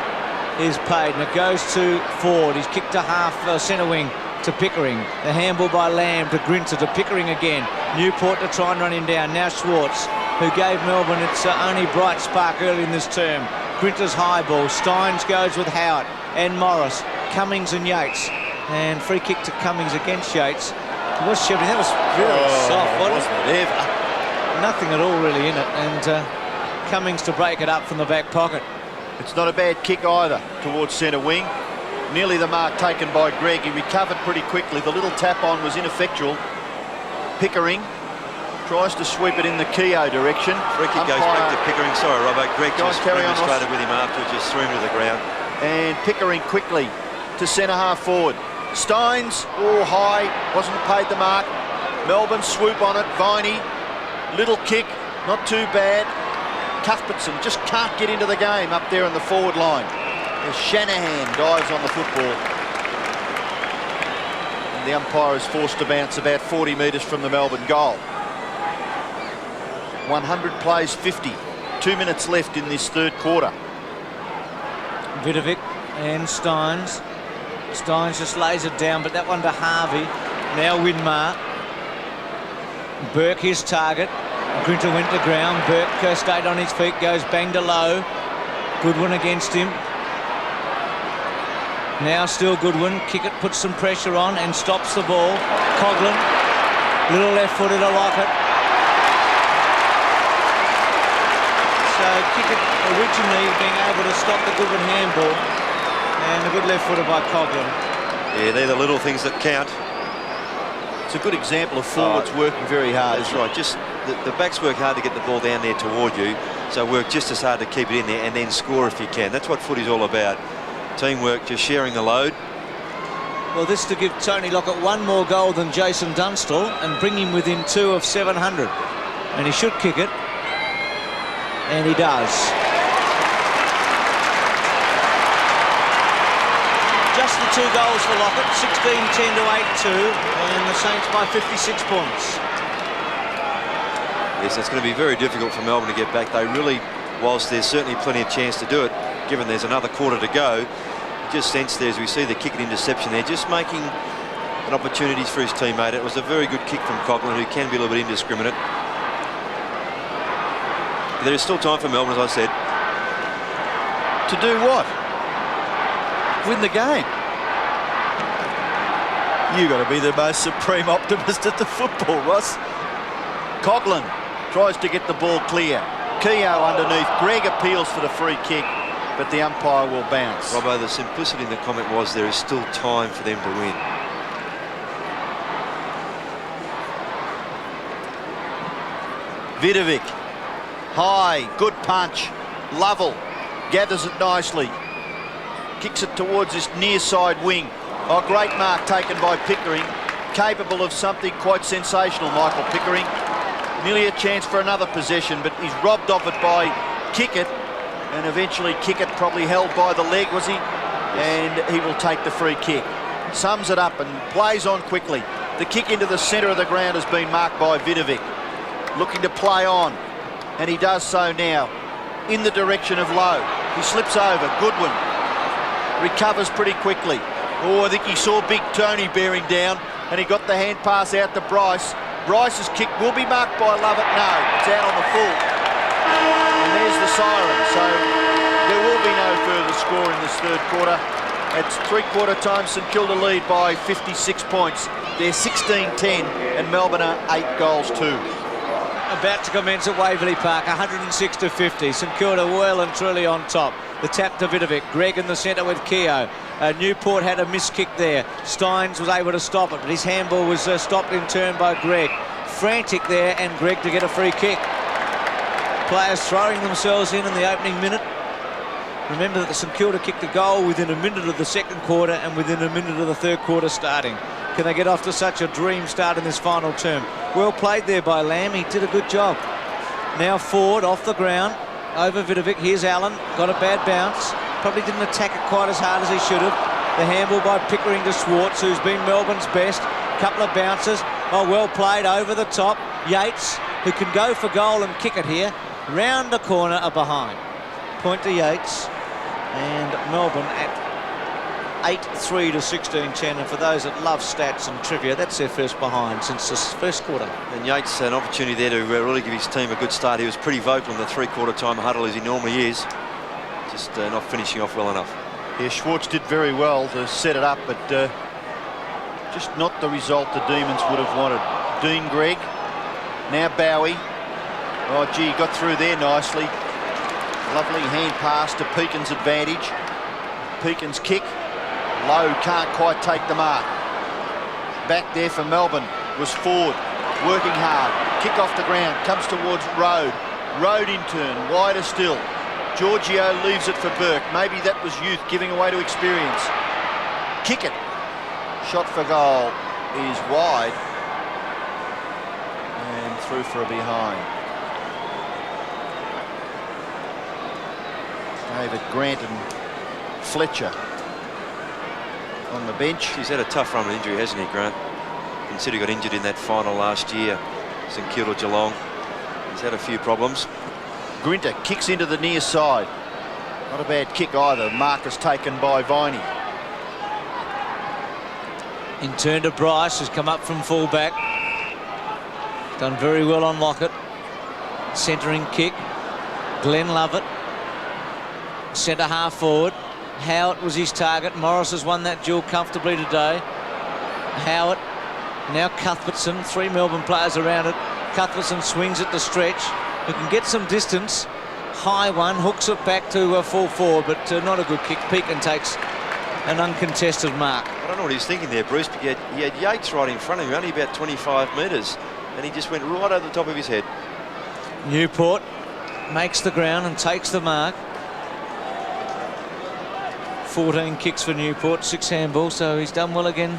is paid, and it goes to Ford. He's kicked to half centre wing to Pickering. The handball by Lamb to Grinter to Pickering again. Newport to try and run him down. Now Schwartz, who gave Melbourne its only bright spark early in this term. Grinter's high ball. Steins goes with Howard and Morris. Cummings and Yates. And free kick to Cummings against Yates. It was Shepard. That was very soft, wasn't it? Ever. Nothing at all really in it. And Cummings to break it up from the back pocket. It's not a bad kick either towards centre wing. Nearly the mark taken by Greg. He recovered pretty quickly. The little tap on was ineffectual. Pickering tries to sweep it in the Keogh direction. Free kick goes back to Pickering. Sorry, Robbo. Greg just carry on, started with him after, just threw him to the ground. And Pickering quickly to centre-half forward. Steins, high, wasn't paid the mark. Melbourne swoop on it. Viney, little kick, not too bad. Cuthbertson just can't get into the game up there on the forward line. As Shanahan dives on the football. And the umpire is forced to bounce about 40 metres from the Melbourne goal. 100 plays 50. 2 minutes left in this third quarter. Vidovic and Steins. Steins just lays it down, but that one to Harvey. Now Winmar. Burke his target. Grinter went to ground. Burke stayed on his feet, goes bang to low. Goodwin against him. Now still Goodwin. Kick it, puts some pressure on and stops the ball. Coughlin, little left-footed, I like it. So Kickett originally being able to stop the Goodwin handball, and a good left-footer by Coughlin. Yeah, they're the little things that count. It's a good example of forwards working very hard. That's right. Just the backs work hard to get the ball down there toward you, so work just as hard to keep it in there and then score if you can. That's what footy's all about. Teamwork, just sharing the load. Well, this to give Tony Lockett one more goal than Jason Dunstall and bring him within 2 of 700. And he should kick it. And he does. Just the 2 goals for Lockett, 16-10 to 8-2, and the Saints by 56 points. Yes, it's going to be very difficult for Melbourne to get back. They really, whilst there's certainly plenty of chance to do it, given there's another quarter to go, just sense there as we see the kick and interception there, just making an opportunities for his teammate. It was a very good kick from Coughlin, who can be a little bit indiscriminate. But there is still time for Melbourne, as I said. To do what? Win the game. You got to be the most supreme optimist at the football, Ross. Coughlin tries to get the ball clear. Keogh underneath. Greg appeals for the free kick, but the umpire will bounce. Robbo, the simplicity in the comment was there is still time for them to win. Vidovic, high, good punch. Lovell gathers it nicely. Kicks it towards this near side wing. Oh, great mark taken by Pickering. Capable of something quite sensational, Michael Pickering. Nearly a chance for another possession, but he's robbed of it by Kickett, and eventually Kickett probably held by the leg, was he? And he will take the free kick. Sums it up and plays on quickly. The kick into the centre of the ground has been marked by Vidovic. Looking to play on, and he does so now in the direction of Lowe. He slips over. Goodwin recovers pretty quickly. Oh, I think he saw Big Tony bearing down, and he got the hand pass out to Bryce. Bryce's kick will be marked by Lovett. No, it's out on the full. And there's the siren. So there will be no further score in this third quarter. At three-quarter time, St Kilda lead by 56 points. They're 16-10 and Melbourne are 8 goals too. About to commence at Waverley Park, 106 to 50. St Kilda well and truly on top. The tap to Vidovic. Greg in the centre with Keogh. Newport had a missed kick there. Steins was able to stop it, but his handball was stopped in turn by Greg. Frantic there, and Greg to get a free kick. Players throwing themselves in the opening minute. Remember that the St Kilda kicked a goal within a minute of the second quarter and within a minute of the third quarter starting. Can they get off to such a dream start in this final term? Well played there by Lamb. He did a good job. Now Ford off the ground over Vidovic. Here's Allen. Got a bad bounce. Probably didn't attack it quite as hard as he should have. The handball by Pickering to Swartz, who's been Melbourne's best. Couple of bounces. Oh, well played over the top. Yates, who can go for goal and kick it here. Round the corner or behind. Point to Yates. And Melbourne at 8-3 to 16-10, and for those that love stats and trivia, that's their first behind since this first quarter. And Yates, an opportunity there to really give his team a good start. He was pretty vocal in the three-quarter time huddle, as he normally is. Just not finishing off well enough. Yeah, Schwartz did very well to set it up, but just not the result the Demons would have wanted. Dean Gregg, now Bowie. Oh, gee, got through there nicely. Lovely hand pass to Peakin's advantage. Peakin's kick. Lowe can't quite take the mark. Back there for Melbourne was Ford, working hard. Kick off the ground, comes towards Road. Road in turn, wider still. Giorgio leaves it for Burke. Maybe that was youth giving away to experience. Kick it. Shot for goal is wide. And through for a behind. David Grant and Fletcher on the bench. He's had a tough run with injury, hasn't he, Grant? Consider he got injured in that final last year. St Kilda Geelong. He's had a few problems. Grinter kicks into the near side. Not a bad kick either. Marcus taken by Viney. In turn to Bryce, who's come up from fullback. Done very well on Lockett. Centering kick. Glenn Lovett. Centre half forward. Howard was his target. Morris has won that duel comfortably today. Howard. Now Cuthbertson. 3 Melbourne players around it. Cuthbertson swings at the stretch. Who can get some distance. High one. Hooks it back to full forward, but not a good kick. Peakin takes an uncontested mark. I don't know what he's thinking there, Bruce, but he had Yates right in front of him, only about 25 metres, and he just went right over the top of his head. Newport makes the ground and takes the mark. 14 kicks for Newport, 6 handballs, so he's done well again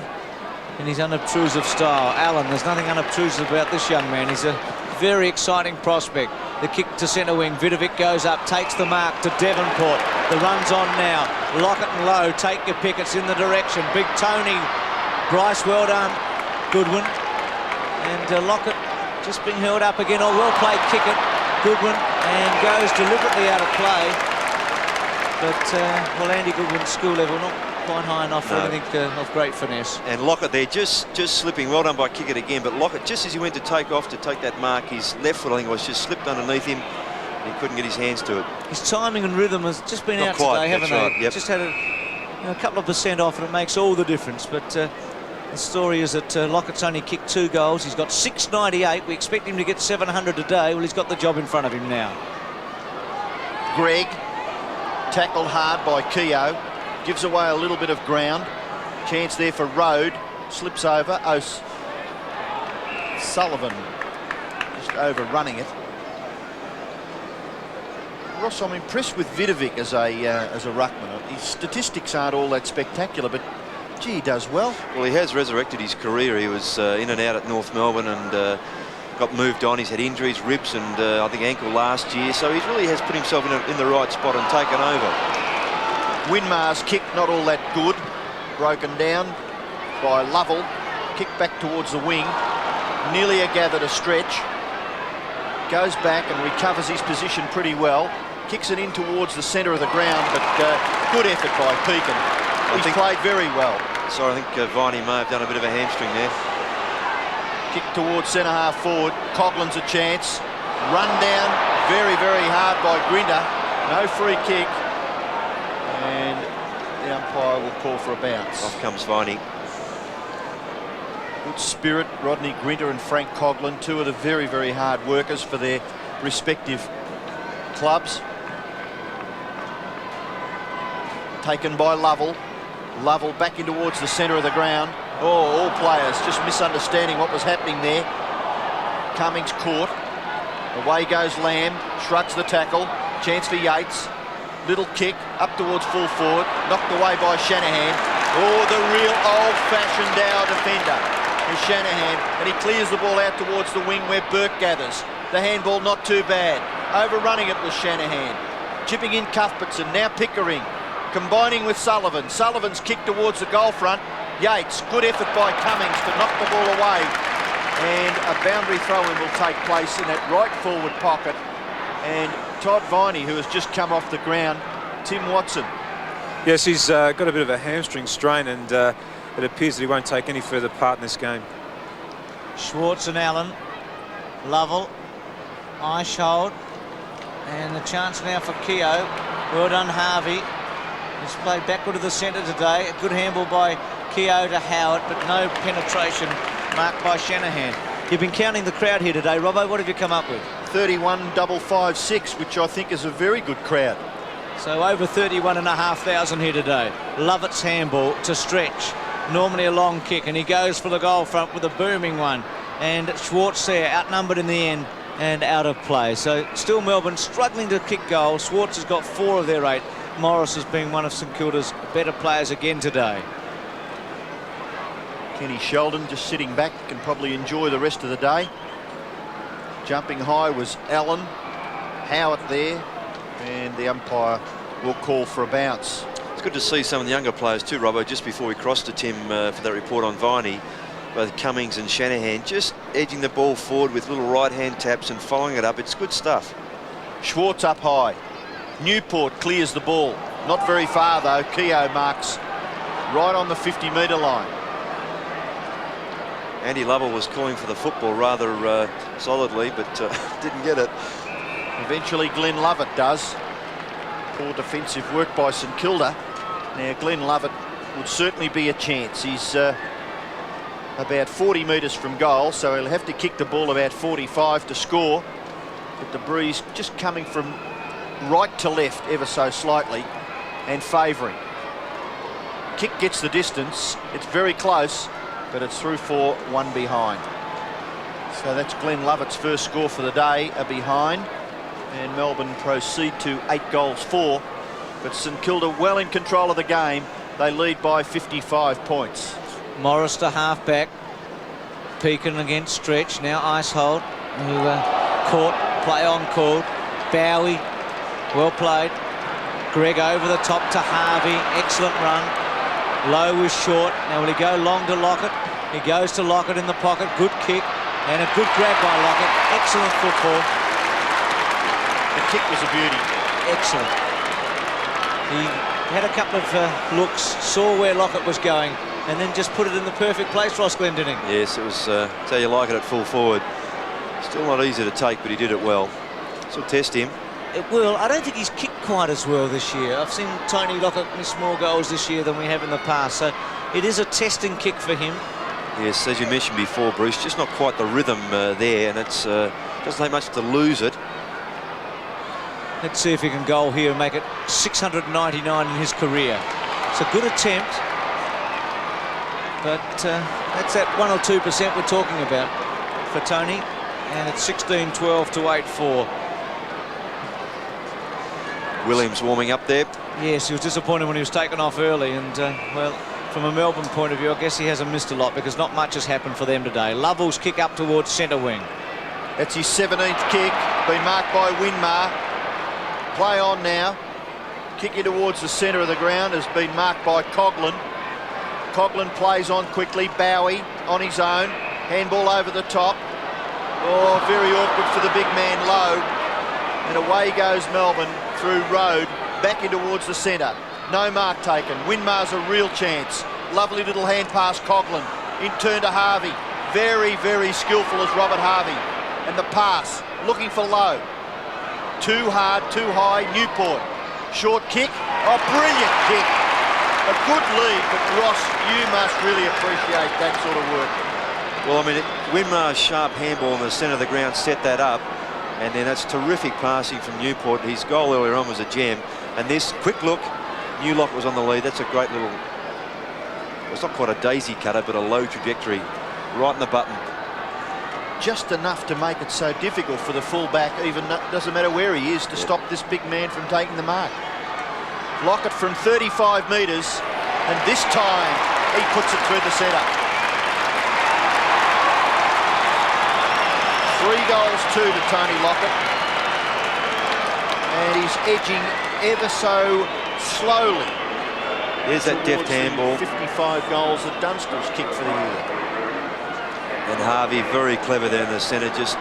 in his unobtrusive style. Allen, there's nothing unobtrusive about this young man. He's a very exciting prospect. The kick to centre wing. Vidovic goes up, takes the mark to Devonport. The run's on now. Lockett and Lowe take your pick. It's in the direction. Big Tony. Bryce, well done. Goodwin. And Lockett just being held up again. Oh, well played kick it. Goodwin, and goes deliberately out of play. But, well, Andy Goodwin's skill level not quite high enough for anything of great finesse. And Lockett there just slipping. Well done by kick it again. But Lockett, just as he went to take off to take that mark, his left foot, I think, was just slipped underneath him. And he couldn't get his hands to it. His timing and rhythm has just been Not out quite, today, haven't they? right, yep. Just had a couple of % off, and it makes all the difference. But the story is that Lockett's only kicked 2 goals. He's got 698. We expect him to get 700 today. Well, he's got the job in front of him now. Greg, tackled hard by Keogh. Gives away a little bit of ground. Chance there for Road. Slips over. Sullivan just overrunning it. Ross, I'm impressed with Vidovic as a ruckman. His statistics aren't all that spectacular, but gee, he does well. Well, he has resurrected his career. He was in and out at North Melbourne and got moved on. He's had injuries, ribs and I think ankle last year. So he really has put himself in the right spot and taken over. Winmar's kick not all that good. Broken down by Lovell. Kick back towards the wing. Nearly gathered a stretch. Goes back and recovers his position pretty well. Kicks it in towards the centre of the ground, but good effort by Peakin. He's played very well. So I think Viney may have done a bit of a hamstring there. Kick towards centre half forward. Coughlin's a chance. Run down very, very hard by Grinter. No free kick. And the umpire will call for a bounce. Off comes Viney. Good spirit, Rodney Grinter and Frank Coughlin, two of the very, very hard workers for their respective clubs. Taken by Lovell. Lovell back in towards the centre of the ground. Oh, all players just misunderstanding what was happening there. Cummings caught. Away goes Lamb, shrugs the tackle. Chance for Yates. Little kick up towards full forward. Knocked away by Shanahan. Oh, the real old-fashioned Dow defender is Shanahan. And he clears the ball out towards the wing where Burke gathers. The handball not too bad. Overrunning it was Shanahan. Chipping in Cuthbertson, now Pickering. Combining with Sullivan. Sullivan's kick towards the goal front. Yates, good effort by Cummings to knock the ball away. And a boundary throw-in will take place in that right forward pocket. And Todd Viney, who has just come off the ground. Tim Watson. Yes, he's got a bit of a hamstring strain, and it appears that he won't take any further part in this game. Schwartz and Allen. Lovell. Eichhold. And the chance now for Keogh. Well done, Harvey. He's played backward to the centre today. A good handball by Keogh to Howard, but no penetration marked by Shanahan. You've been counting the crowd here today, Robbo. What have you come up with? 31,556, which I think is a very good crowd. So over 31,500 here today. Lovett's handball to Stretch. Normally a long kick, and he goes for the goal front with a booming one. And Schwartz there, outnumbered in the end and out of play. So still Melbourne struggling to kick goals. Schwartz has got 4 of their 8. Morris has been one of St Kilda's better players again today. Kenny Sheldon just sitting back, can probably enjoy the rest of the day. Jumping high was Allen. Howard there, and the umpire will call for a bounce. It's good to see some of the younger players too, Robbo, just before we crossed to Tim for that report on Viney. Both Cummings and Shanahan just edging the ball forward with little right-hand taps and following it up. It's good stuff. Schwartz up high. Newport clears the ball. Not very far though. Keogh marks right on the 50-metre line. Andy Lovell was calling for the football rather solidly, but didn't get it. Eventually Glenn Lovett does. Poor defensive work by St Kilda. Now Glenn Lovett would certainly be a chance. He's about 40 metres from goal, so he'll have to kick the ball about 45 to score. But the breeze just coming from right to left ever so slightly and favouring. Kick gets the distance. It's very close, but it's through for 1 behind. So that's Glenn Lovett's first score for the day, a behind. And Melbourne proceed to 8-4. But St Kilda well in control of the game. They lead by 55 points. Morris to half-back. Pekin against Stretch. Now Eichhold, who caught, play on called. Bowie, well played. Greg over the top to Harvey. Excellent run. Low was short. Now will he go long to Lockett? He goes to Lockett in the pocket. Good kick and a good grab by Lockett. Excellent football. The kick was a beauty. Excellent. He had a couple of looks, saw where Lockett was going, and then just put it in the perfect place, Ross Glenn, didn't he? Yes, it was how you like it at full forward. Still not easy to take, but he did it well. This will test him. It will. I don't think he's kicked quite as well this year. I've seen Tony Lockett miss more goals this year than we have in the past, so it is a testing kick for him. Yes, as you mentioned before, Bruce, just not quite the rhythm there, and it's doesn't take much to lose it. Let's see if he can goal here and make it 699 in his career. It's a good attempt, but that's that 1 or 2% we're talking about for Tony, and it's 16-12 to 8-4. Williams warming up there. Yes, he was disappointed when he was taken off early, and well, from a Melbourne point of view, I guess he hasn't missed a lot because not much has happened for them today. Lovell's kick up towards centre wing. That's his 17th kick, been marked by Winmar. Play on now. Kicking towards the centre of the ground has been marked by Coughlin. Coughlin plays on quickly. Bowie on his own. Handball over the top. Oh, very awkward for the big man Lowe. And away goes Melbourne through Road, back in towards the centre. No mark taken. Winmar's a real chance. Lovely little hand pass, Coughlin. In turn to Harvey. Very, very skillful as Robert Harvey. And the pass, looking for Lowe. Too hard, too high, Newport. Short kick. Oh, brilliant kick. A good lead, but Ross, you must really appreciate that sort of work. Well, I mean, Winmar's sharp handball in the centre of the ground set that up, and then that's terrific passing from Newport. His goal earlier on was a gem, and this quick look, Newlock was on the lead. That's a great little, well, it's not quite a daisy cutter, but a low trajectory, right in the button. Just enough to make it so difficult for the fullback, even doesn't matter where he is, to stop this big man from taking the mark. Lockett from 35 metres, and this time he puts it through the centre. 3 goals, 2 to Tony Lockett. And he's edging ever so slowly. There's that deft handball. 55 goals that Dunstall's kicked for the year. And Harvey, very clever there in the centre, just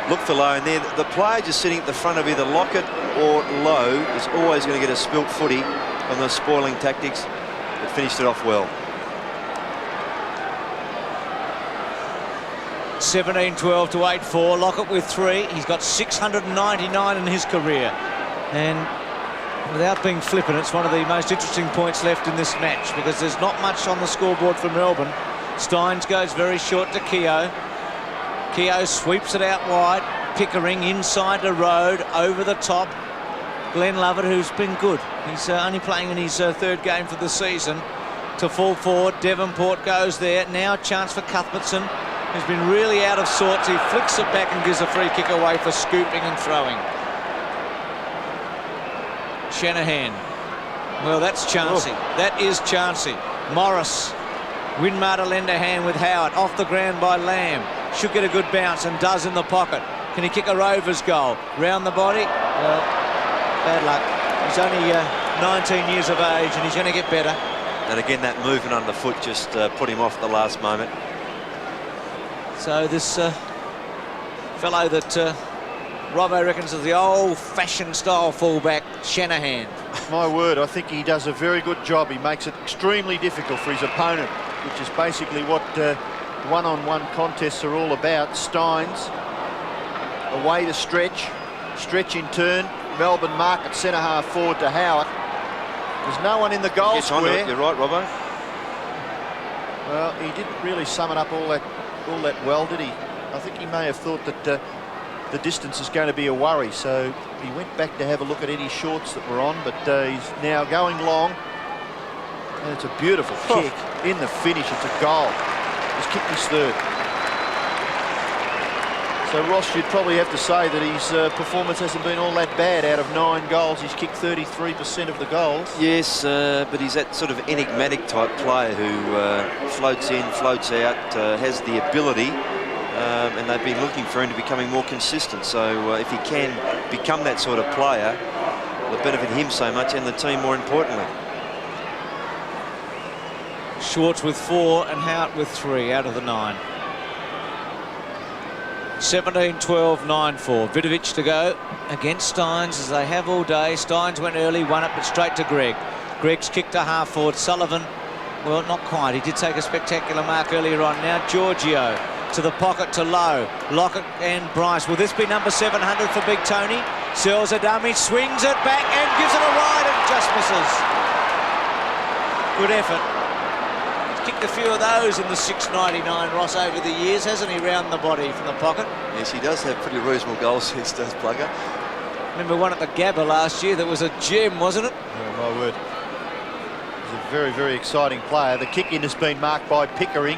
look for Lowe. And there, the player just sitting at the front of either Lockett or Lowe is always going to get a spilt footy on the spoiling tactics, but finished it off well. 17-12 to 8-4. Lockett with 3. He's got 699 in his career. And without being flippant, it's one of the most interesting points left in this match, because there's not much on the scoreboard for Melbourne. Steins goes very short to Keogh. Keogh sweeps it out wide. Pickering inside the road, over the top. Glenn Lovett, who's been good. He's only playing in his 3rd game for the season. To full forward, Devonport goes there. Now a chance for Cuthbertson, who's been really out of sorts. He flicks it back and gives a free kick away for scooping and throwing. Shanahan. Well, that's Chancey. That is Chancey. Morris. Winmar to lend a hand with Howard. Off the ground by Lamb. Should get a good bounce, and does in the pocket. Can he kick a Rovers goal? Round the body? Well, bad luck. He's only 19 years of age, and he's going to get better. And again, that movement under the foot just put him off at the last moment. So this fellow that Robbo reckons is the old-fashioned style fullback, Shanahan. My word, I think he does a very good job. He makes it extremely difficult for his opponent, which is basically what one-on-one contests are all about. Steins, away to Stretch in turn. Melbourne mark at centre-half forward to Howard. There's no one in the goal square. You're right, Robbo. Well, he didn't really sum it up all that well, did he? I think he may have thought that the distance is going to be a worry, so he went back to have a look at any shorts that were on, but he's now going long, and it's a beautiful kick in the finish. It's a goal. He's kicked his 3rd. So Ross, you'd probably have to say that his performance hasn't been all that bad. Out of 9 goals, he's kicked 33% of the goals. Yes, but he's that sort of enigmatic type player who floats in, floats out, has the ability, and they've been looking for him to becoming more consistent. So if he can become that sort of player, it'll benefit him so much, and the team more importantly. Schwartz with 4 and Howard with 3 out of the 9. 17-12, 9-4. Vidovic to go against Steins, as they have all day. Steins went early, won it, but straight to Greg. Greg's kicked to half forward. Sullivan, well, not quite. He did take a spectacular mark earlier on. Now Giorgio to the pocket to Lowe. Lockett and Bryce. Will this be number 700 for Big Tony? Sells a dummy, swings it back and gives it a ride and just misses. Good effort. Kicked a few of those in the 6.99 Ross over the years, hasn't he, round the body from the pocket? Yes, he does have pretty reasonable goal sense, does Plugger. Remember one at the Gabba last year that was a gem, wasn't it? Oh, my word. He's a very, very exciting player. The kick-in has been marked by Pickering,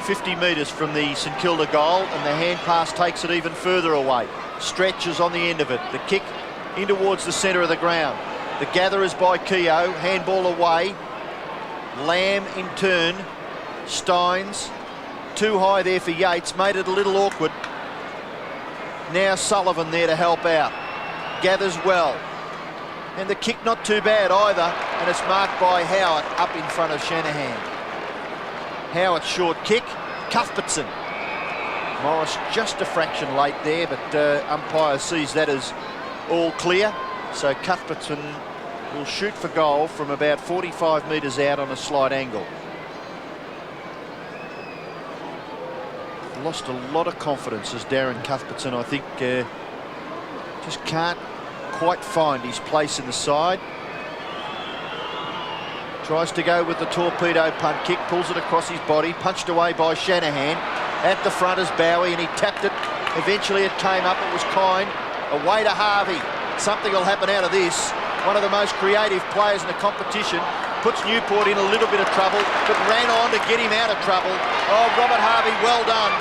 50 metres from the St Kilda goal, and the hand pass takes it even further away. Stretches on the end of it. The kick in towards the centre of the ground. The gather is by Keogh, handball away. Lamb in turn. Steins too high there for Yates, made it a little awkward. Now Sullivan there to help out. Gathers well, and the kick not too bad either, and it's marked by Howard up in front of Shanahan. Howard's short kick. Cuthbertson. Morris just a fraction late there, but umpire sees that as all clear, so Cuthbertson will shoot for goal from about 45 metres out on a slight angle. Lost a lot of confidence as Darren Cuthbertson, I think, just can't quite find his place in the side. Tries to go with the torpedo punt kick, pulls it across his body, punched away by Shanahan. At the front is Bowie, and he tapped it. Eventually it came up, it was Kine. Away to Harvey. Something will happen out of this. One of the most creative players in the competition. Puts Newport in a little bit of trouble, but ran on to get him out of trouble. Oh, Robert Harvey, well done.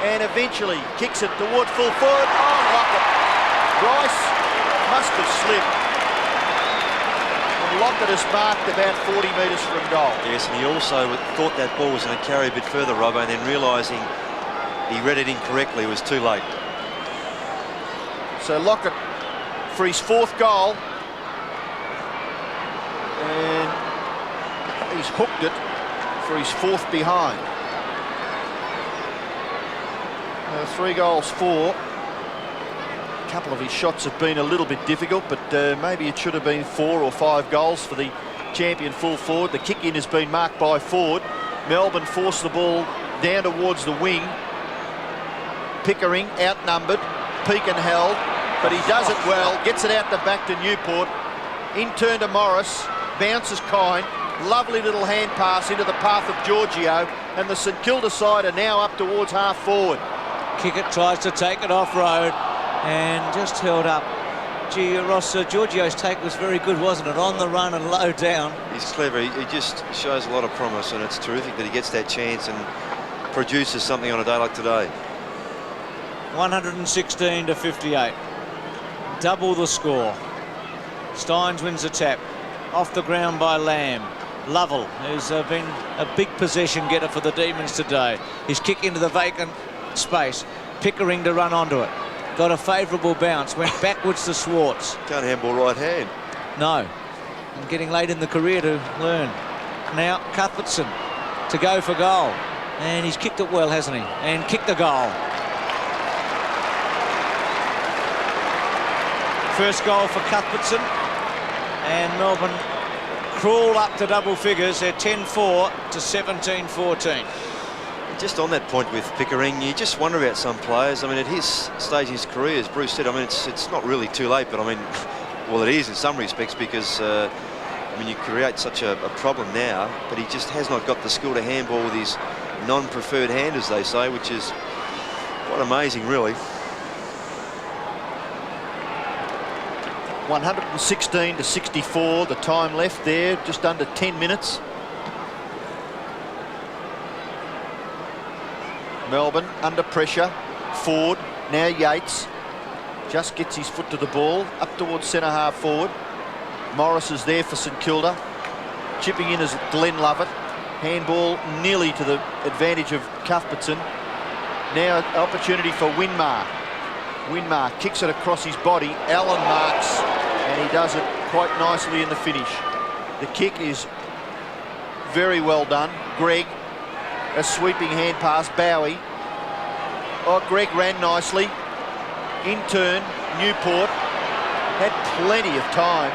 And eventually kicks it towards full forward. Oh, Lockett. Bryce must have slipped. And Lockett is marked about 40 metres from goal. Yes, and he also thought that ball was going to carry a bit further, Robbo, and then realising he read it incorrectly, it was too late. So Lockett for his 4th goal. And he's hooked it for his 4th behind. 3 goals for. A couple of his shots have been a little bit difficult, but maybe it should have been 4 or 5 goals for the champion full forward. The kick in has been marked by Ford. Melbourne forced the ball down towards the wing. Pickering outnumbered. Pekin held, but he does it well. Gets it out the back to Newport. In turn to Morris. Bounces Kine. Lovely little hand pass into the path of Giorgio, and the St Kilda side are now up towards half forward. Kickett tries to take it off road and just held up. Gee, Ross, Giorgio's take was very good, wasn't it? On the run and low down. He's clever. He just shows a lot of promise, and it's terrific that he gets that chance and produces something on a day like today. 116 to 58. Double the score. Steins wins the tap. Off the ground by Lamb. Lovell, who's been a big possession getter for the Demons today. His kick into the vacant space. Pickering to run onto it. Got a favourable bounce. Went backwards to Swartz. Can't handball right hand. No. And getting late in the career to learn. Now Cuthbertson to go for goal. And he's kicked it well, hasn't he? And kicked the goal. First goal for Cuthbertson. And Melbourne crawl up to double figures. They're 10-4 to 17-14. Just on that point with Pickering, you just wonder about some players. I mean, at his stage in his career, as Bruce said, I mean, it's not really too late, but I mean, well, it is in some respects because, I mean, you create such a problem now, but he just has not got the skill to handball with his non-preferred hand, as they say, which is quite amazing, really. 116 to 64, the time left there, just under 10 minutes. Melbourne under pressure. Ford, now Yates. Just gets his foot to the ball, up towards centre half forward. Morris is there for St Kilda. Chipping in is Glenn Lovett. Handball nearly to the advantage of Cuthbertson. Now opportunity for Winmar. Winmar kicks it across his body. Allen marks, and he does it quite nicely in the finish. The kick is very well done. Greg, a sweeping hand pass. Bowie. Oh, Greg ran nicely. In turn, Newport had plenty of time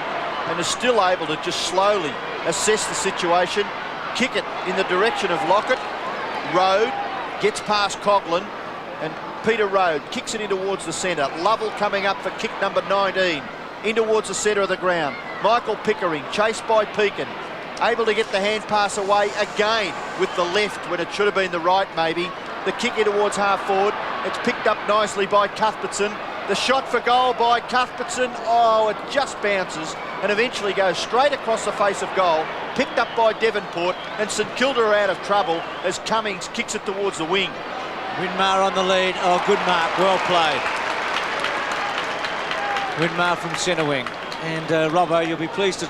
and is still able to just slowly assess the situation. Kick it in the direction of Lockett. Road gets past Coughlin, and Peter Road kicks it in towards the centre. Lovell coming up for kick number 19, in towards the centre of the ground. Michael Pickering, chased by Pekin, able to get the hand pass away again with the left when it should have been the right, maybe. The kick in towards half forward. It's picked up nicely by Cuthbertson. The shot for goal by Cuthbertson. Oh, it just bounces and eventually goes straight across the face of goal. Picked up by Devonport, and St Kilda are out of trouble as Cummings kicks it towards the wing. Winmar on the lead. Oh, good mark. Well played. Winmar from centre wing. And Robbo, you'll be pleased to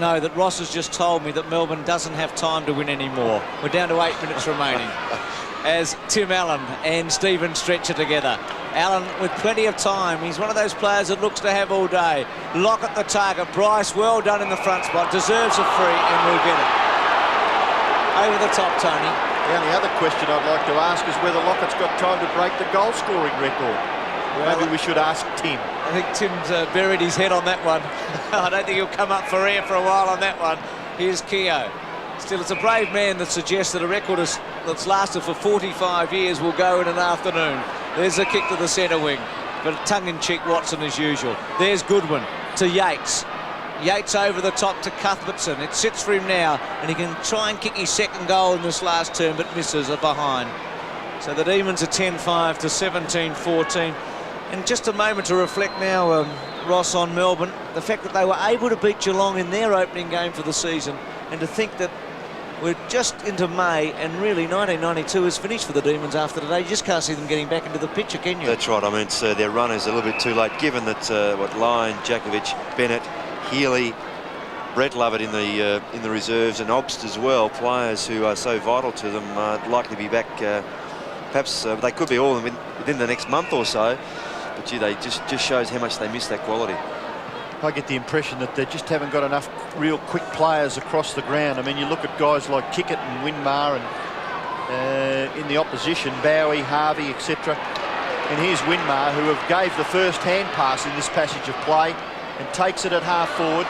know that Ross has just told me that Melbourne doesn't have time to win anymore. We're down to 8 minutes remaining. As Tim Allen and Stephen Stretcher together. Allen with plenty of time. He's one of those players that looks to have all day. Lock at the target. Bryce, well done in the front spot. Deserves a free, and we'll get it. Over the top, Tony. The only other question I'd like to ask is whether Lockett's got time to break the goal-scoring record. Well, maybe we should ask Tim. I think Tim's buried his head on that one. I don't think he'll come up for air for a while on that one. Here's Keogh. Still, it's a brave man that suggests that a record that's lasted for 45 years will go in an afternoon. There's a kick to the centre wing, but tongue-in-cheek Watson as usual. There's Goodwin to Yates. Yates over the top to Cuthbertson. It sits for him now, and he can try and kick his second goal in this last term, but misses a behind. So the Demons are 10-5 to 17-14. And just a moment to reflect now, Ross, on Melbourne. The fact that they were able to beat Geelong in their opening game for the season, and to think that we're just into May, and really 1992 is finished for the Demons after today. You just can't see them getting back into the picture, can you? That's right. I mean, it's, their run is a little bit too late, given that Lyon, Jakovic, Bennett, Healy, Brett Lovett in the reserves, and Obst as well, players who are so vital to them, likely to be back. Perhaps they could be all within the next month or so. But gee, they just shows how much they miss that quality. I get the impression that they just haven't got enough real quick players across the ground. I mean, you look at guys like Kickett and Winmar, and in the opposition, Bowie, Harvey, etc. And here's Winmar, who have gave the first hand pass in this passage of play, and takes it at half forward,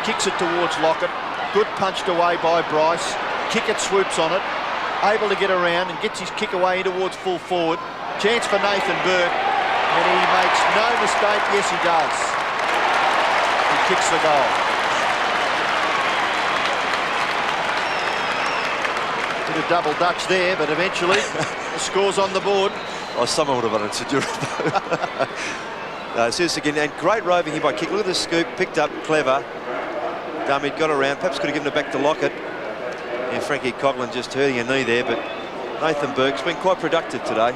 kicks it towards Lockett. Good punched away by Bryce. Kickett swoops on it, able to get around and gets his kick away towards full forward. Chance for Nathan Burke, and he makes no mistake. Yes, he does. He kicks the goal. Bit of double Dutch there, but eventually the score's on the board. Oh, someone would have understood you. Seriously, again, and great roving here by Kick. Look at the scoop, picked up, clever. Dummy got around, perhaps could have given it back to Lockett. And Frankie Coughlin just hurting a knee there, but Nathan Burke's been quite productive today.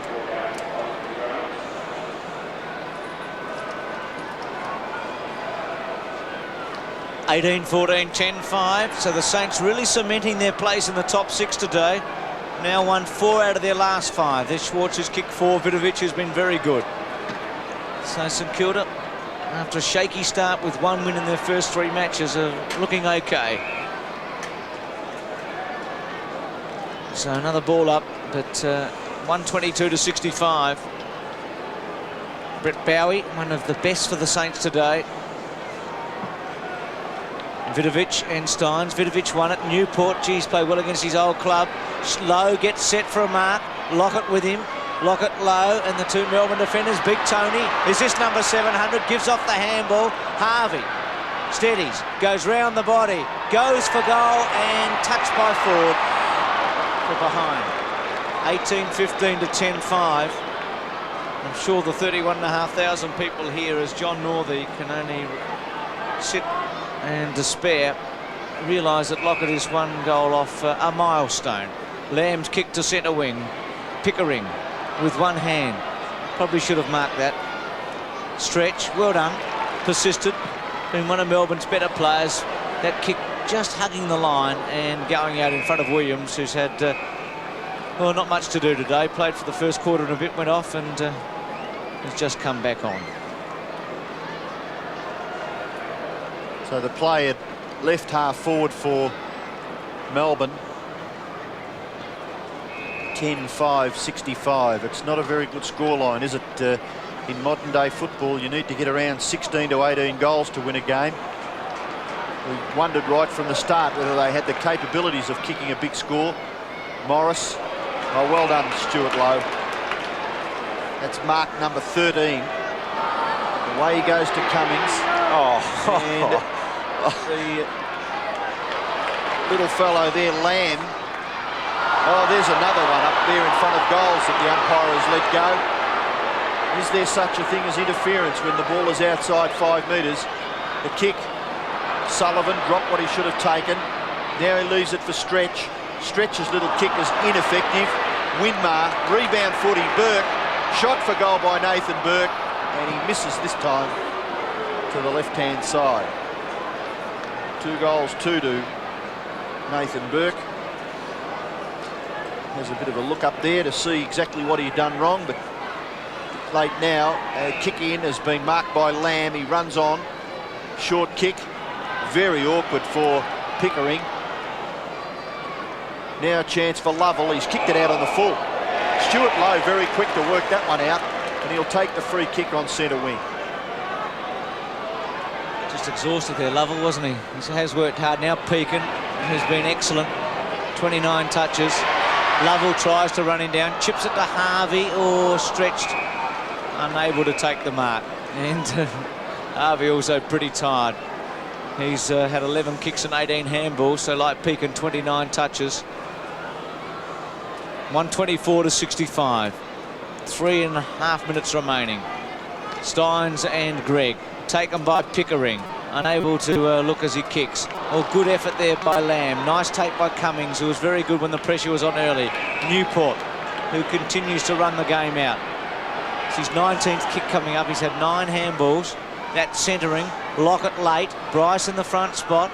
(18-14, 10-5). So the Saints really cementing their place in the top 6 today. Now won 4 out of their last 5. There's Schwartz who's kicked 4. Vidovic has been very good. So St Kilda, after a shaky start with 1 win in their first 3 matches, are looking okay. So another ball up, but 122 to 65. Brett Bowie, one of the best for the Saints today. Vidovic and Steins. Vidovic won it. Newport, geez, played well against his old club. Lowe gets set for a mark. Lockett with him. Lockett, Lowe, and the 2 Melbourne defenders. Big Tony. Is this number 700? Gives off the handball. Harvey steadies, goes round the body, goes for goal, and touched by Ford for behind. 18-15 to 10-5. I'm sure the 31,500 people here, as John Northey can only sit and despair, realise that Lockett is 1 goal off a milestone. Lamb's kick to centre wing. Pickering with 1 hand. Probably should have marked that. Stretch, well done. Persisted. Been one of Melbourne's better players. That kick just hugging the line and going out in front of Williams, who's had, well, not much to do today. Played for the first quarter and a bit, went off, and has just come back on. So the play at left half forward for Melbourne. 10-5, 65. It's not a very good scoreline, is it? In modern day football, you need to get around 16 to 18 goals to win a game. We wondered right from the start whether they had the capabilities of kicking a big score. Morris, oh, well done, Stuart Lowe. That's mark number 13. Away he goes to Cummings. And the little fellow there, Lamb. Oh, there's another one up there in front of goals that the umpire has let go. Is there such a thing as interference when the ball is outside 5 metres? The kick, Sullivan dropped what he should have taken. Now he leaves it for Stretch. Stretch's little kick is ineffective. Winmar, rebound footy, Burke, shot for goal by Nathan Burke, and he misses this time to the left-hand side. 2 goals, 2 to Nathan Burke. There's a bit of a look up there to see exactly what he'd done wrong, but late now. A kick in has been marked by Lamb. He runs on. Short kick. Very awkward for Pickering. Now a chance for Lovell. He's kicked it out on the full. Stuart Lowe very quick to work that one out, and he'll take the free kick on centre wing. Just exhausted there, Lovell, wasn't he? He has worked hard. Now Pekin has been excellent. 29 touches. Lovell tries to run him down, chips it to Harvey, or stretched, unable to take the mark. And Harvey also pretty tired. He's had 11 kicks and 18 handballs, so like Pekin, 29 touches. 124 to 65. 3.5 minutes remaining. Steins and Gregg taken by Pickering, unable to look as he kicks. Oh, good effort there by Lamb. Nice take by Cummings, who was very good when the pressure was on early. Newport, who continues to run the game out. It's his 19th kick coming up. He's had 9 handballs. That centering. Lockett late. Bryce in the front spot.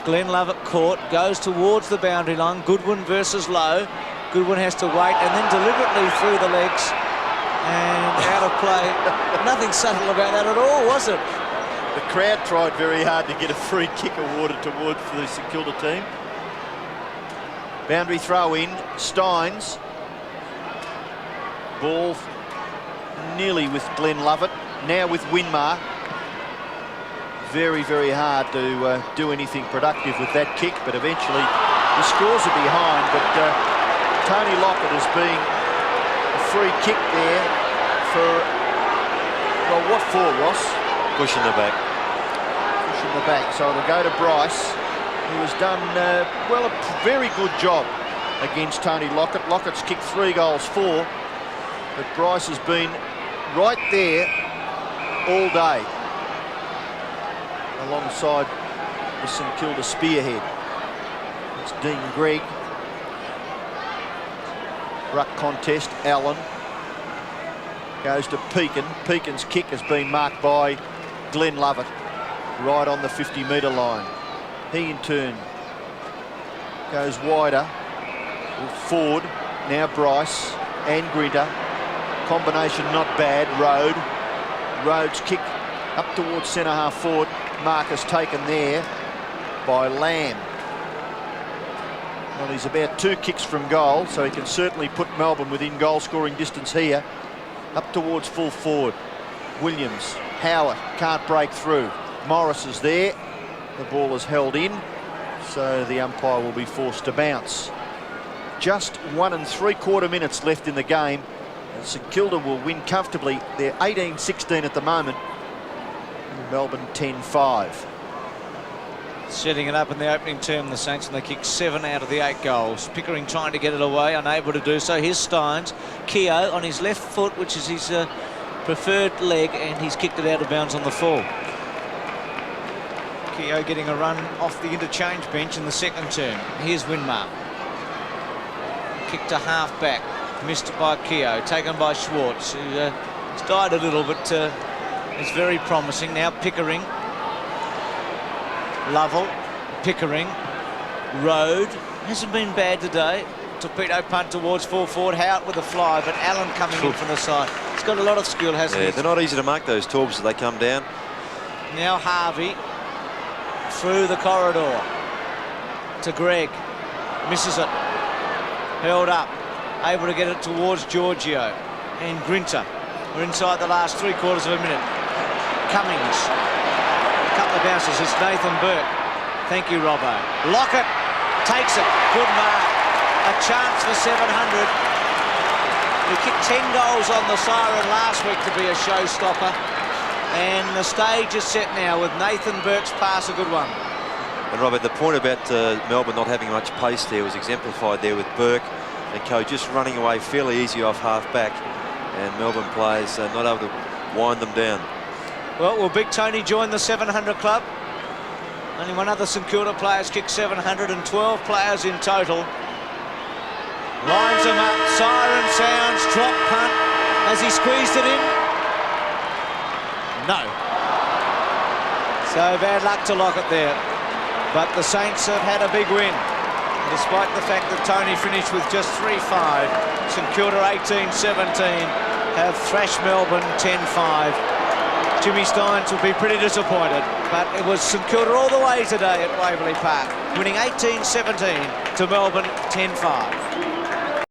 Glenn Lovett caught. Goes towards the boundary line. Goodwin versus Lowe. Goodwin has to wait and then deliberately through the legs and out of play. Nothing subtle about that at all, was it? The crowd tried very hard to get a free kick awarded towards for the St Kilda team. Boundary throw in. Steins. Ball nearly with Glenn Lovett. Now with Winmar. Very, very hard to do anything productive with that kick, but eventually the scores are behind. But Tony Lockett has been a free kick there for, well, what for, Ross? Pushing the back. Pushing the back. So it'll go to Bryce, who has done, well, a very good job against Tony Lockett. Lockett's kicked 3 goals, 4, but Bryce has been right there all day, alongside the St Kilda spearhead. It's Dean Gregg. Ruck contest, Allen. Goes to Pekin. Pekin's kick has been marked by Glenn Lovett, right on the 50-metre line. He in turn goes wider. Ford, now Bryce and Grinter. Combination not bad. Rhodes kick up towards centre half forward. Marcus taken there by Lamb. Well, he's about 2 kicks from goal, so he can certainly put Melbourne within goal scoring distance here. Up towards full forward. Williams, Howard can't break through. Morris is there. The ball is held in, so the umpire will be forced to bounce. Just 1 3/4 minutes left in the game. And St Kilda will win comfortably. They're 18-16 at the moment. Melbourne 10-5. Setting it up in the opening term, the Saints, and they kicked 7 out of the 8 goals. Pickering trying to get it away, unable to do so. Here's Steins. Keogh on his left foot, which is his preferred leg, and he's kicked it out of bounds on the fall. Keogh getting a run off the interchange bench in the second term. Here's Winmar. Kick to half back. Missed by Keogh. Taken by Schwartz, who has died a little, but is very promising. Now Pickering. Lovell, Pickering, Road, hasn't been bad today. Torpedo punt towards full forward. Howard with a fly, but Allen coming in from the side. He's got a lot of skill, hasn't he? Yeah, they're not easy to mark, those Torbs, as they come down. Now Harvey through the corridor to Gregg. Misses it. Held up. Able to get it towards Giorgio and Grinter. We're inside the last 3/4 of a minute. Cummings. Couple of bounces. It's Nathan Burke. Thank you, Robbo. Lockett takes it. Good mark. A chance for 700. We kicked 10 goals on the siren last week to be a showstopper. And the stage is set now with Nathan Burke's pass, a good one. And Robert, the point about Melbourne not having much pace there was exemplified there with Burke and Co just running away fairly easy off half back. And Melbourne players not able to wind them down. Well, will Big Tony join the 700 club? Only one other St Kilda player's kicked 712 players in total. Lines them up, siren sounds, drop punt. Has he squeezed it in? No. So bad luck to Lockett there. But the Saints have had a big win. Despite the fact that Tony finished with just 3-5, St Kilda 18-17 have thrashed Melbourne 10-5. Jimmy Steins will be pretty disappointed, but it was St Kilda all the way today at Waverley Park, winning 18-17 to Melbourne 10-5.